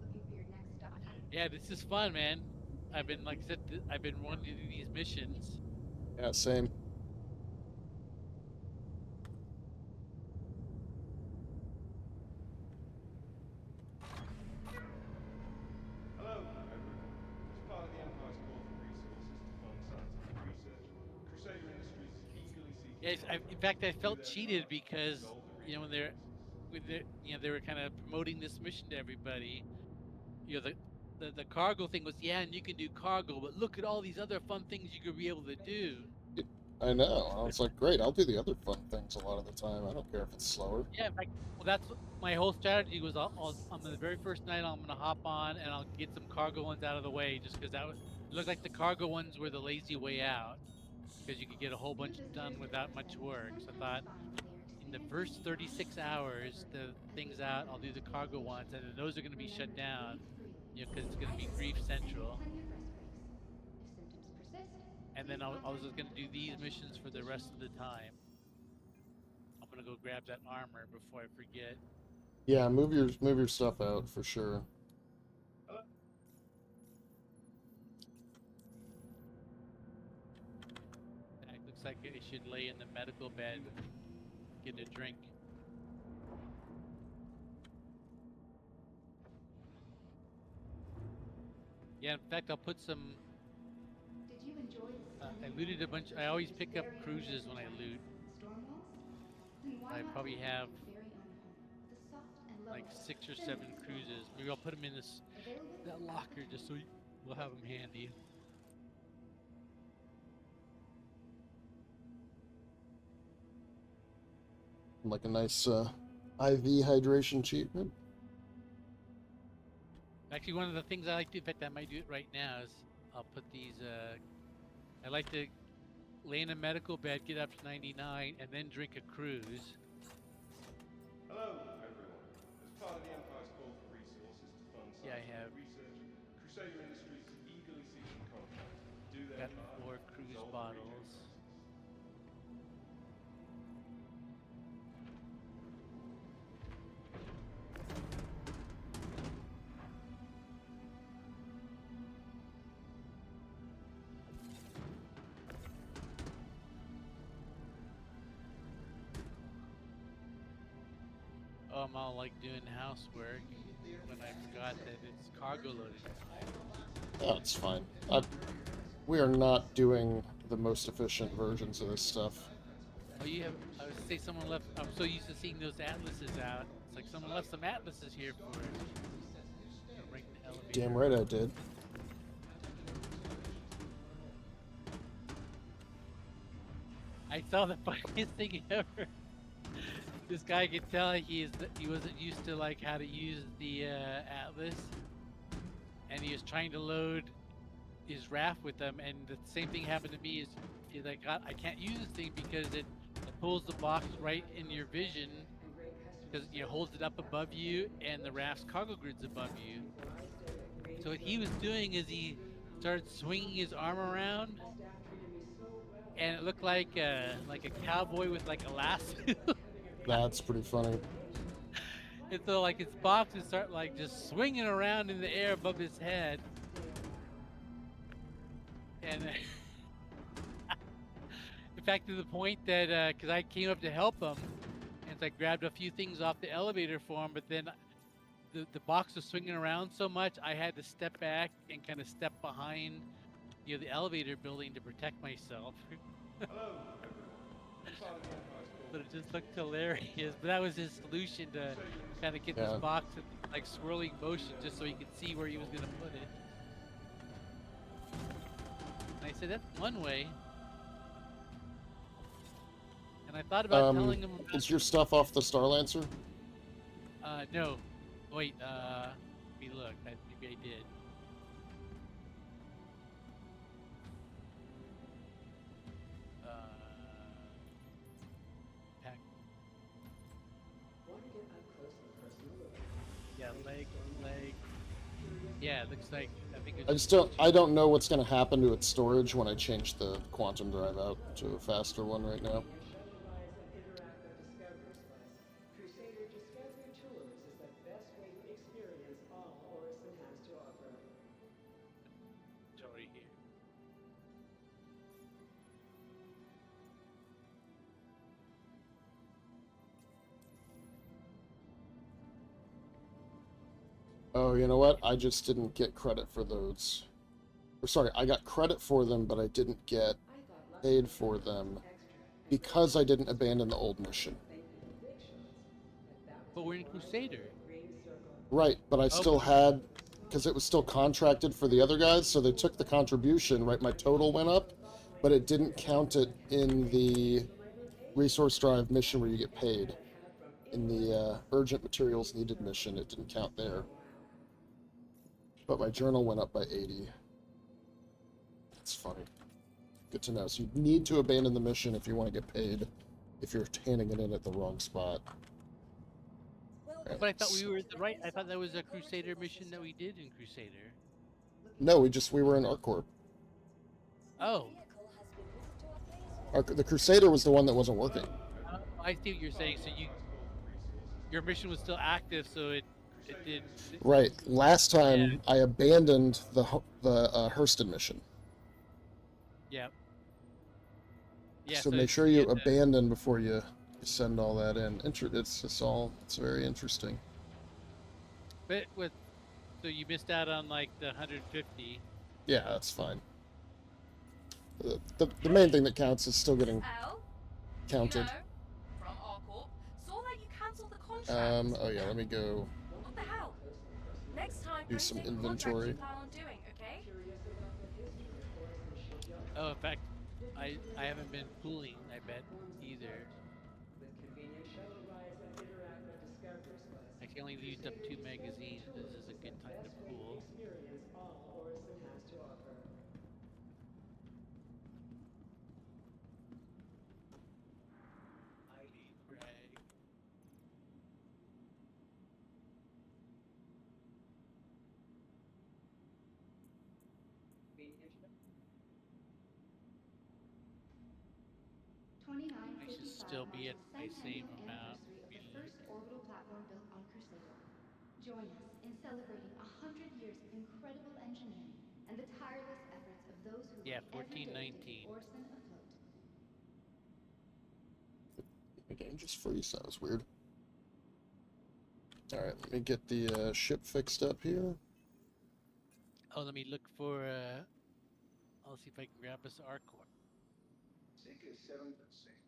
S3: looking for your next stop.
S1: Yeah, this is fun, man. I've been like I said, I've been wanting to do these missions.
S2: Yeah, same.
S5: Hello, everyone. As part of the Empire's call for resources to fund scientific research, Crusader Industries is eagerly seeking
S1: Yes,
S5: contracts
S1: in fact, I
S5: to do
S1: felt
S5: their
S1: cheated
S5: part to
S1: because
S5: resolve the
S1: when
S5: regional
S1: they're
S5: crisis.
S1: they were kind of promoting this mission to everybody. The cargo thing was, yeah, and you can do cargo, but look at all these other fun things you could be able to do.
S2: I know. I was like, great, I'll do the other fun things a lot of the time. I don't care if it's slower.
S1: Yeah, in fact, well, that's my whole strategy was. On the very first night, I'm gonna hop on and I'll get some cargo ones out of the way, just because it looked like the cargo ones were the lazy way out, because you could get a whole bunch done without much work. So I thought, in the first 36 hours, the things out, I'll do the cargo ones, and then those are gonna be shut down, because it's gonna be Grief Central. And then I was just gonna do these missions for the rest of the time. I'm gonna go grab that armor before I forget.
S2: Yeah, move your stuff out for sure.
S1: It looks like I should lay in the medical bed, get a drink. Yeah, in fact, I'll put some.
S3: Did you enjoy
S1: I looted a bunch. I always pick up cruises when I loot. I probably have like 6 or 7 cruises. Maybe I'll put them in that locker just so we'll have them handy.
S2: Like a nice IV hydration treatment.
S1: Actually, one of the things I like to, in fact, I might do it right now, is I'll put these. I like to lay in a medical bed, get up to 99, and then drink a cruise.
S5: Hello, everyone. As part of the Empire's call for resources to fund
S1: Yeah, I have.
S5: research, Crusader Industries is eagerly seeking contractors to do their
S1: Got
S5: part
S1: 4
S5: to
S1: cruise
S5: resolve the
S1: bottles.
S5: reject crisis.
S1: Oh, I'm all like doing housework when I forgot that it's cargo loading.
S2: Oh, it's fine. We are not doing the most efficient versions of this stuff.
S1: Oh, you have. I would say someone left. I'm so used to seeing those atlases out. It's like someone left some atlases here for us. Right in the elevator.
S2: Damn right I did.
S1: I saw the funniest thing ever. This guy could tell he wasn't used to like how to use the atlas, and he was trying to load his raft with them, and the same thing happened to me. Is like, I can't use this thing because it pulls the box right in your vision, because it holds it up above you, and the raft's cargo grid's above you. So what he was doing is he started swinging his arm around, and it looked like a cowboy with like a lasso.
S2: That's pretty funny.
S1: And so like his boxes start like just swinging around in the air above his head. And in fact, to the point that, because I came up to help him, and so I grabbed a few things off the elevator for him, but then the box was swinging around so much, I had to step back and kind of step behind, the elevator building to protect myself.
S5: Hello, everyone. As part of the Empire's call
S1: But it just looked hilarious. But that was his solution to kind of get
S2: Yeah.
S1: this box in like swirling motion, just so he could see where he was gonna put it. And I said, that's one way. And I thought about telling him about,
S2: Is your stuff off the Starlancer?
S1: no. Wait, let me look. Maybe I did. Pack. Yeah, leg. Yeah, it looks like, I think it's
S2: I don't know what's gonna happen to its storage when I change the quantum drive out to a faster one right now.
S7: Crusader Discovery Tours is the best way to experience all Orison has to offer.
S1: Sorry here.
S2: Oh, you know what? I just didn't get credit for those. Or sorry, I got credit for them, but I didn't get paid for them because I didn't abandon the old mission.
S1: But we're in Crusader.
S7: Green circle.
S2: Right, but I
S1: Oh,
S2: still had, because it was still contracted for the other guys, so they took the contribution, right? My total went up, but it didn't count it in the resource drive mission where you get paid. In the urgent materials needed mission, it didn't count there. But my journal went up by 80. That's funny. Good to know. So you need to abandon the mission if you want to get paid, if you're handing it in at the wrong spot. Right.
S1: but I thought we were the right. I thought that was a Crusader mission that we did in Crusader.
S2: No, we were in ArcCorp.
S1: Oh,
S2: The Crusader was the one that wasn't working.
S1: I see what you're saying. So your mission was still active, so it did.
S2: Right. Last time
S1: Yeah.
S2: I abandoned the Hurston mission.
S1: Yeah. Yeah.
S2: So make sure you abandon before you send all that in. It's very interesting.
S1: But so you missed out on like the 150.
S2: Yeah, that's fine. The main thing that counts is still getting
S8: Al,
S2: counted.
S8: you know, from ArcCorp, saw that you cancelled the contract.
S2: Oh yeah, let me go
S8: What the hell? Next time,
S2: do
S8: don't
S2: some
S8: take the contract
S2: inventory.
S8: you plan on doing, okay?
S1: Oh, in fact, I haven't been pooling. I bet either.
S7: With convenient shuttle rides and interactive discovery quests,
S1: I can only used up 2 magazines. This is a good time to
S7: best way to
S1: pool.
S7: experience all Orison has to offer.
S1: Kraig.
S3: 2955
S1: I should still be at
S3: marks
S1: my
S3: the
S1: same
S3: centennial
S1: amount.
S3: anniversary of the first orbital platform built on Crusader. Join us in celebrating 100 years of incredible engineering and the tireless efforts of those who
S1: Yeah,
S3: work every day to
S1: 1419.
S3: keep Orison afloat.
S2: The game just freeze. That was weird. All right, let me get the ship fixed up here.
S1: Oh, let me look for. I'll see if I can grab us ArcCorp.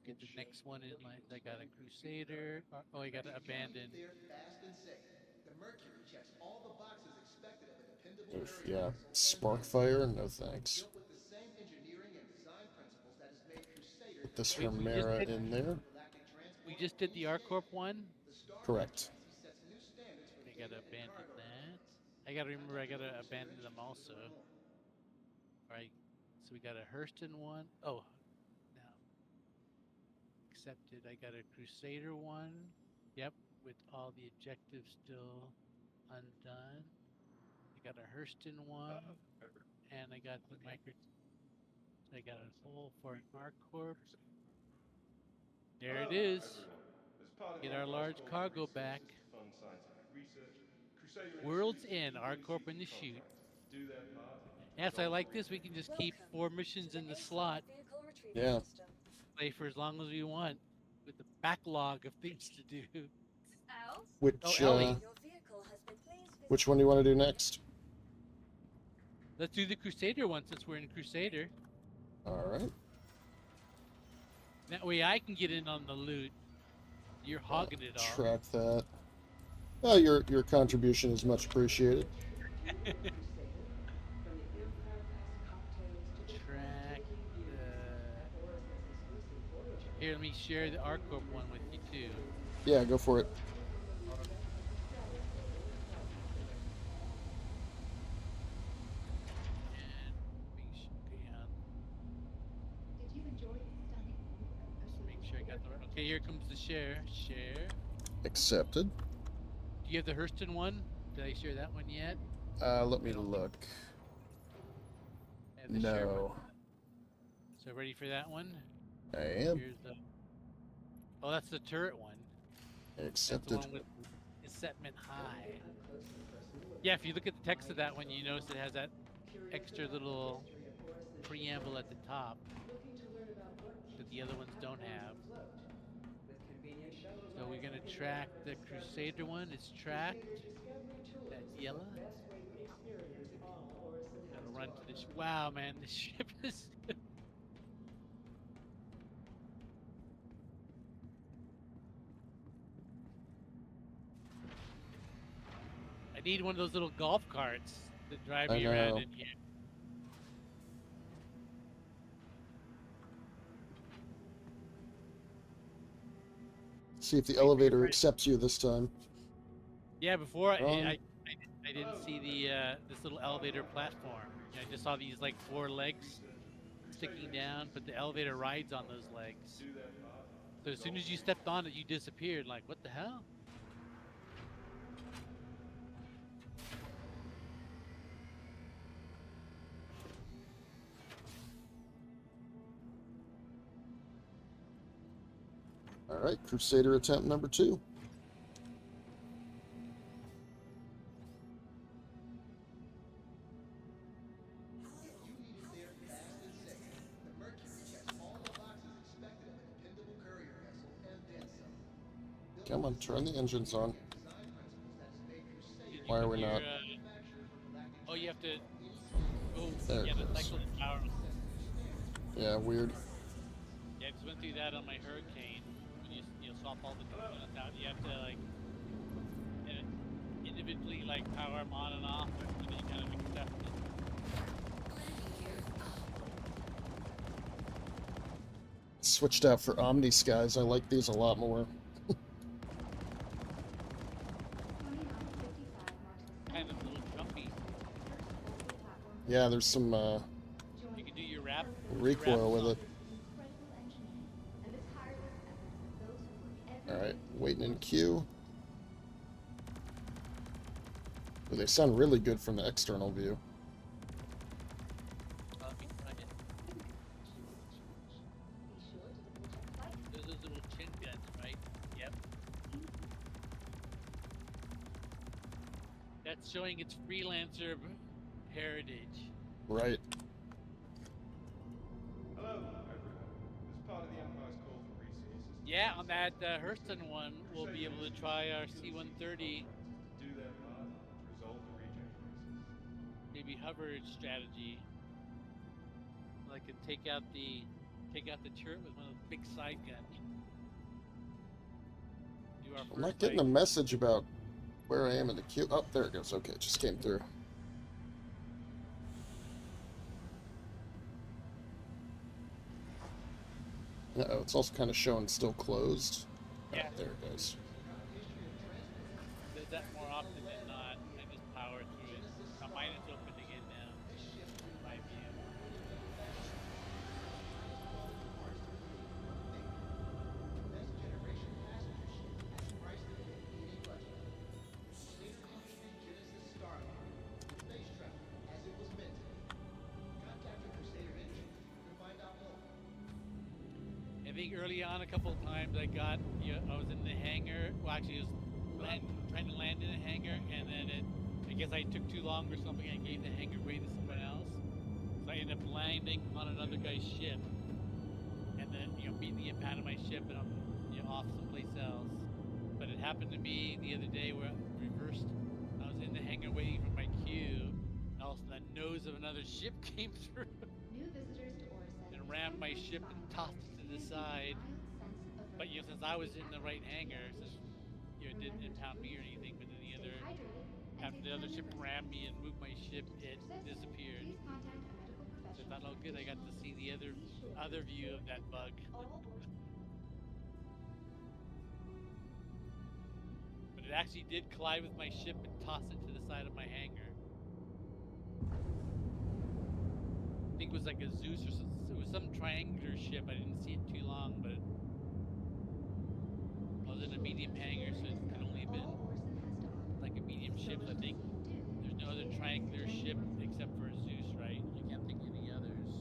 S1: Get the next one in line. I got a Crusader. Oh, I got to abandon.
S6: There fast and safe. The Mercury checks all the boxes expected of a dependable
S2: Oof,
S6: aerial
S2: yeah,
S6: vessel.
S2: Sparkfire, no thanks.
S6: Built with the same engineering and design principles that has made Crusader
S2: Put this
S1: We just
S2: Hermera
S1: did.
S2: in there.
S1: We just did the ArcCorp one.
S6: The Star
S2: Correct.
S6: chassis sets new standards for
S1: I
S6: data
S1: gotta
S6: and
S1: abandon
S6: cargo
S1: that.
S6: performance.
S1: I gotta remember. I
S6: Contact
S1: gotta
S6: your
S1: abandon
S6: Crusader
S1: them
S6: agents to
S1: also.
S6: learn more.
S1: All right. So we got a Hurston one. Oh, no. Accepted. I got a Crusader one. Yep, with all the objectives still undone. I got a Hurston one, and I got the micro. I got a hole for an ArcCorp. There it
S5: Hello,
S1: is.
S5: everyone. As part of
S1: Get
S5: my
S1: our large
S5: quest for
S1: cargo back.
S5: resources to fund scientific research, Crusader
S1: World's
S5: Industries
S1: End,
S5: eagerly
S1: ArcCorp in
S5: seeks
S1: the
S5: a
S1: chute.
S5: contractor to do their part to
S1: Yes, I
S5: resolve
S1: like
S5: the
S1: this. We can just keep 4 missions in the slot.
S2: Yeah.
S1: Play for as long as we want with the backlog of things to do.
S8: Al,
S1: Oh,
S2: Which
S1: Ellie.
S2: which one do you want to do next?
S1: Let's do the Crusader one since we're in Crusader.
S2: All right.
S1: That way I can get in on the loot. You're hogging it all.
S2: Track that. Oh, your contribution is much appreciated.
S1: Track Here, let me share the ArcCorp one with you too.
S2: Yeah, go for it.
S1: And
S3: Did you enjoy the stunning view of
S1: just
S3: Earth?
S1: make sure I got the right. Okay, here comes the share. Share.
S2: Accepted.
S1: Do you have the Hurston one? Did I share that one yet?
S2: Let me look.
S1: I have the share one.
S2: No.
S1: So ready for that one?
S2: I am.
S1: Here's the. Oh, that's the turret one.
S2: Accepted.
S1: That's the one with Setment High. Yeah, if you look at the text of that one, you notice it has that extra little preamble at the top that the other ones don't have. So we're gonna track the Crusader one. It's tracked. That yellow. Gotta run to this. Wow, man, the ship is. I need one of those little golf carts to drive
S2: I
S1: me around
S2: know.
S1: in here.
S2: See if the
S1: Wait for your
S2: elevator
S1: friend.
S2: accepts you this time.
S1: Yeah, before
S2: Wrong.
S1: I didn't see the this little elevator platform. I just saw these like 4 legs sticking down, but the elevator rides on those legs.
S5: Do their part.
S1: So as soon as you stepped on it, you disappeared. Like, what the hell?
S2: All right, Crusader attempt number 2.
S6: If you need it there fast and safe, the Mercury checks all the boxes expected of a dependable courier vessel and then some. Built
S2: Come on,
S6: with the
S2: turn the
S6: same
S2: engines on.
S6: engineering design principles that has made Crusader
S1: Did you
S2: Why are
S1: put
S2: we
S1: your
S2: not?
S6: manufactured for galactic
S1: oh, you have to
S6: transport of any scale,
S1: oh
S2: There
S1: yeah,
S2: it
S1: the
S2: goes.
S1: cycle the power.
S2: Yeah, weird.
S1: Yeah, I just went through that on my Hurricane. When you swap all the components out, you have to like individually like power them on and off, and then you kind of accept it.
S2: Switched out for Omni Skies. I like these a lot more.
S3: 2955 marks the
S1: Kind of a little jumpy.
S2: Yeah, there's some
S1: You can do your wrap.
S2: recoil with it.
S3: incredible engineering and the tireless efforts of those who work every
S2: All right,
S3: day.
S2: waiting in queue. Ooh, they sound really good from the external view.
S1: Let me try it.
S3: Be sure to double check flight.
S1: Those are little chin guns, right? Yep. That's showing its freelancer heritage.
S2: Right.
S5: Hello, everyone. As part of the Empire's call for resources,
S1: Yeah, on that Hurston one, we'll be able to try our C-130,
S5: do their part to resolve the reject crisis.
S1: maybe hover strategy. I can take out the turret with one of those big side guns. Do our
S2: I'm not
S1: first,
S2: getting
S1: like,
S2: a message about where I am in the queue. Oh, there it goes. Okay, it just came through. Uh-oh, it's also kind of showing still closed.
S1: Yeah.
S2: Oh, there it goes.
S1: does that more often than not. I just power through it. Mine is open again now. My view.
S6: Next generation passenger ship at a price that fit any budget. Crusader Industries Genesis Starliner. Space travel as it was meant to be. Contact your Crusader Industries to find out more.
S1: I think early on, a couple of times I was in the hangar. Well, actually, it was trying to land in a hangar, and then I guess I took too long or something. I gave the hangar away to someone else, so I ended up landing on another guy's ship, and then beating the impound of my ship, and I'm off someplace else. But it happened to me the other day where I reversed. I was in the hangar waiting for my queue, and all of a sudden the nose of another ship came through
S3: New visitors to Orison.
S1: and rammed my ship and tossed it to the side. But since I was in the right hangar, since it didn't impound me or anything, but then after the other ship rammed me and moved my ship, it disappeared. So I thought, oh good, I got to see the other view of that bug. But it actually did collide with my ship and toss it to the side of my hangar. I think it was like a Zeus or something. It was some triangular ship. I didn't see it too long, but I was in a medium hangar, so it could only have been like a medium ship. I think there's no other triangular ship except for a Zeus, right? I can't think of any others.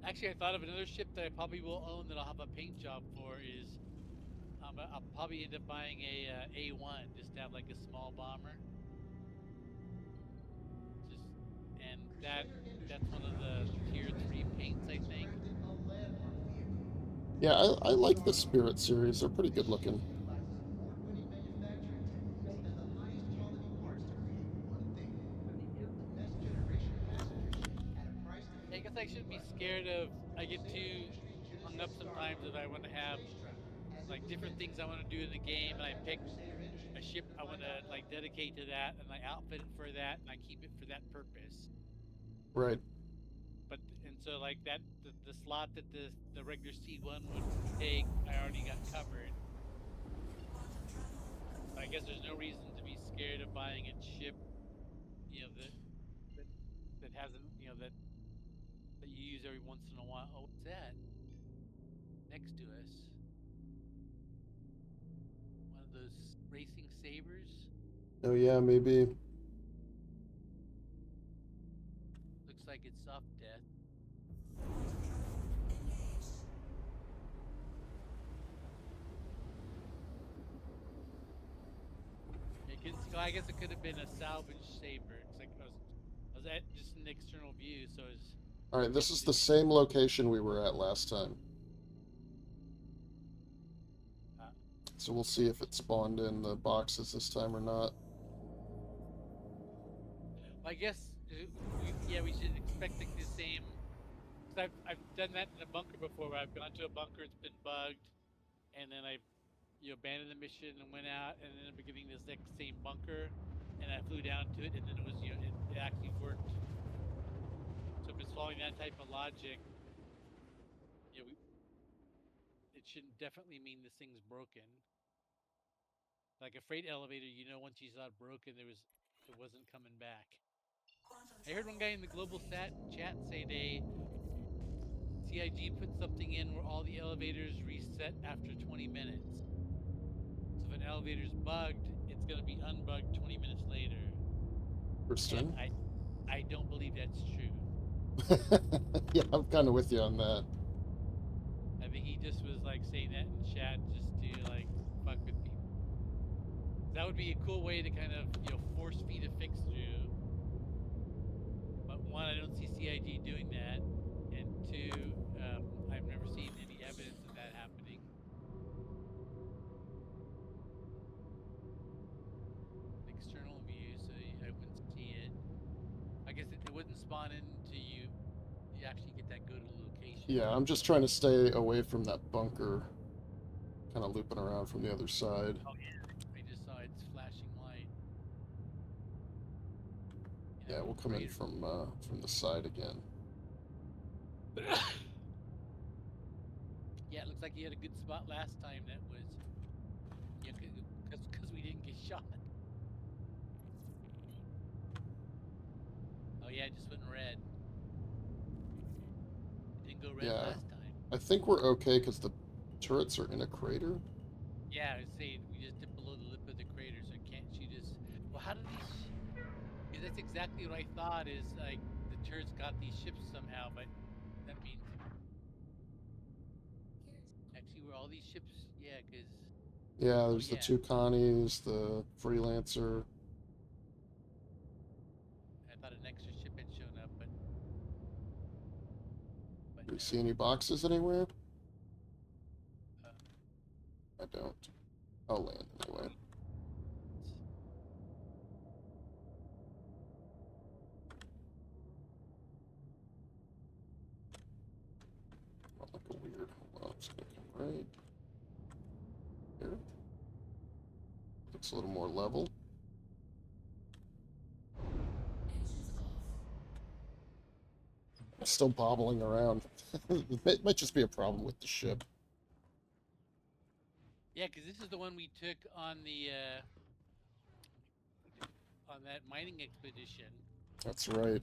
S1: Actually, I thought of another ship that I probably will own that I'll have a paint job for is I'll probably end up buying a A1 just to have like a small bomber. And that's one of the tier 3 paints, I think.
S6: A landmark vehicle.
S2: Yeah, I like the Spirit series. They're pretty good looking.
S6: Utilizes award-winning manufacturing techniques and the highest quality parts to create one thing. A next generation passenger ship at a price that
S1: I guess I shouldn't be scared of. I get too hung up sometimes if I want to have like different things I want to do in the game, and I pick a ship I want to like dedicate to that, and I outfit it for that, and I keep it for that purpose.
S2: Right.
S1: But and so like that the slot that the regular C1 would take, I already got covered. But I guess there's no reason to be scared of buying a ship, you know, that that hasn't, you know, that you use every once in a while. Oh, what's that next to us? One of those racing sabers.
S2: Oh yeah, maybe.
S1: Looks like it's soft death. I guess it could have been a salvage saber. It's like I was at just an external view, so it's.
S2: All right, this is the same location we were at last time. So we'll see if it spawned in the boxes this time or not.
S1: I guess we should expect the same. Cause I've done that in a bunker before, where I've gone to a bunker, it's been bugged, and then I abandoned the mission and went out, and then I'm getting this same bunker, and I flew down to it, and then it was it actually worked. So if it's following that type of logic, it shouldn't definitely mean this thing's broken. Like a freight elevator, once you saw it broken, it wasn't coming back. I heard one guy in the global chat say CIG put something in where all the elevators reset after 20 minutes. So if an elevator's bugged, it's going to be unbugged 20 minutes later.
S2: Interesting.
S1: And I don't believe that's true.
S2: Yeah, I'm kind of with you on that.
S1: I think he just was like saying that in chat just to like fuck with people. That would be a cool way to kind of force feed a fix through. But one, I don't see CIG doing that, and two, I've never seen any evidence of that happening. External view, so I wouldn't see it. I guess it wouldn't spawn in until you actually get that go to location.
S2: Yeah, I'm just trying to stay away from that bunker. Kind of looping around from the other side.
S1: Oh yeah, I just saw its flashing light.
S2: Yeah, we'll come in from the side again.
S1: Yeah, it looks like you had a good spot last time. That was, because we didn't get shot. Oh yeah, it just went red. It didn't go red last time.
S2: I think we're okay because the turrets are in a crater.
S1: Yeah, I say we just dip below the lip of the crater, so can't shoot us. Well, how do these? Because that's exactly what I thought. Is like the turrets got these ships somehow, but that means actually were all these ships? Yeah, because.
S2: Yeah, there's the two Connies, the Freelancer.
S1: I thought an extra ship had shown up, but
S2: Do you see any boxes anywhere? I don't. I'll land anyway. Like a weird. Hold on, it's gonna come right here. Looks a little more level. It's still bobbling around. It might just be a problem with the ship.
S1: Yeah, because this is the one we took on the on that mining expedition.
S2: That's right.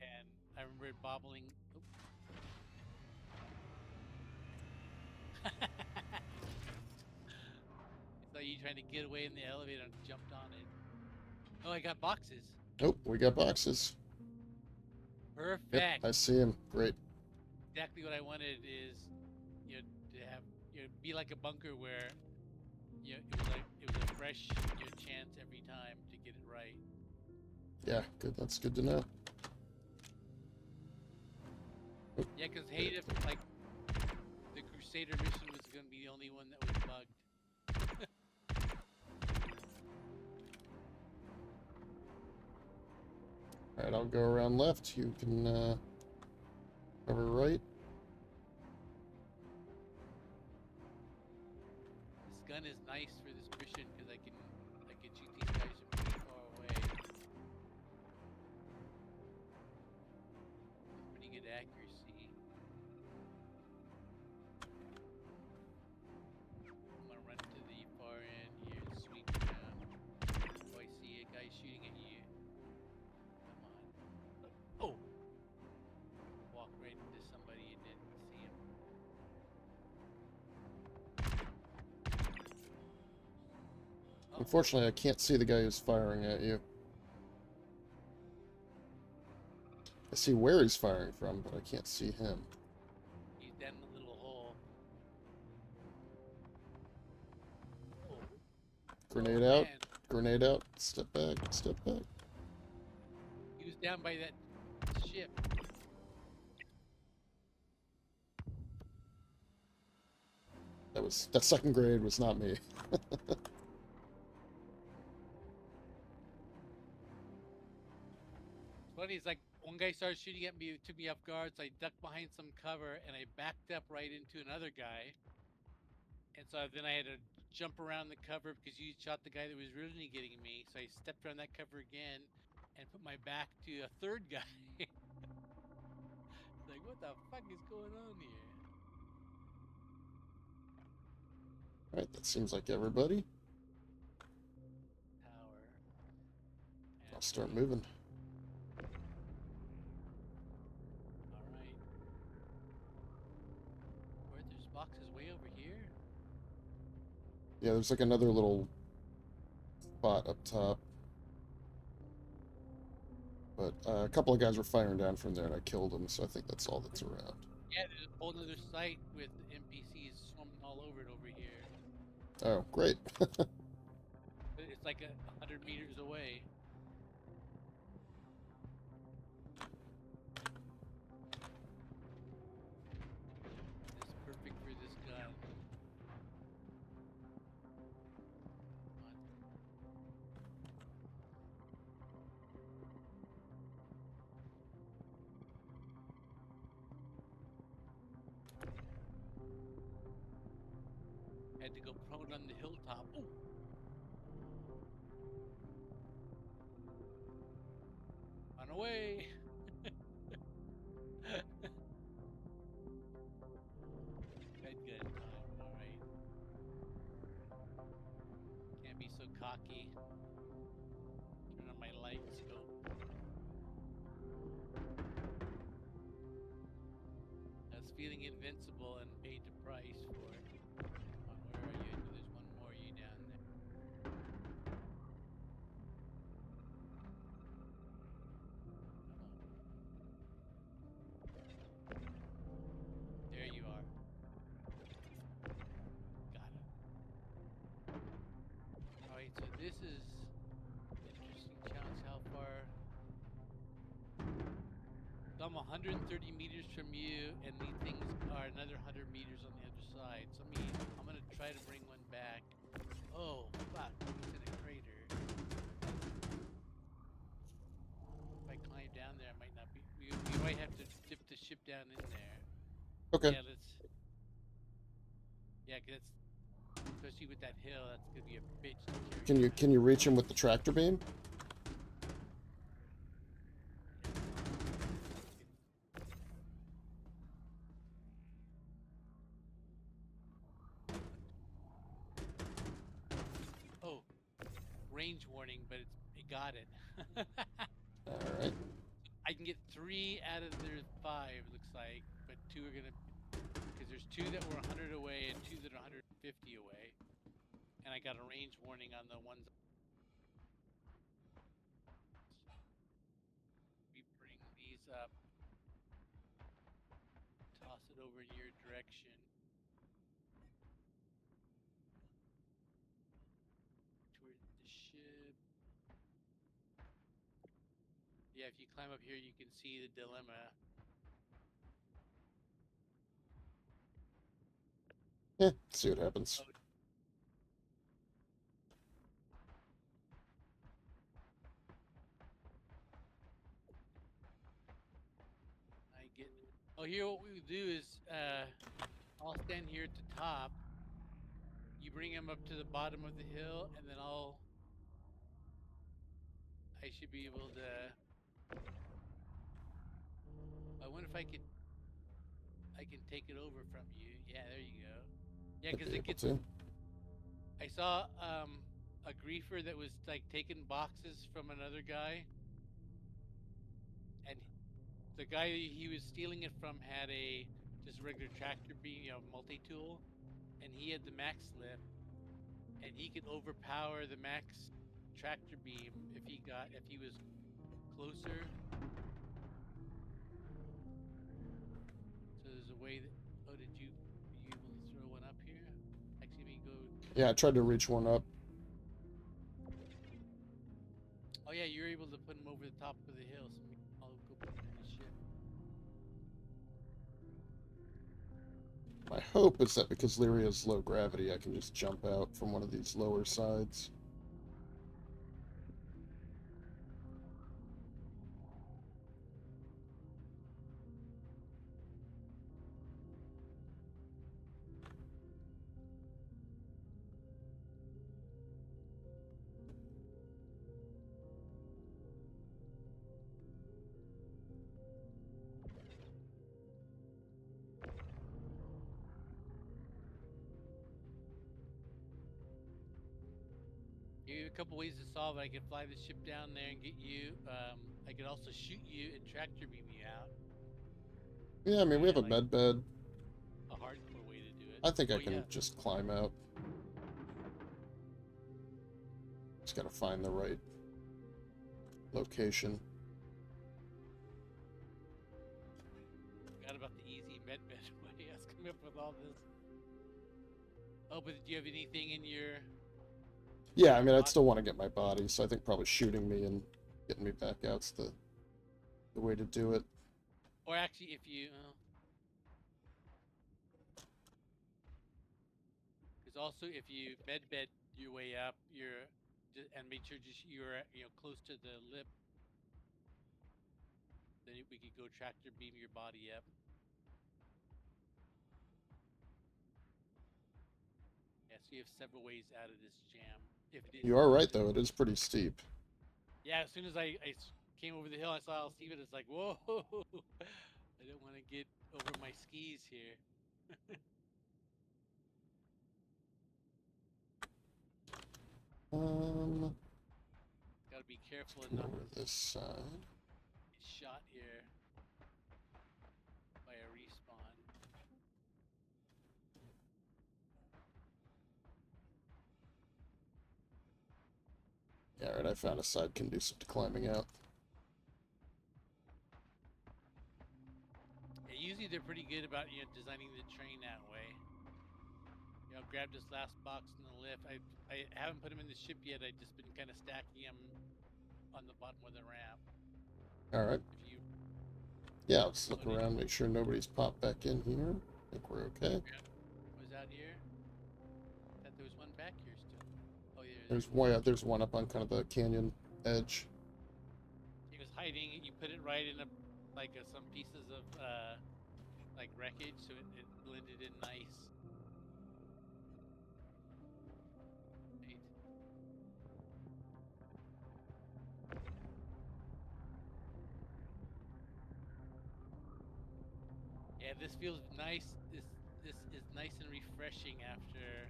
S1: And I remember it bobbling. So you trying to get away in the elevator and jumped on it. Oh, I got boxes.
S2: Nope, we got boxes.
S1: Perfect.
S2: Yep, I see him. Great.
S1: Exactly what I wanted is, to have be like a bunker where, it was a fresh chance every time to get it right.
S2: Yeah, good. That's good to know.
S1: Yeah, because hate if like the Crusader mission was going to be the only one that was bugged.
S2: All right, I'll go around left. You can cover right.
S1: for this mission because I can shoot these guys from pretty far away. Pretty good accuracy. I'm gonna run to the far end here and sweep around. Oh, I see a guy shooting at you. Come on. Oh! Walk right into somebody and didn't see him. Oh,
S2: Unfortunately, I can't see the guy who's firing at you. I see where he's firing from, but I can't see him.
S1: he's down in the little hole. Oh,
S2: Grenade
S1: oh,
S2: out.
S1: man.
S2: Grenade out. Step back. Step back.
S1: He was down by that ship.
S2: That second grade was not me.
S1: Funny, it's like one guy started shooting at me, it took me off guard, so I ducked behind some cover and I backed up right into another guy. And so then I had to jump around the cover because you shot the guy that was originally getting me. So I stepped around that cover again and put my back to a third guy. It's like, what the fuck is going on here?
S2: Alright, that seems like everybody.
S1: Tower.
S2: I'll start moving.
S1: Alright. Where there's boxes way over here?
S2: Yeah, there's like another little spot up top. But a couple of guys were firing down from there and I killed them, so I think that's all that's around.
S1: Yeah, there's a whole other site with NPCs swarming all over it over here.
S2: Oh, great.
S1: It's like 100 meters away. It's perfect for this gun. Had to go prone on the hilltop. Ooh. Run away! Good time, alright. Can't be so cocky. Turn on my light scope. I was feeling invincible and paid the price for it. Come on, where are you? There's one more of you down there. There you are. Got it. Alright, so this is interesting challenge. How far? So I'm 130 meters from you, and these things are another 100 meters on the other side. So I'm gonna try to bring one back. Oh, fuck, it's in a crater. If I climb down there, I might not be. We might have to dip the ship down in there.
S2: Okay.
S1: Yeah, let's. Yeah, 'cause that's, especially with that hill, that's gonna be a bitch to carry.
S2: Can you reach him with the tractor beam?
S1: Oh, range warning, but it got it.
S2: Alright.
S1: I can get 3 out of their 5, looks like, but 2 are gonna, because there's 2 that were 100 away and 2 that are 150 away, and I got a range warning on the ones. We bring these up, toss it over in your direction. Towards the ship. Yeah, if you climb up here, you can see the dilemma.
S2: Yeah, see what happens.
S1: Oh, I get. Oh, here what we do is, I'll stand here at the top. You bring him up to the bottom of the hill, and then I should be able to. I wonder if I can take it over from you. Yeah, there you go. Yeah,
S2: I'd
S1: because
S2: be
S1: it
S2: able
S1: gets.
S2: to.
S1: I saw a griefer that was like taking boxes from another guy, and the guy he was stealing it from had a just regular tractor beam, multi-tool, and he had the max lift, and he could overpower the max tractor beam if he was closer. So there's a way that. Oh, were you able to throw one up here? Actually, let me go.
S2: Yeah, I tried to reach one up.
S1: Oh yeah, you're able to put him over the top of the hill. So I'll go put him in the ship.
S2: My hope is that because Lyria is low gravity, I can just jump out from one of these lower sides.
S1: You have a couple ways to solve it. I could fly the ship down there and get you. I could also shoot you and tractor beam you out.
S2: Yeah, I mean, we have a
S1: like
S2: med bed.
S1: a hardcore way to do it.
S2: I think I
S1: Oh,
S2: can
S1: yeah.
S2: just climb out. Just gotta find the right location.
S1: Forgot about the easy med bed way. I was coming up with all this. Oh, but do you have anything in your?
S2: Yeah, I mean, I'd still want to get my body, so I think probably shooting me and getting me back out's the way to do it.
S1: Or actually, if you. Because also, if you med bed your way up, and make sure you're close to the lip, then we could go tractor beam your body up. Yeah, so you have several ways out of this jam.
S2: You are right, though. It is pretty steep.
S1: Yeah, as soon as I came over the hill, I saw Steven. It's like, whoa! I don't want to get over my skis here. Gotta be careful and not
S2: Over this side.
S1: get shot here by a respawn.
S2: Yeah, right, I found a side conducive to climbing out.
S1: Yeah, usually they're pretty good about designing the train that way. Grab this last box in the lift. I haven't put them in the ship yet. I've just been kind of stacking them on the bottom of the ramp.
S2: Alright. Yeah, let's look around, make sure nobody's popped back in here. I think we're okay.
S1: Was out here? I thought there was one back here still. Oh yeah.
S2: There's one up on kind of the canyon edge.
S1: He was hiding. You put it right in some pieces of like wreckage, so it blended in nice. Right. Yeah, this feels nice. This is nice and refreshing after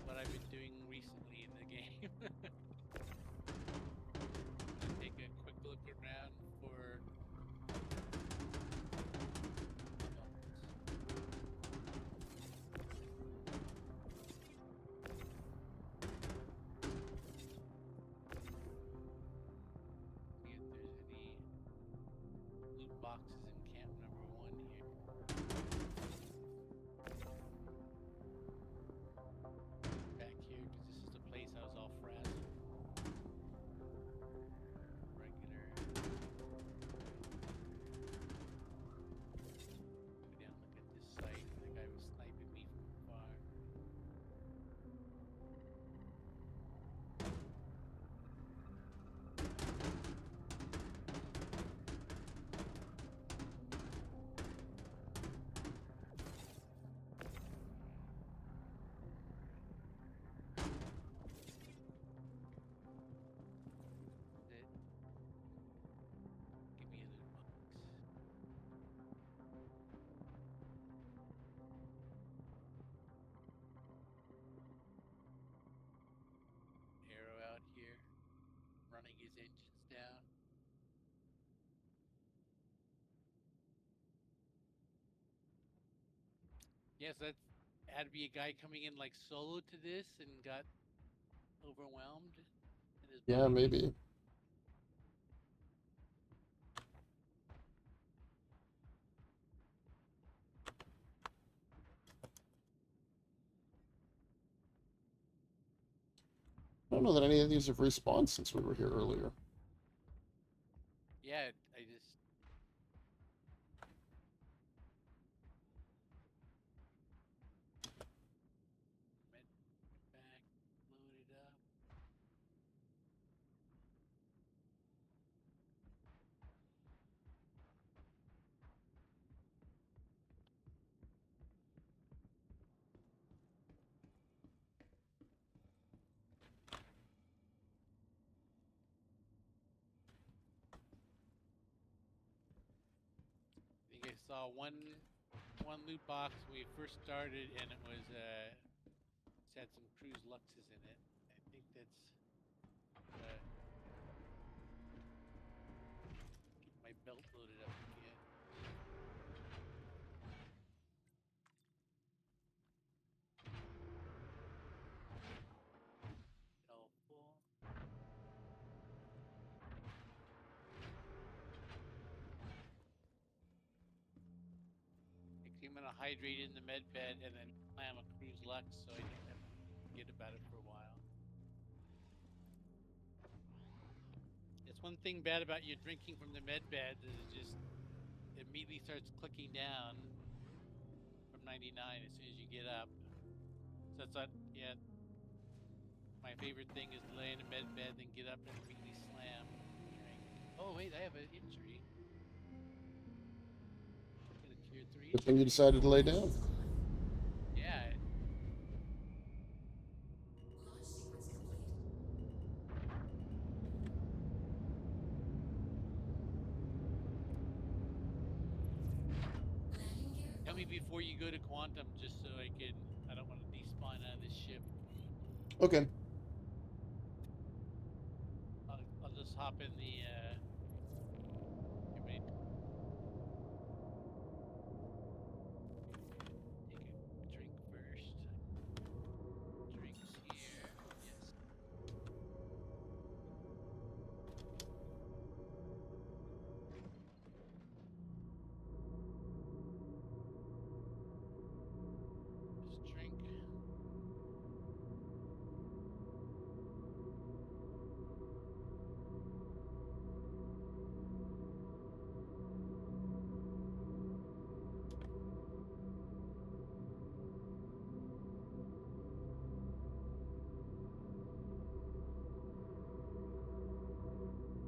S1: what I've been doing recently in the game. Take a quick look around for. See if there's any loot boxes in camp number 1 here. Back here, because this is the place I was all frazzled. Regular. Go down, look at this site. The guy was sniping me from afar. Yes, that had to be a guy coming in like solo to this and got overwhelmed. And his
S2: Yeah,
S1: buddy
S2: maybe. I don't know that any of these have respawned since we were here earlier.
S1: Yeah, I just. Went back, loaded up. I think I saw one loot box when we first started, and it was it had some cruise luxes in it. I think that's get my belt loaded up again. Helpful. I'm gonna hydrate in the med bed and then clam a cruise lux, so I don't have to forget about it for a while. It's one thing bad about you drinking from the med bed is it just immediately starts clicking down from 99 as soon as you get up. So that's not yet. My favorite thing is to lay in a med bed, then get up and immediately slam. Drink. Oh wait, I have an injury. Got a tier 3
S2: Good thing you
S1: injury.
S2: decided to lay down.
S1: Yeah. Tell me before you go to quantum, just so I can. I don't want to despawn out of this ship.
S2: Okay.
S1: I'll just hop in the. Take a drink first. Drinks here. Yes. Just drink.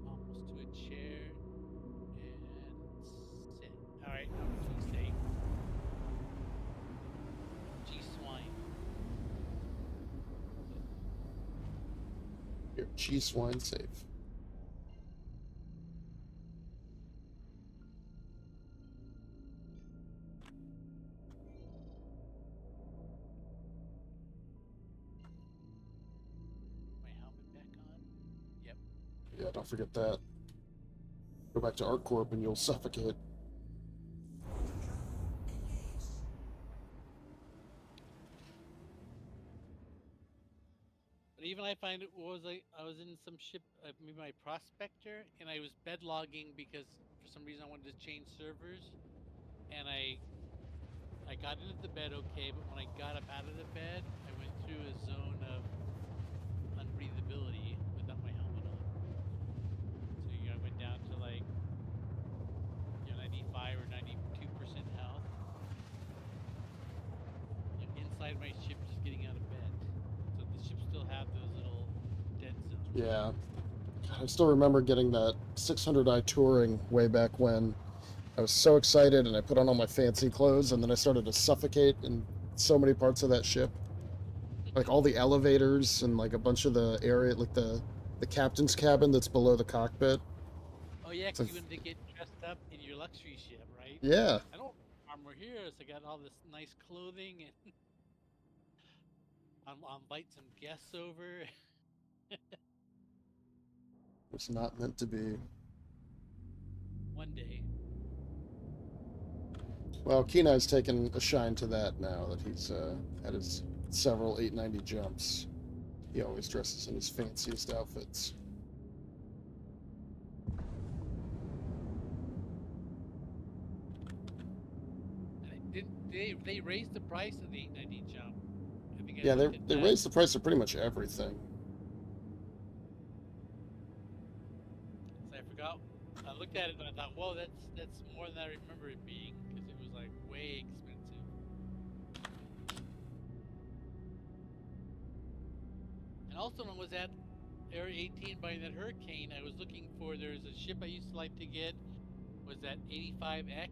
S1: Almost to a chair. And sit. Alright, I'm G-Stay. G-Swine.
S2: Here, cheese swine safe.
S1: My helmet back on? Yep.
S2: Yeah, don't forget that. Go back to ArcCorp and you'll suffocate.
S1: But even I find it was like I was in some ship, maybe my prospector, and I was bed logging because for some reason I wanted to change servers, and I got into the bed okay, but when I got up out of the bed, I went through a zone of unbreathability without my helmet on. So I went down to like 95 or 92% health. Inside my ship, just getting out of bed. So the ships still have those little dead zones.
S2: Yeah. God, I still remember getting that 600i touring way back when. I was so excited and I put on all my fancy clothes and then I started to suffocate in so many parts of that ship. Like all the elevators and like a bunch of the area, like the captain's cabin that's below the cockpit.
S1: Oh yeah,
S2: So,
S1: because you wanted to get dressed up in your luxury ship, right?
S2: yeah.
S1: I don't have armor here, so I got all this nice clothing, and I'll invite some guests over.
S2: It's not meant to be.
S1: One day.
S2: Well, Kenai's taken a shine to that now that he's had his several 890 jumps. He always dresses in his fanciest outfits.
S1: And they raised the price of the 890 jump. I think I
S2: Yeah,
S1: looked at
S2: they
S1: that.
S2: raised the price of pretty much everything.
S1: So I forgot. I looked at it and I thought, whoa, that's more than I remember it being, because it was like way expensive. And also when I was at Area 18 buying that Hurricane, I was looking for, there's a ship I used to like to get, was that 85X,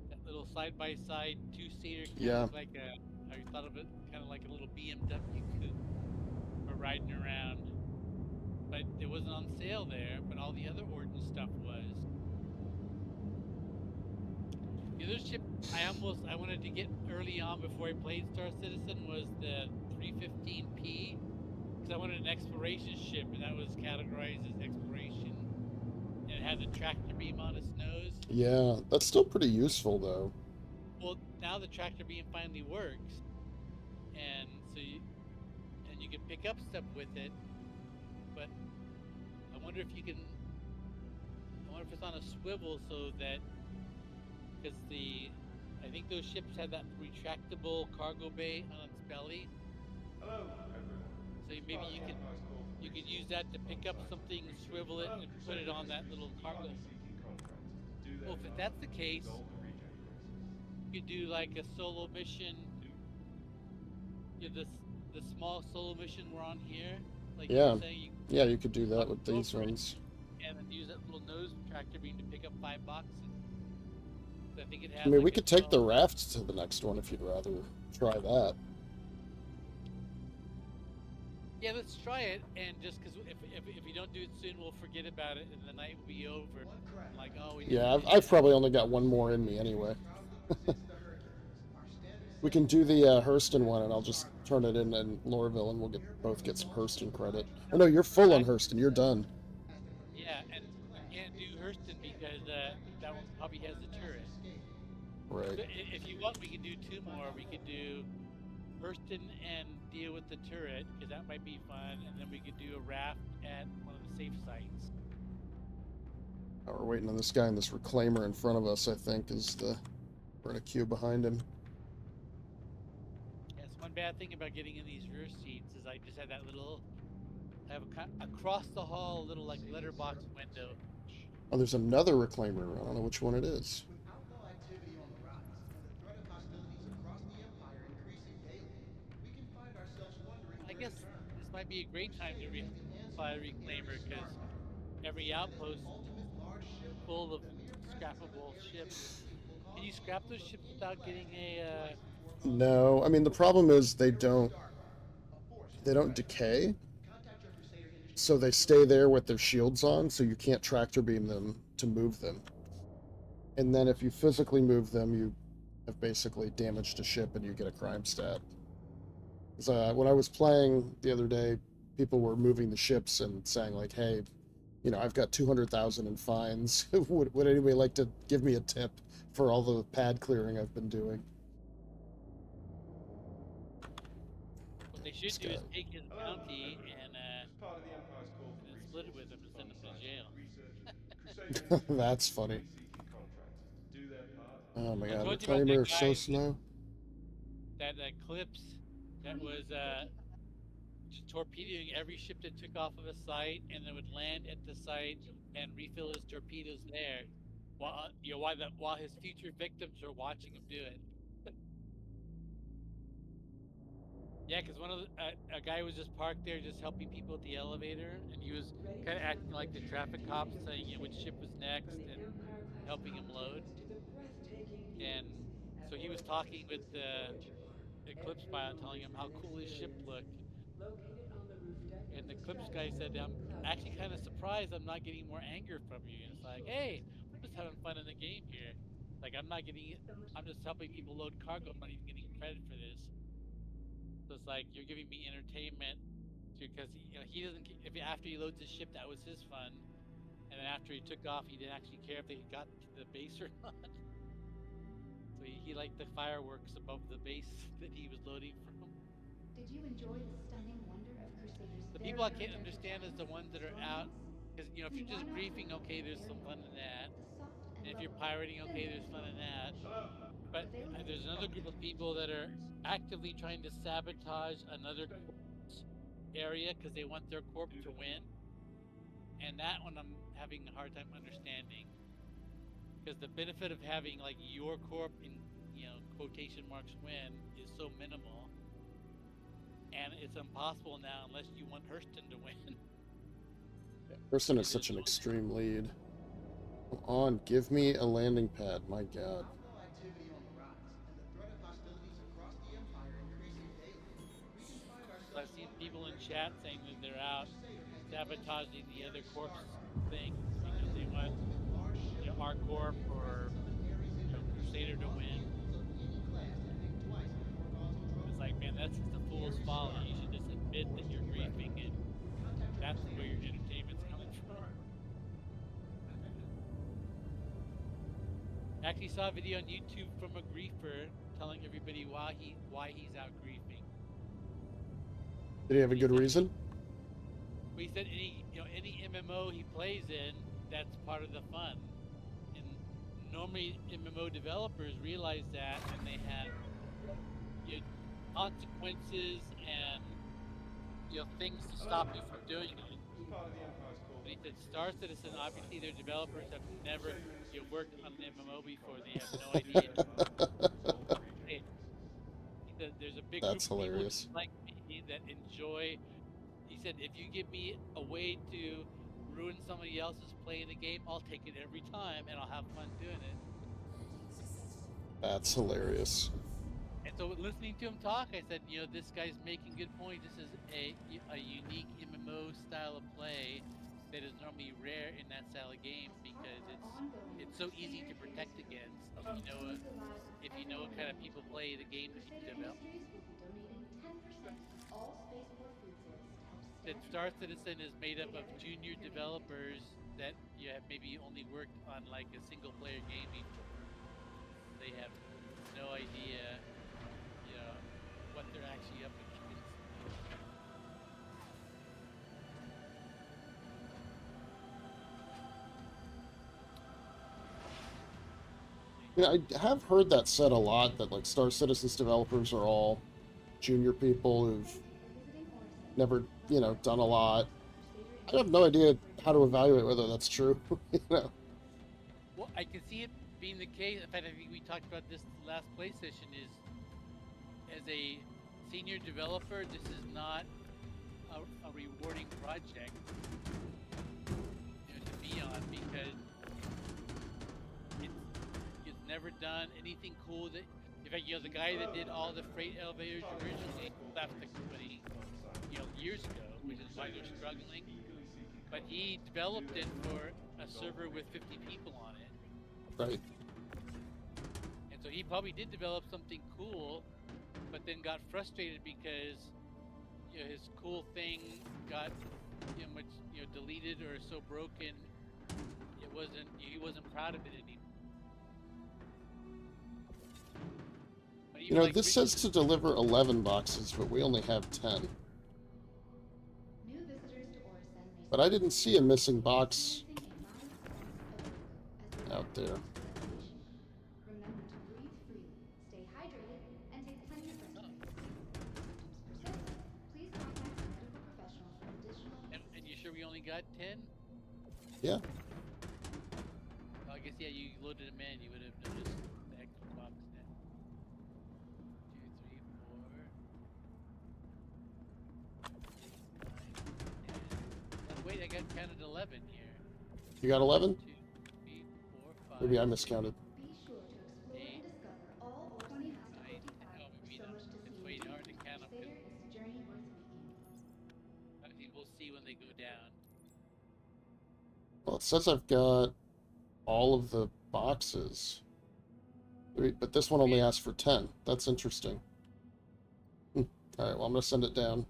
S1: that little side-by-side two-seater, kind of
S2: Yeah.
S1: looked like I thought of it kind of like a little BMW coupe for riding around. But it wasn't on sale there, but all the other Orden stuff was. The other ship I wanted to get early on before I played Star Citizen was the 315P, because I wanted an exploration ship, and that was categorized as exploration, and it had the tractor beam on its nose.
S2: Yeah, that's still pretty useful though.
S1: Well, now the tractor beam finally works, and you can pick up stuff with it. But I wonder if you can. I wonder if it's on a swivel so that, because I think those ships have that retractable cargo bay on its belly.
S5: Hello, everyone.
S1: So
S5: As
S1: maybe
S5: part of the Empire's call for
S1: you could use
S5: resources
S1: that to pick up
S5: alongside
S1: something,
S5: research.
S1: swivel it, and put it
S5: Crusader
S1: on that
S5: Industries
S1: little
S5: is
S1: cargo.
S5: eagerly seeking contractors to do their
S1: Well, if
S5: part
S1: that's the
S5: to
S1: case,
S5: resolve the reject crisis.
S1: you could do like a solo mission. The small solo mission we're on here, like you
S2: Yeah.
S1: were saying,
S2: Yeah, you could do that with
S1: go
S2: these
S1: for it
S2: ones.
S1: and then use that little nose tractor beam to pick up 5 boxes. So I think it has.
S2: I mean, we
S1: like a
S2: could take the
S1: 12
S2: raft to the next one if you'd rather try that.
S1: Yeah, let's try it, and just because if we don't do it soon, we'll forget about it, and the night will be over.
S6: One crack.
S1: Like, oh, we didn't
S2: Yeah,
S1: finish
S2: I've
S1: that.
S2: probably only got one more in me anyway.
S6: Proudly presents the Hurricanes, our standard
S2: We can do
S6: setting
S2: the Hurston one, and I'll just turn it in Lorville, and we'll both get some Hurston credit. Oh no, you're full on Hurston. You're done.
S6: as the premier
S1: Yeah, and
S6: citizens
S1: we
S6: class
S1: can't do Hurston because that one probably has the turret.
S2: Right.
S1: So if you want, we can do 2 more. We could do Hurston and deal with the turret, because that might be fun, and then we could do a raft at one of the safe sites.
S2: Oh, we're waiting on this guy in this reclaimer in front of us, I think, we're in a queue behind him.
S1: That's one bad thing about getting in these rear seats is I just had that little, I have across the hall, a little like letterbox window.
S2: Oh, there's another reclaimer. I don't know which one it is.
S6: With outlaw activity on the rise and the threat of hostilities across the Empire increasing daily, we can find ourselves wondering
S1: I
S6: where
S1: guess
S6: to turn.
S1: this might be a great time to
S6: Crusader has the answer
S1: fly a
S6: for the
S1: reclaimer,
S6: air's
S1: because
S6: Starfighter.
S1: every
S6: Said as the
S1: outpost
S6: ultimate large ship
S1: full of
S6: the mere presence of an
S1: scrappable
S6: amphibious
S1: ships.
S6: fleet will
S1: Can
S6: cause
S1: you scrap those
S6: onlookers of
S1: ships
S6: any
S1: without
S6: class
S1: getting
S6: to think
S1: a?
S6: twice before calling.
S2: No, I mean the problem is they don't
S6: Starfighter,
S2: decay,
S6: contact your Crusader Industries
S2: so they stay there with their shields on, so you can't tractor beam them to move them. And then if you physically move them, you have basically damaged a ship and you get a crime stat. When I was playing the other day, people were moving the ships and saying like, "Hey, I've got 200,000 in fines. would anybody like to give me a tip for all the pad clearing I've been doing?"
S1: What they should
S2: This
S1: do is
S2: guy.
S1: take his
S5: Hello,
S1: bounty
S5: everyone.
S1: and
S5: As part of the Empire's call for
S1: then split it with
S5: resources
S1: him and send him to
S5: alongside
S1: jail.
S5: research, Crusader Industries
S2: That's
S5: is
S2: funny.
S5: eagerly seeking contractors to do their part
S2: Oh my
S5: to
S1: I
S2: god,
S1: told
S5: resolve
S1: you
S5: the
S1: about that
S2: reclaimer are
S5: reject
S2: so
S1: guy
S2: slow.
S1: that Eclipse that was just torpedoing every ship that took off of a site, and then would land at the site and refill his torpedoes there, while while his future victims are watching him do it. Yeah, because a guy was just parked there, just helping people at the elevator, and he was
S7: Ready
S1: kind of
S7: to
S1: acting
S7: tackle
S1: like
S7: the
S1: the traffic cop, saying which ship was next
S7: from the
S1: and
S7: Empire-class
S1: helping him load.
S7: cocktails to the breathtaking
S1: And
S7: views at
S1: so he was
S7: Orbital's
S1: talking with
S7: exclusive
S1: the
S7: voyager bar.
S1: Eclipse
S7: Every
S1: pilot,
S7: moment
S1: telling
S7: is
S1: him how
S7: an
S1: cool his ship
S7: experience.
S1: looked.
S7: Located on the roof deck
S1: And
S7: of
S1: the
S7: the
S1: Eclipse guy said,
S7: stratospheric
S1: "I'm
S7: cloud
S1: actually kind of
S7: chamber.
S1: surprised I'm not getting more anger from you." And it's like, hey, I'm just having fun in the game here. Like, I'm not getting it. I'm just helping people load cargo. I'm not even getting credit for this. So it's like you're giving me entertainment because he doesn't. If after he loads his ship, that was his fun, and then after he took off, he didn't actually care if they got to the base or not. But he liked the fireworks above the base that he was loading from.
S3: Did you enjoy the stunning wonder of Crusader's
S1: The
S3: very
S1: people I
S3: own
S1: can't
S3: gentle
S1: understand is the
S3: giants,
S1: ones that are out.
S3: Stormlings?
S1: Because, you know, if
S3: Then
S1: you're
S3: why
S1: just
S3: not
S1: griefing,
S3: take
S1: okay, there's
S3: very
S1: some fun
S3: own,
S1: in that.
S3: the soft and
S1: And if you're
S3: lovable
S1: pirating, okay, there's fun in
S3: Finland
S1: that.
S5: Shut up!
S1: But
S3: The Valence
S1: there's
S3: is
S1: another group of people that are actively trying to sabotage another corp's area because they want their corp to win. And that one I'm having a hard time understanding. Because the benefit of having like your corp in, you know, quotation marks win is so minimal. And it's impossible now unless you want Hurston to win.
S2: Person is
S1: It
S2: such
S1: is
S2: an
S1: one-
S2: extreme lead. Come on, give me a landing pad. My God.
S6: Outlaw activity on the rise, and the threat of hostilities across the Empire increasing daily. We can find
S1: So I've
S6: ourselves
S1: seen
S6: wondering
S1: people in
S6: where
S1: chat
S6: exactly
S1: saying that
S6: the
S1: they're
S6: Imperial
S1: out
S6: Crusader has their
S1: sabotaging the other
S6: legendary
S1: corp's
S6: Starguard,
S1: thing.
S6: designed
S1: Because
S6: as
S1: they
S6: the
S1: want,
S6: ultimate large
S1: you
S6: ship
S1: know, our
S6: with
S1: corp
S6: the mere
S1: or,
S6: presence of an Ares
S1: you know,
S6: engine can
S1: Crusader
S6: stave
S1: to
S6: off
S1: win.
S6: vehicles of any class that think twice before causing trouble.
S1: It's like, man, that's just a
S6: The
S1: fool's
S6: Ares
S1: folly. You should
S6: Starguard
S1: just
S6: is a
S1: admit that
S6: force to
S1: you're
S6: be reckoned
S1: griefing,
S6: with.
S1: and
S6: Contact our
S1: that's where
S6: Crusader
S1: your
S6: agent
S1: entertainment's
S6: for
S1: coming
S6: any
S1: from.
S6: info.
S1: I actually saw a video on YouTube from a griefer telling everybody why he's out griefing.
S2: Did he have a good reason?
S1: Well, he said any MMO he plays in, that's part of the fun. And normally MMO developers realize that, and they have, you know, consequences and, you know, things to stop you from doing it.
S5: Which part of the Empire's called?
S1: But he said Star Citizen, obviously their developers have never, you know, worked on an MMO before. They have no idea. Hey, he said there's a big group
S2: That's
S1: of people
S2: hilarious.
S1: just like me that enjoy. He said if you give me a way to ruin somebody else's playing the game, I'll take it every time and I'll have fun doing it.
S2: That's hilarious.
S1: And so listening to him talk, I said, you know, this guy's making good point. This is a unique MMO style of play that is normally rare in that style of game because it's so easy to protect against if you know what kind of people play the game that you
S3: Crusader
S1: develop.
S3: Industries will be donating 10% of all spaceport food sales to help
S1: That
S3: stand
S1: Star
S3: up.
S1: Citizen is made up of
S3: Together,
S1: junior
S3: you're making a
S1: developers
S3: difference.
S1: that you have maybe only worked on like a single player game before. They have no idea, you know, what they're actually up against.
S2: Yeah, I have heard that said a lot, that like Star Citizen's developers are all junior people who've
S3: Thank you for visiting Orison.
S2: never, you know, done a lot.
S3: Crusader
S2: I have no idea how to evaluate whether that's true. You know,
S1: Well, I can see it being the case. In fact, I think we talked about this last play session. Is as a senior developer, this is not a rewarding project, you know, to be on because it's never done anything cool. That in fact, you know, the guy that did all the freight elevators originally left the company, you know, years ago, which is why they're struggling. But he developed it for a server with 50 people on it.
S2: right?
S1: And so he probably did develop something cool, but then got frustrated because, you know, his cool thing got, you know, deleted or so broken. He wasn't proud of it anymore. But
S2: You
S1: even
S2: know,
S1: like
S2: this says to deliver 11 boxes, but we only have 10.
S3: New visitors to Orison may
S2: But I didn't see a missing box
S3: experiencing a mild sense of awoke as they
S2: out there.
S3: prepare for elevation. Remember to breathe freely, stay hydrated, and take plenty of rest breaks. If symptoms persist, please contact a medical professional for additional
S1: and you sure we only got 10?
S2: Yeah.
S1: Well, I guess yeah. You loaded them in, you would have noticed the extra box then. 2, 3, 4, 6, 9, 10. Wait, I got counted 11 here.
S2: You got 11?
S1: 2, 3, 4, 5.
S2: Maybe I miscounted.
S3: Be sure to explore
S1: 8,
S3: and discover all Orison has to
S1: 9, 10.
S3: offer.
S1: Oh, maybe
S3: There's so
S1: not.
S3: much to
S1: It's
S3: see
S1: way
S3: and do.
S1: hard to count them because
S3: Crusader is a journey worth making.
S1: I think we'll see when they go down.
S2: Well, it says I've got all of the boxes. Wait, but this one only asks for 10. That's interesting. Alright, well, I'm going to send it down.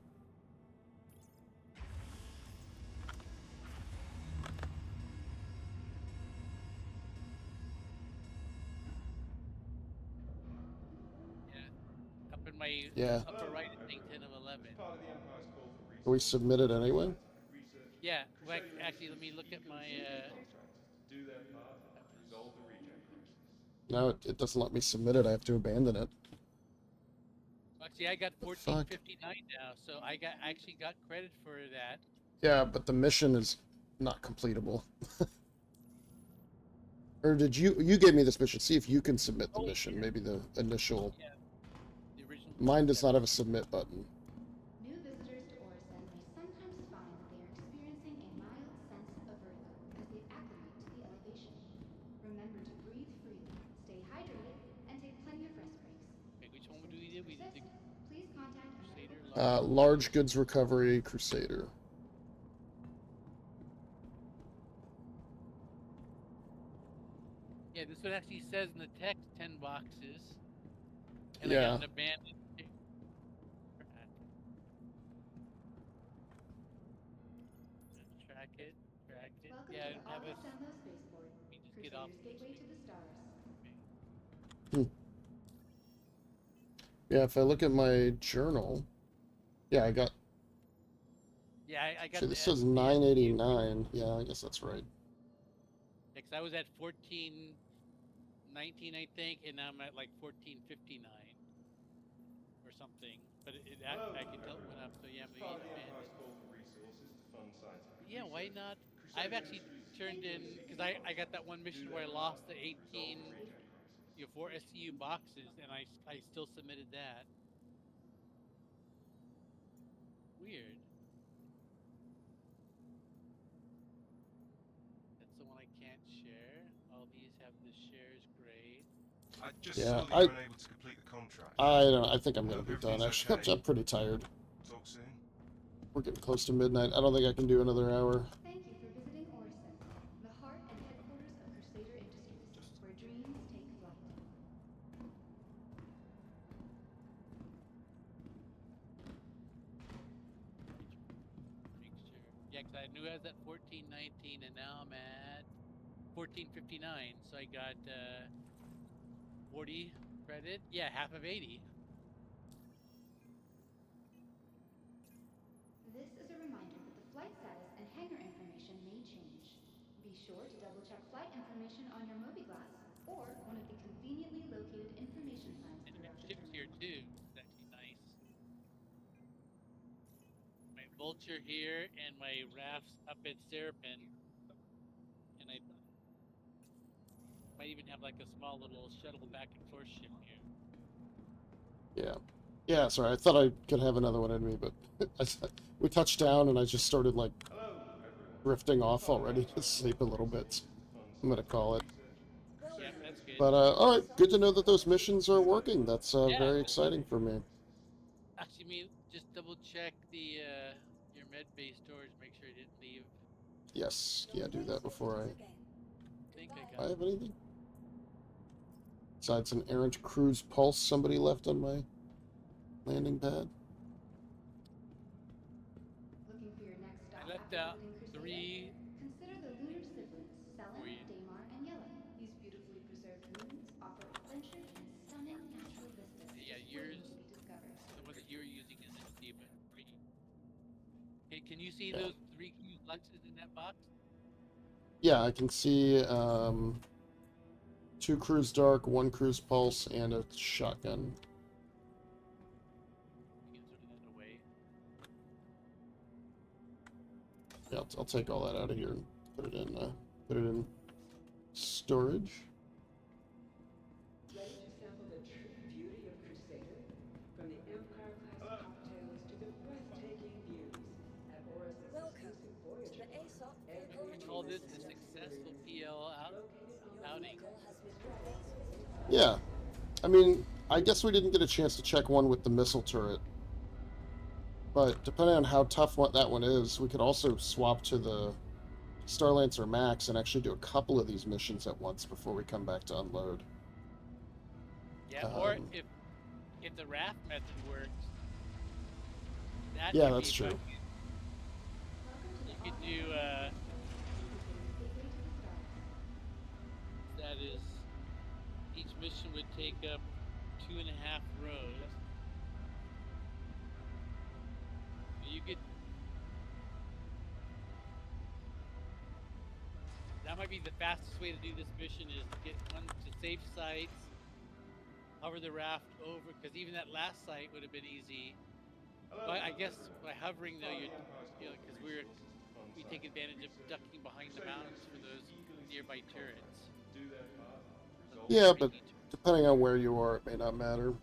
S2: Yeah.
S1: upper right is saying 10 of
S5: As
S1: 11.
S5: part of the Empire's call for
S2: We
S5: resources,
S2: submitted anyway?
S5: scientific research,
S1: Yeah, well,
S5: Crusader
S1: actually, let me
S5: Industries
S1: look at
S5: eagerly
S1: my.
S5: seeking contractors to do their part to resolve the regen crisis.
S2: No, it doesn't let me submit it. I have to abandon it.
S1: Actually, I got
S2: The fuck?
S1: 1459 now, so I actually got credit for that.
S2: Yeah, but the mission is not completable. Or did you gave me this mission? See if you can submit the
S1: Oh,
S2: mission. Maybe the initial.
S1: yeah, the original.
S2: Mine does not have a submit button.
S3: New visitors to Orison may sometimes find that they are experiencing a mild sense of vertigo as they acclimate to the elevation. Remember to breathe freely, stay hydrated, and take plenty of rest breaks.
S1: Okay, which
S3: If
S1: one do we do?
S3: symptoms
S1: We did the
S3: persist, please contact a medical
S1: Crusader
S3: professional.
S2: Large goods recovery Crusader.
S1: Yeah, this one actually says in the text 10 boxes, and I got
S2: Yeah.
S1: an abandoned. Track it, track it.
S3: Welcome
S1: Yeah, I
S3: to the
S1: don't have a.
S3: August Enlo spaceport,
S1: Let me just get off
S3: Crusader's
S1: of this
S3: gateway
S1: thing.
S3: to the stars.
S2: Yeah, if I look at my journal, yeah, I got.
S1: Yeah, I got
S2: See,
S1: the
S2: this says
S1: the
S2: 989. Yeah, I guess that's right.
S1: Because I was at 1419, I think, and now I'm at like 1459 or something. But
S5: Hello,
S1: I can tell it went
S5: everyone.
S1: up. So yeah,
S5: As
S1: maybe
S5: part of the
S1: abandoned.
S5: Empire's call for resources to fund scientific
S1: Yeah, why
S5: research,
S1: not? I've
S5: Crusader
S1: actually
S5: Industries is
S1: turned
S5: eagerly
S1: in because
S5: seeking
S1: I got that
S5: contractors
S1: one
S5: to do
S1: mission where
S5: their
S1: I
S5: part
S1: lost the
S5: to resolve
S1: 18,
S5: the regen crisis.
S1: 4 SCU boxes, and I still submitted that. Weird. That's the one I can't share. All these have the shares grade.
S5: I just
S2: Yeah,
S5: saw that you're unable to complete the contract.
S2: I don't know. I think I'm gonna
S5: Hope
S2: be done.
S5: everything's
S2: Actually,
S5: okay.
S2: I'm pretty tired.
S5: Talk soon.
S2: We're getting close to midnight. I don't think I can do another hour.
S3: Thank you for visiting Orison, the heart and headquarters of Crusader Industries, where dreams take flight.
S1: Make sure. Yeah, because I knew I was at 1419, and now I'm at 1459. So I got 40 credit. Yeah, half of 80.
S3: This is a reminder that the flight status and hangar information may change. Be sure to double-check flight information on your MobiGlass or one of the conveniently located information signs
S1: And you
S3: throughout
S1: got
S3: the
S1: ships here
S3: terminal.
S1: too. It's actually nice. My Vulture here and my rafts up at Serapin. And I might even have like a small little shuttle back and forth ship here.
S2: Yeah. Yeah, sorry. I thought I could have another one in me, but we touched down and I just started like
S5: Hello, everyone.
S2: drifting
S5: As
S2: off
S5: part of the
S2: already to
S5: Empire's
S2: sleep a
S5: call for
S2: little bit.
S5: resources to fund
S2: I'm gonna call it.
S5: scientific research,
S1: Yeah,
S5: Crusader
S1: that's good.
S5: Industries
S2: But all right, good to know that those missions are
S5: do their
S2: working.
S5: part
S2: That's
S5: to
S1: Yeah.
S2: very
S5: resolve the
S2: exciting for
S5: regen
S2: me.
S5: crisis.
S1: Actually, me just double check the your med bay storage, make sure I didn't leave.
S2: Yes, yeah, do that before
S1: I think I
S2: I
S1: got.
S2: have anything. Besides an errant cruise pulse somebody left on my landing pad.
S3: Looking for your next
S1: I
S3: stop
S1: left
S3: after
S1: out
S3: visiting Crusader?
S1: 3
S3: Consider the lunar siblings,
S1: for
S3: Selen,
S1: you.
S3: Daymar, and Yela. These beautifully preserved moons offer adventure and stunning natural vistas
S1: Yeah,
S3: just waiting
S1: yours,
S3: to be discovered.
S1: the one that you're using is empty, but 3. Okay, can you see
S2: Yeah,
S1: those 3 cube luxes in that box?
S2: yeah, I can see 2 cruise dark, 1 cruise pulse, and a shotgun.
S1: You can throw that away.
S2: Yeah, I'll take all that out of here and put it in storage.
S7: Ready to sample the true beauty of Crusader? From the Empire-class
S5: Hello.
S7: cocktails to the breathtaking views. At Oris's exclusive Voyager bar, every
S1: I call
S7: moment
S1: this
S7: is
S1: a
S7: an
S1: successful
S7: experience.
S1: PL
S7: Located on
S1: outing.
S2: Yeah, I mean, I guess we didn't get a chance to check one with the missile turret. But depending on how tough that one is, we could also swap to the Starlancer Max and actually do a couple of these missions at once before we come back to unload.
S1: Yeah, or if the raft method works, that
S2: Yeah,
S1: could
S2: that's
S1: be
S2: true.
S1: fucking.
S3: Welcome to the
S1: You could
S3: August
S1: do
S3: Enlo Crusader's gateway to the stars.
S1: that is each mission would take up 2.5 rows. could. That might be the fastest way to do this mission is to get one to safe sites, hover the raft over, because even that last site would have been easy.
S5: Hello,
S1: But I
S5: fellow
S1: guess
S5: visitors.
S1: by hovering though,
S5: Find the Empire's call
S1: because
S5: for resources to fund
S1: we take
S5: scientific
S1: advantage of
S5: research.
S1: ducking behind the
S5: Crusader
S1: mountains for
S5: Industries
S1: those
S5: eagerly
S1: nearby
S5: seeking
S1: turrets.
S5: contractors to do their part to resolve
S2: Yeah,
S1: Pretty
S2: but
S1: neat turrets.
S2: depending on where you are, it may not matter.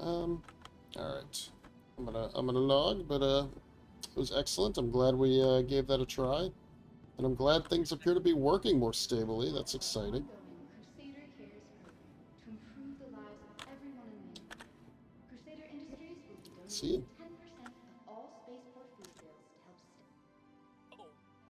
S2: All right. I'm gonna log, but it was excellent. I'm glad we gave that a try, and I'm glad things appear to be working more stably. That's exciting.
S3: Ongoing Crusader Cares program to improve the lives of everyone in Maine. Crusader Industries will be donating
S2: See,